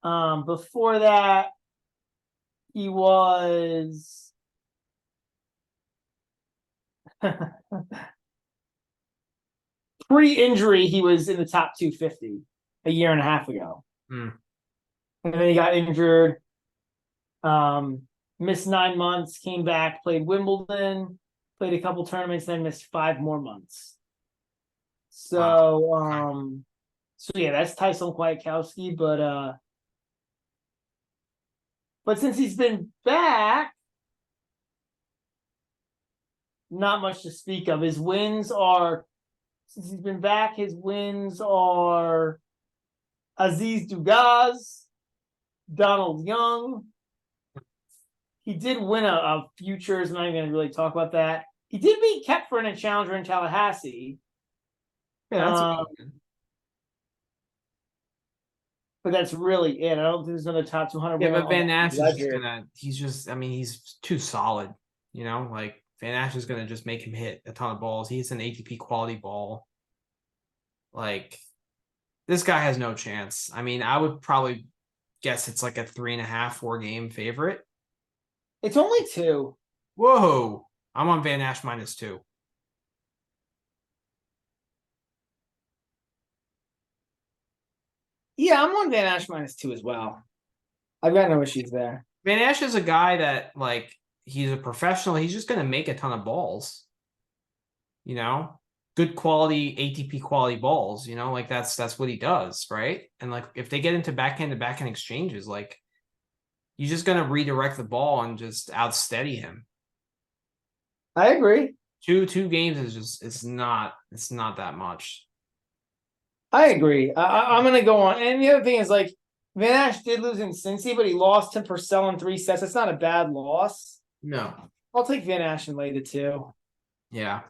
Before that, he was pre-injury. He was in the top 250 a year and a half ago, Hmm. and then he got injured. Missed 9 months, came back, played Wimbledon, played a couple tournaments, then missed 5 more months. So, Wow. so yeah, that's Tyson Kwiatkowski, but since he's been back, not much to speak of. His wins are, since he's been back, his wins are Aziz Dugaz, Donald Young. He did win a futures. I'm not even going to really talk about that. He did beat Kepfer in a challenger in Tallahassee. Yeah, that's a good Um, one. but that's really it. I don't think there's another top 200 Yeah, winner but on Van Ash is just ledger. gonna. He's just. I mean, he's too solid. Like Van Ash is gonna just make him hit a ton of balls. He's an ATP quality ball. Like this guy has no chance. I mean, I would probably guess it's like a 3.5, 4 game favorite. It's only 2. Whoa. I'm on Van Ash -2. Yeah, I'm on Van Ash -2 as well. I've got no issues there. Van Ash is a guy that like he's a professional. He's just gonna make a ton of balls. You know, good quality ATP quality balls. Like that's what he does, right? And like if they get into backhand to backhand exchanges, like you're just gonna redirect the ball and just outsteady him. I agree. Two games is just it's not that much. I agree. I'm going to go on. And the other thing is, like, Van Ash did lose in Cincy, but he lost to Purcell in 3 sets. That's not a bad loss. No. I'll take Van Ash and lay the 2. Yeah.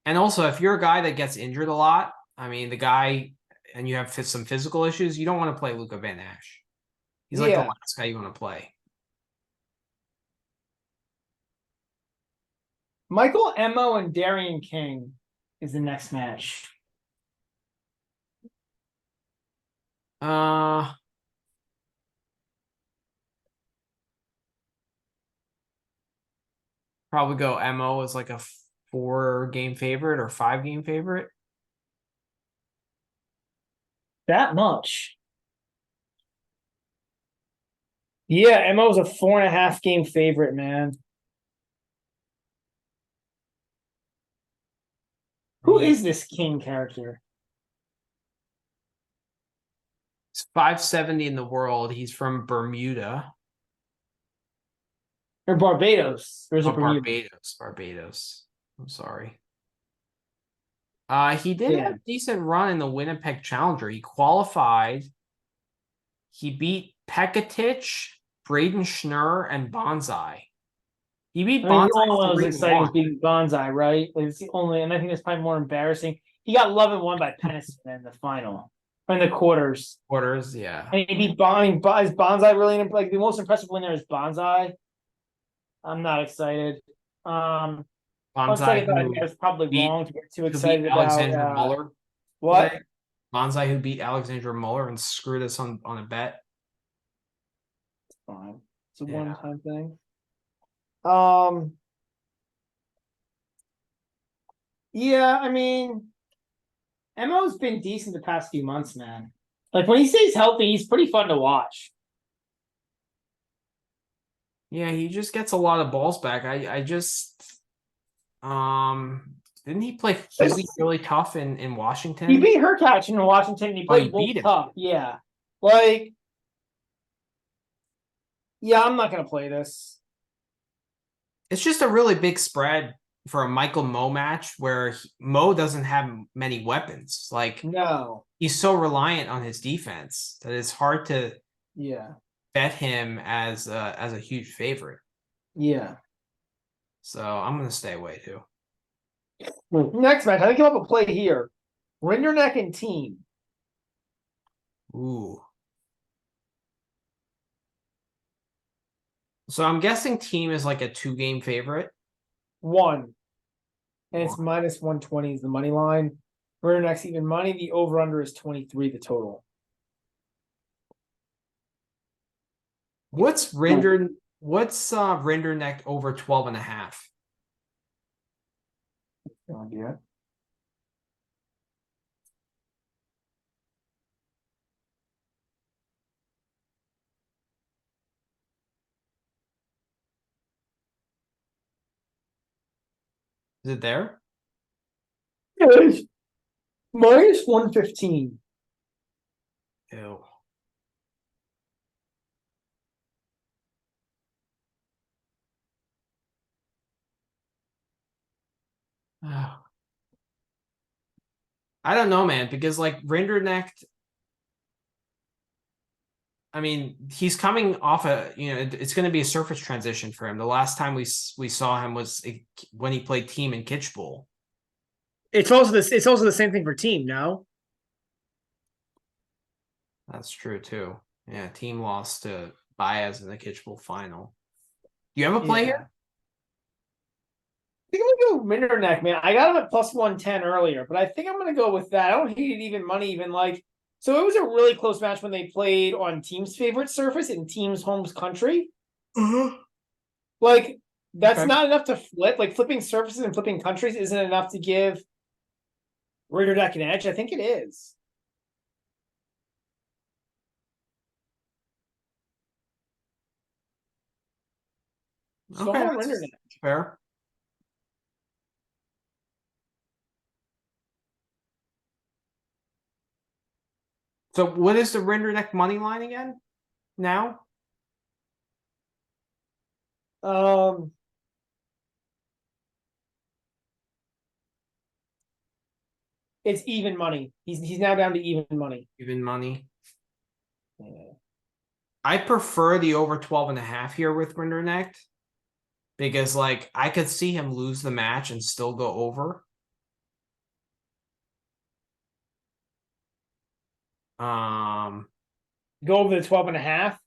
And also, if you're a guy that gets injured a lot, I mean, the guy, and you have some physical issues, you don't want to play Luka Van Ash. He's like the Yeah. last guy you want to play. Michael Emo and Darian King is the next match. Uh, Probably go Mo as like a 4 game favorite or 5 game favorite. That much. Yeah, Emo's a 4.5 game favorite, man. Who is this king character? He's 570 in the world. He's from Bermuda. Or Barbados? Or is Oh, it Bermuda? Barbados. I'm sorry. He did have Yeah. a decent run in the Winnipeg Challenger. He qualified. He beat Pekatich, Braden Schnurr, and Bonsai. He beat I mean, the Bonsai only one that was exciting was 3-1. beating Bonsai, right? Like, it's the only, and I think that's probably more embarrassing. He got love and won by Pennison in the final, or in the quarters. Quarters, yeah. And he beat I mean, is Bonsai really like the most impressive win there is Bonsai? I'm not excited. I'm Bonsai excited about it. I was probably beat wrong to get too who beat excited about Alexandra Muller what? today. Bonsai who beat Alexandra Muller and screwed us on a bet. Fine. It's a Yeah. one-time thing. Yeah, I mean, Emo's been decent the past few months, man. Like when he stays healthy, he's pretty fun to watch. Yeah, he just gets a lot of balls back. I just didn't he play Hubie really tough in Washington? He beat Hurkacz in Washington. And he Oh, he played both beat him. tough. Yeah, like, yeah, I'm not gonna play this. It's just a really big spread for a Michael Mo match where Mo doesn't have many weapons. Like No. he's so reliant on his defense that it's hard to Yeah. bet him as a huge favorite. Yeah. So I'm gonna stay away too. Next match, I think you'll have a play here. Rinderneck and Team. Ooh. So I'm guessing Team is like a 2-game favorite. One. And it's minus 120 is the money line. Rinderneck's even money. The over-under is 23, the total. What's Rinderneck over 12.5? No idea. Is it there? It's minus 115. Ew. I don't know, man, because like Rinderneck, I mean, he's coming off it's going to be a surface transition for him. The last time we saw him was when he played Team in Kitchbull. It's also this. It's also the same thing for Team. No. That's true too. Yeah, Team lost to Baez in the Kitchbull final. Do you have a play here? I think I'm gonna go Rinderneck, man. I got him at plus 110 earlier, but I think I'm gonna go with that. I don't hate it even money, even like. So it was a really close match when they played on Team's favorite surface in Team's home country. Like that's not enough to flip. Like flipping surfaces and flipping countries isn't enough to give Rinderneck an edge. I think it is. So Okay, I'm that's Rinderneck. fair. So what is the Rinderneck money line again now? It's even money. He's now down to even money. Even money. Yeah. I prefer the over 12.5 here with Rinderneck because like I could see him lose the match and still go over. Go over the 12.5.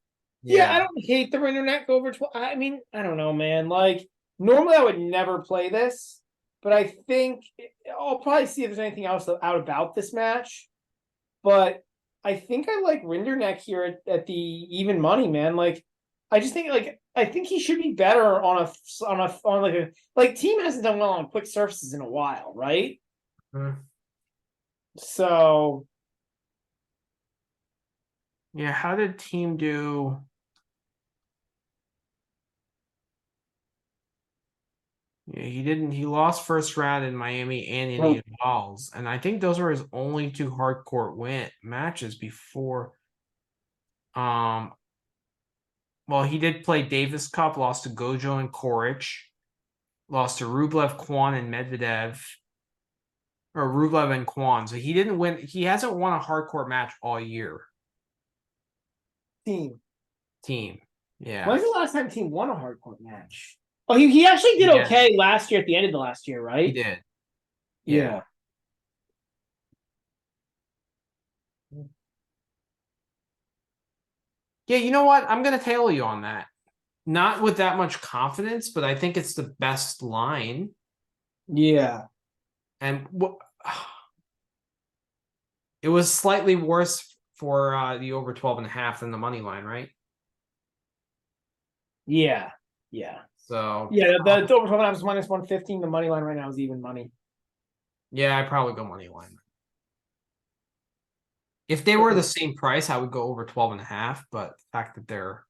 Yeah, I don't hate the Rinderneck go over 12. I mean, I don't know, man. Like normally I would never play this, but I think I'll probably see if there's anything else out about this match. But I think I like Rinderneck here at the even money, man. Like I just think I think he should be better on like Team hasn't done well on quick surfaces in a while, right? So yeah, how did Team do? Yeah, he didn't. He lost first round in Miami and Oh, Indian Wells, and I think those were his only two hard court matches before. Um, well, he did play Davis Cup, lost to Gojo and Koric, lost to Rublev, Kwan, and Medvedev, or Rublev and Kwan. So he didn't win. He hasn't won a hard court match all year. team. Team, yeah, When's the last time team won a hardcourt match? Oh, he actually did yeah, okay last year at the end of the last year, he right? did. Yeah. Yeah. Yeah, you know what? I'm gonna tail you on that. Not with that much confidence, but I think it's the best line. Yeah. And it was slightly worse for the over 12.5 than the money line, right? Yeah. Yeah. So Yeah. The over 12 is minus 115. The money line right now is even money. yeah, I'd probably go money line. If they were the same price, I would go over 12.5, but the fact that they're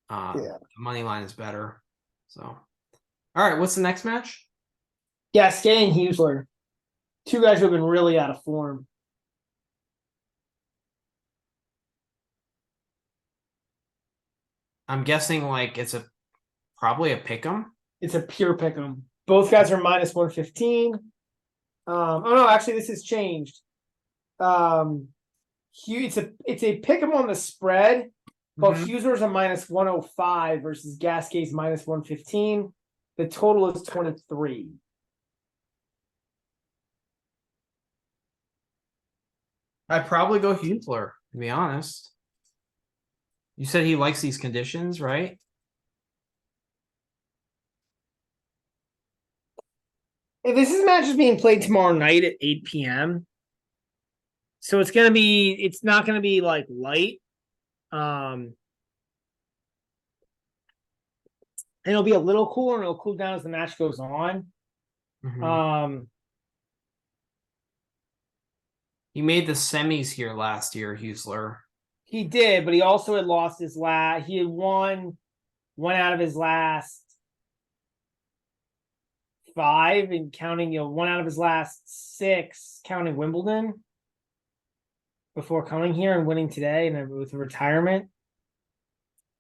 the money line is better. So all right, what's the next match? Gasquet and Husler. Two guys who have been really out of form. I'm guessing like it's probably a pick 'em. It's a pure pick 'em. Both guys are minus 115. Oh no, actually this has changed. It's a pick 'em on the spread, but Mhm. Husler's a minus 105 versus Gasquet's minus 115. The total is 23. I'd probably go Hubler, to be honest. You said he likes these conditions, right? If this match is being played tomorrow night at 8 p.m. So it's not gonna be like light. And it'll be a little cooler and it'll cool down as the match goes on. Mhm. He made the semis here last year, Husler. He did, but he also had lost his last. He had won one out of his last five, and counting, one out of his last six, counting Wimbledon, before coming here and winning today, and then with retirement.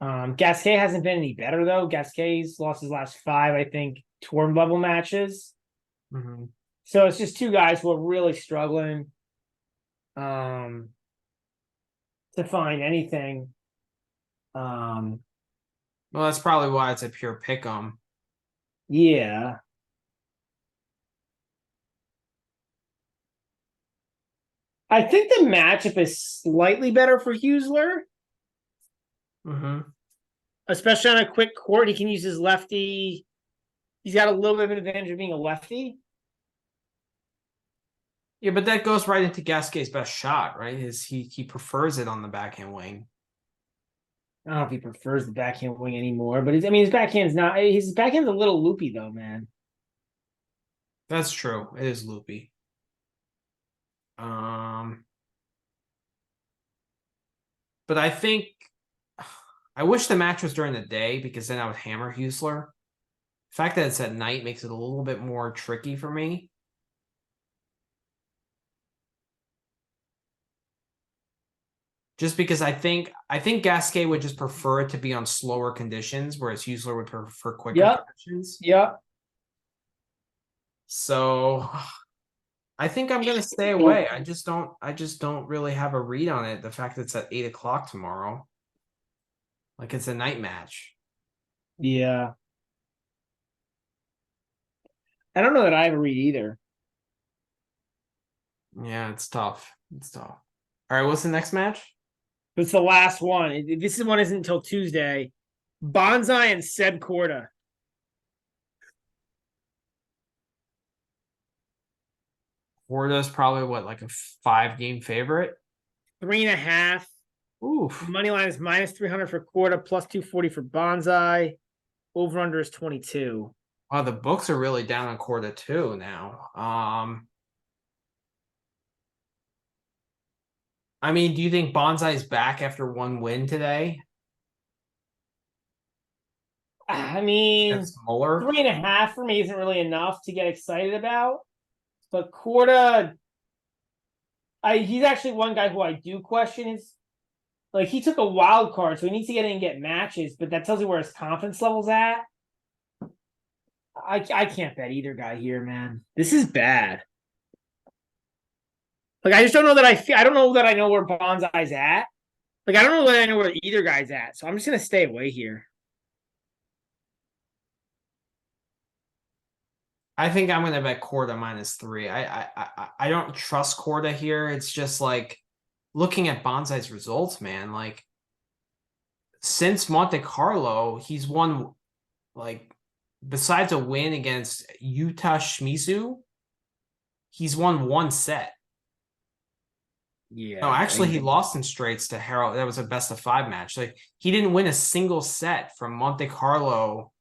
Gasquet hasn't been any better though. Gasquet's lost his last five, I think, tour level matches. Mm-hmm. So it's just two guys who are really struggling to find anything. Well, that's probably why it's a pure pick 'em. Yeah. I think the matchup is slightly better for Husler, Mm-hmm. especially on a quick court. He can use his lefty. He's got a little bit of an advantage of being a lefty. Yeah, but that goes right into Gasquet's best shot, right? He prefers it on the backhand wing. I don't know if he prefers the backhand wing anymore, but his backhand's not. His backhand's a little loopy though, man. That's true. It is loopy. Um, but I think I wish the match was during the day because then I would hammer Husler. The fact that it's at night makes it a little bit more tricky for me. Just because I think Gasquet would just prefer it to be on slower conditions, whereas Husler would prefer quicker Yep. conditions. Yep. So I think I'm gonna stay away. I just don't really have a read on it. The fact that it's at 8 o'clock tomorrow. Like it's a night match. Yeah. I don't know that I have a read either. Yeah, it's tough. It's tough. All right, what's the next match? But it's the last one. This one isn't until Tuesday. Bonsai and Seb Korda. Horda's probably what, like a 5-game favorite? 3.5. Oof. Money line is minus 300 for Korda, plus 240 for Bonsai. Over under is 22. Wow, the books are really down on Corda too now. I mean, do you think Bonsai's back after one win today? I mean, That's Muller. 3.5 for me isn't really enough to get excited about. But Korda, he's actually one guy who I do question his. Like, he took a wild card, so he needs to get in and get matches, but that tells you where his confidence level's at. I can't bet either guy here, man. This is bad. Like, I just don't know that I don't know that I know where Bonsai's at. Like, I don't know that I know where either guy's at, so I'm just gonna stay away here. I think I'm gonna bet Korda -3. I don't trust Korda here. It's just like looking at Bonsai's results, man. Like since Monte Carlo, he's won like besides a win against Utah Shimizu, he's won one set. Yeah. No, actually, he lost in straights to Harold. That was a best of 5 match. Like he didn't win a single set from Monte Carlo.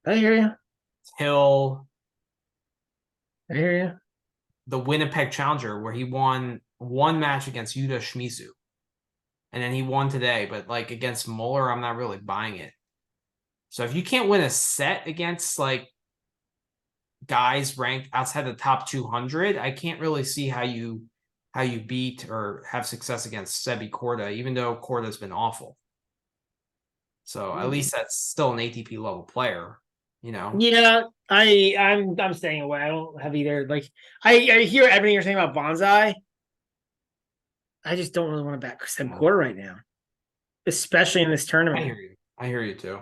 I hear you. Till I hear you. the Winnipeg Challenger, where he won one match against Yuta Shimizu. And then he won today, but like against Muller, I'm not really buying it. So if you can't win a set against like guys ranked outside the top 200, I can't really see how you beat or have success against Sebi Korda, even though Korda's been awful. So at least that's still an ATP level player, you know. Yeah, I'm staying away. I don't have either. Like, I hear everything you're saying about Bonsai. I just don't really want to back Seb Quarter right now, especially in this tournament. I hear you. I hear you too.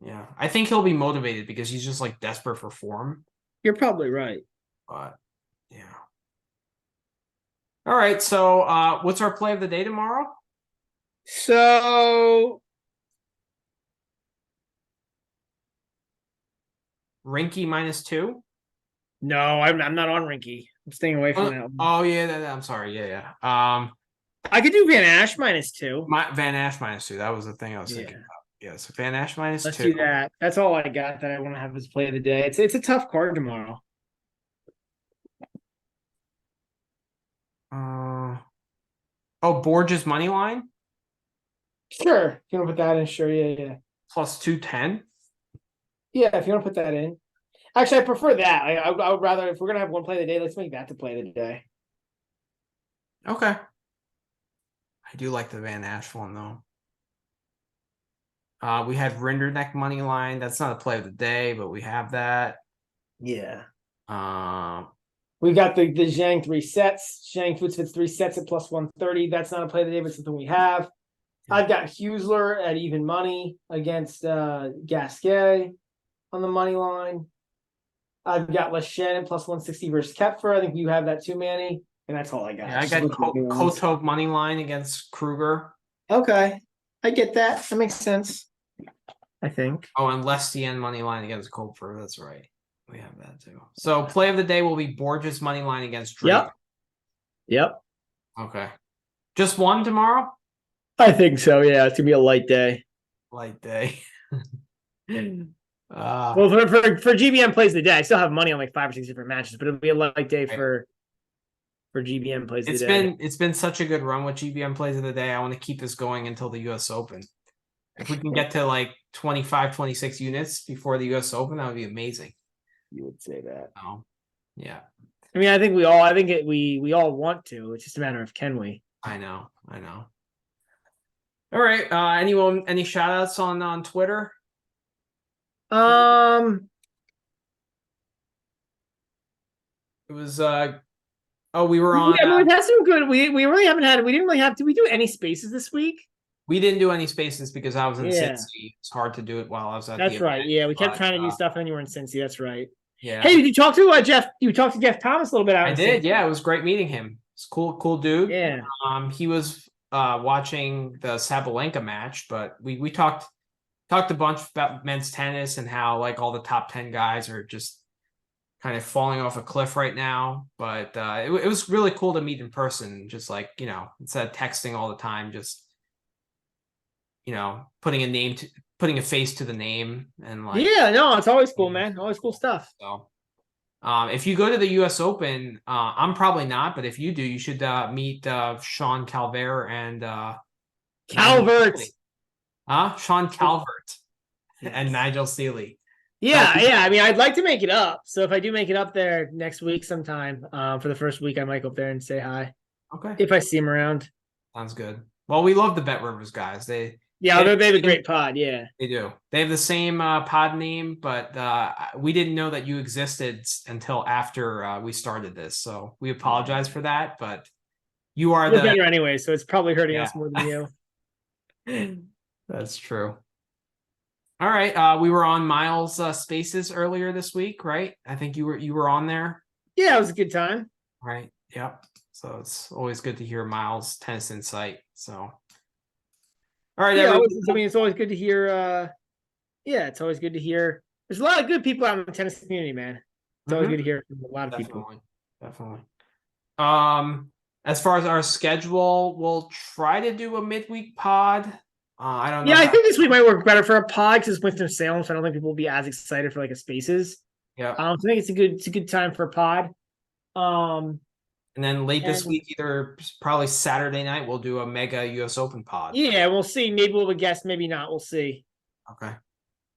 Yeah, I think he'll be motivated because he's just like desperate for form. You're probably right. But yeah. All right. So what's our play of the day tomorrow? So Rinky -2. no, I'm not on Rinky. I'm staying away from that one. Oh yeah, I'm sorry. Yeah. I could do Van Ash -2. Van Ash -2. That was the thing I was thinking about. Yeah, so Van Ash -2. Let's do that. That's all I got that I want to have as play of the day. It's a tough card tomorrow. Borges money line Sure. If you want to put that in, sure. Yeah. +210. Yeah, if you want to put that in. Actually, I prefer that. I would rather, if we're gonna have one play of the day, let's make that the play of the day. Okay. I do like the Van Ash one though. We had Rinderneck money line. That's not a play of the day, but we have that. Yeah. Um, We got the Zhang 3 sets. Zhang Foots 3 sets at +130. That's not a play of the day, but something we have. I've got Husler at even money against Gasquet on the money line. I've got Leshen at +160 versus Kepfer. I think you have that too, Manny. And that's all I got. yeah, I got Kotov money line against Kruger. Okay. I get that. That makes sense. I think. Oh, and Lestien money line against Kopfer. That's right. We have that too. So play of the day will be Borges money line against Drake. Yep. Okay. Just one tomorrow? I think so. Yeah, it's gonna be a light day. Light day. Well, for GBM plays the day, I still have money on like 5 or 6 different matches, but it'll be a light day for GBM plays the day. It's been such a good run with GBM plays of the day. I want to keep this going until the US Open. If we can get to like 25, 26 units before the US Open, that would be amazing. You would say that. Oh, yeah. I mean, we all want to. It's just a matter of can we? I know. All right. Any shout outs on Twitter? It was we were on. We've had some good. We really haven't had. We didn't really have. Did we do any spaces this week? We didn't do any spaces because I was in Cincy. It's hard to do it while I was at. That's right. Event, yeah, we kept trying to do stuff, and then you were in Cincy. That's right. Yeah. Hey, did you talk to Jeff? You talked to Jeff Thomas a little bit. I did. Yeah, it was great meeting him. It's cool dude. Yeah. He was watching the Sabalenka match, but we talked a bunch about men's tennis and how like all the top 10 guys are just kind of falling off a cliff right now. But it was really cool to meet in person, just like, instead of texting all the time, just, putting a face to the name and like. Yeah, no, it's always cool, man. Always cool stuff. So if you go to the US Open, I'm probably not, but if you do, you should meet Sean Calvert and Calvert. Sean Calvert and Nigel Seeley. Yeah, yeah. I mean, I'd like to make it up. So if I do make it up there next week sometime, for the first week, I might go up there and say hi. Okay. If I see him around. Sounds good. Well, we love the Bet Rivers guys. They have a great pod. Yeah, they do. They have the same pod name, but we didn't know that you existed until after we started this. So we apologize for that. But you are we're better anyway, so it's probably hurting us more than you. That's true. All right. We were on Miles Spaces earlier this week, right? I think you were on there. Yeah, it was a good time. Right. Yep. So it's always good to hear Miles' tennis insight. So, all right. Yeah, I mean, it's always good to hear. Yeah, it's always good to hear. There's a lot of good people out in the tennis community, man. It's always good to hear from a lot of people. Definitely. As far as our schedule, we'll try to do a midweek pod. I don't know. Yeah, I think this week might work better for a pod because it's Winston-Salem, so I don't think people will be as excited for like a Spaces. Yeah. I think it's a good time for a pod. And then late this week, either probably Saturday night, we'll do a mega US Open pod. Yeah, we'll see. Maybe we'll have a guest, maybe not. We'll see. Okay.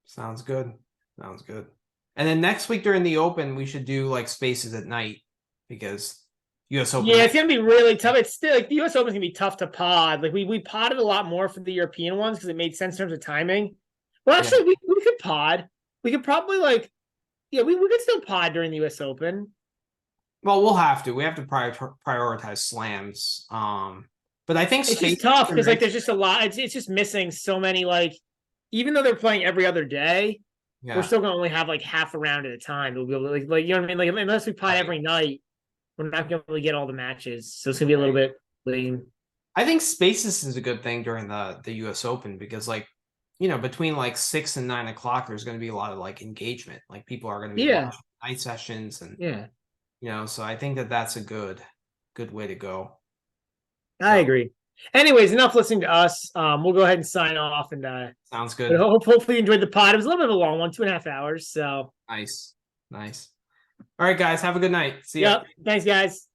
Sounds good. Sounds good. And then next week during the Open, we should do like Spaces at night because US Open. Yeah, it's gonna be really tough. It's still like the US Open's gonna be tough to pod. Like we podded a lot more for the European ones because it made sense in terms of timing. Well, actually, we could pod. We could probably we could still pod during the US Open. Well, we'll have to. We have to prioritize slams. But I think it's just tough because there's just a lot. It's just missing so many. Even though they're playing every other day, we're still gonna only have half a round at a time. We'll be able to you know what I mean. Unless we pod every night, we're not gonna really get all the matches. So it's gonna be a little bit lame. I think Spaces is a good thing during the US Open because between 6 and 9 o'clock, there's gonna be a lot of engagement. People are gonna be watching night sessions and so I think that's a good way to go. I agree. Anyways, enough listening to us. We'll go ahead and sign off. And sounds good. Hopefully you enjoyed the pod. It was a little bit of a long one, 2.5 hours. So nice. All right, guys. Have a good night. See ya. Yep. Thanks, guys.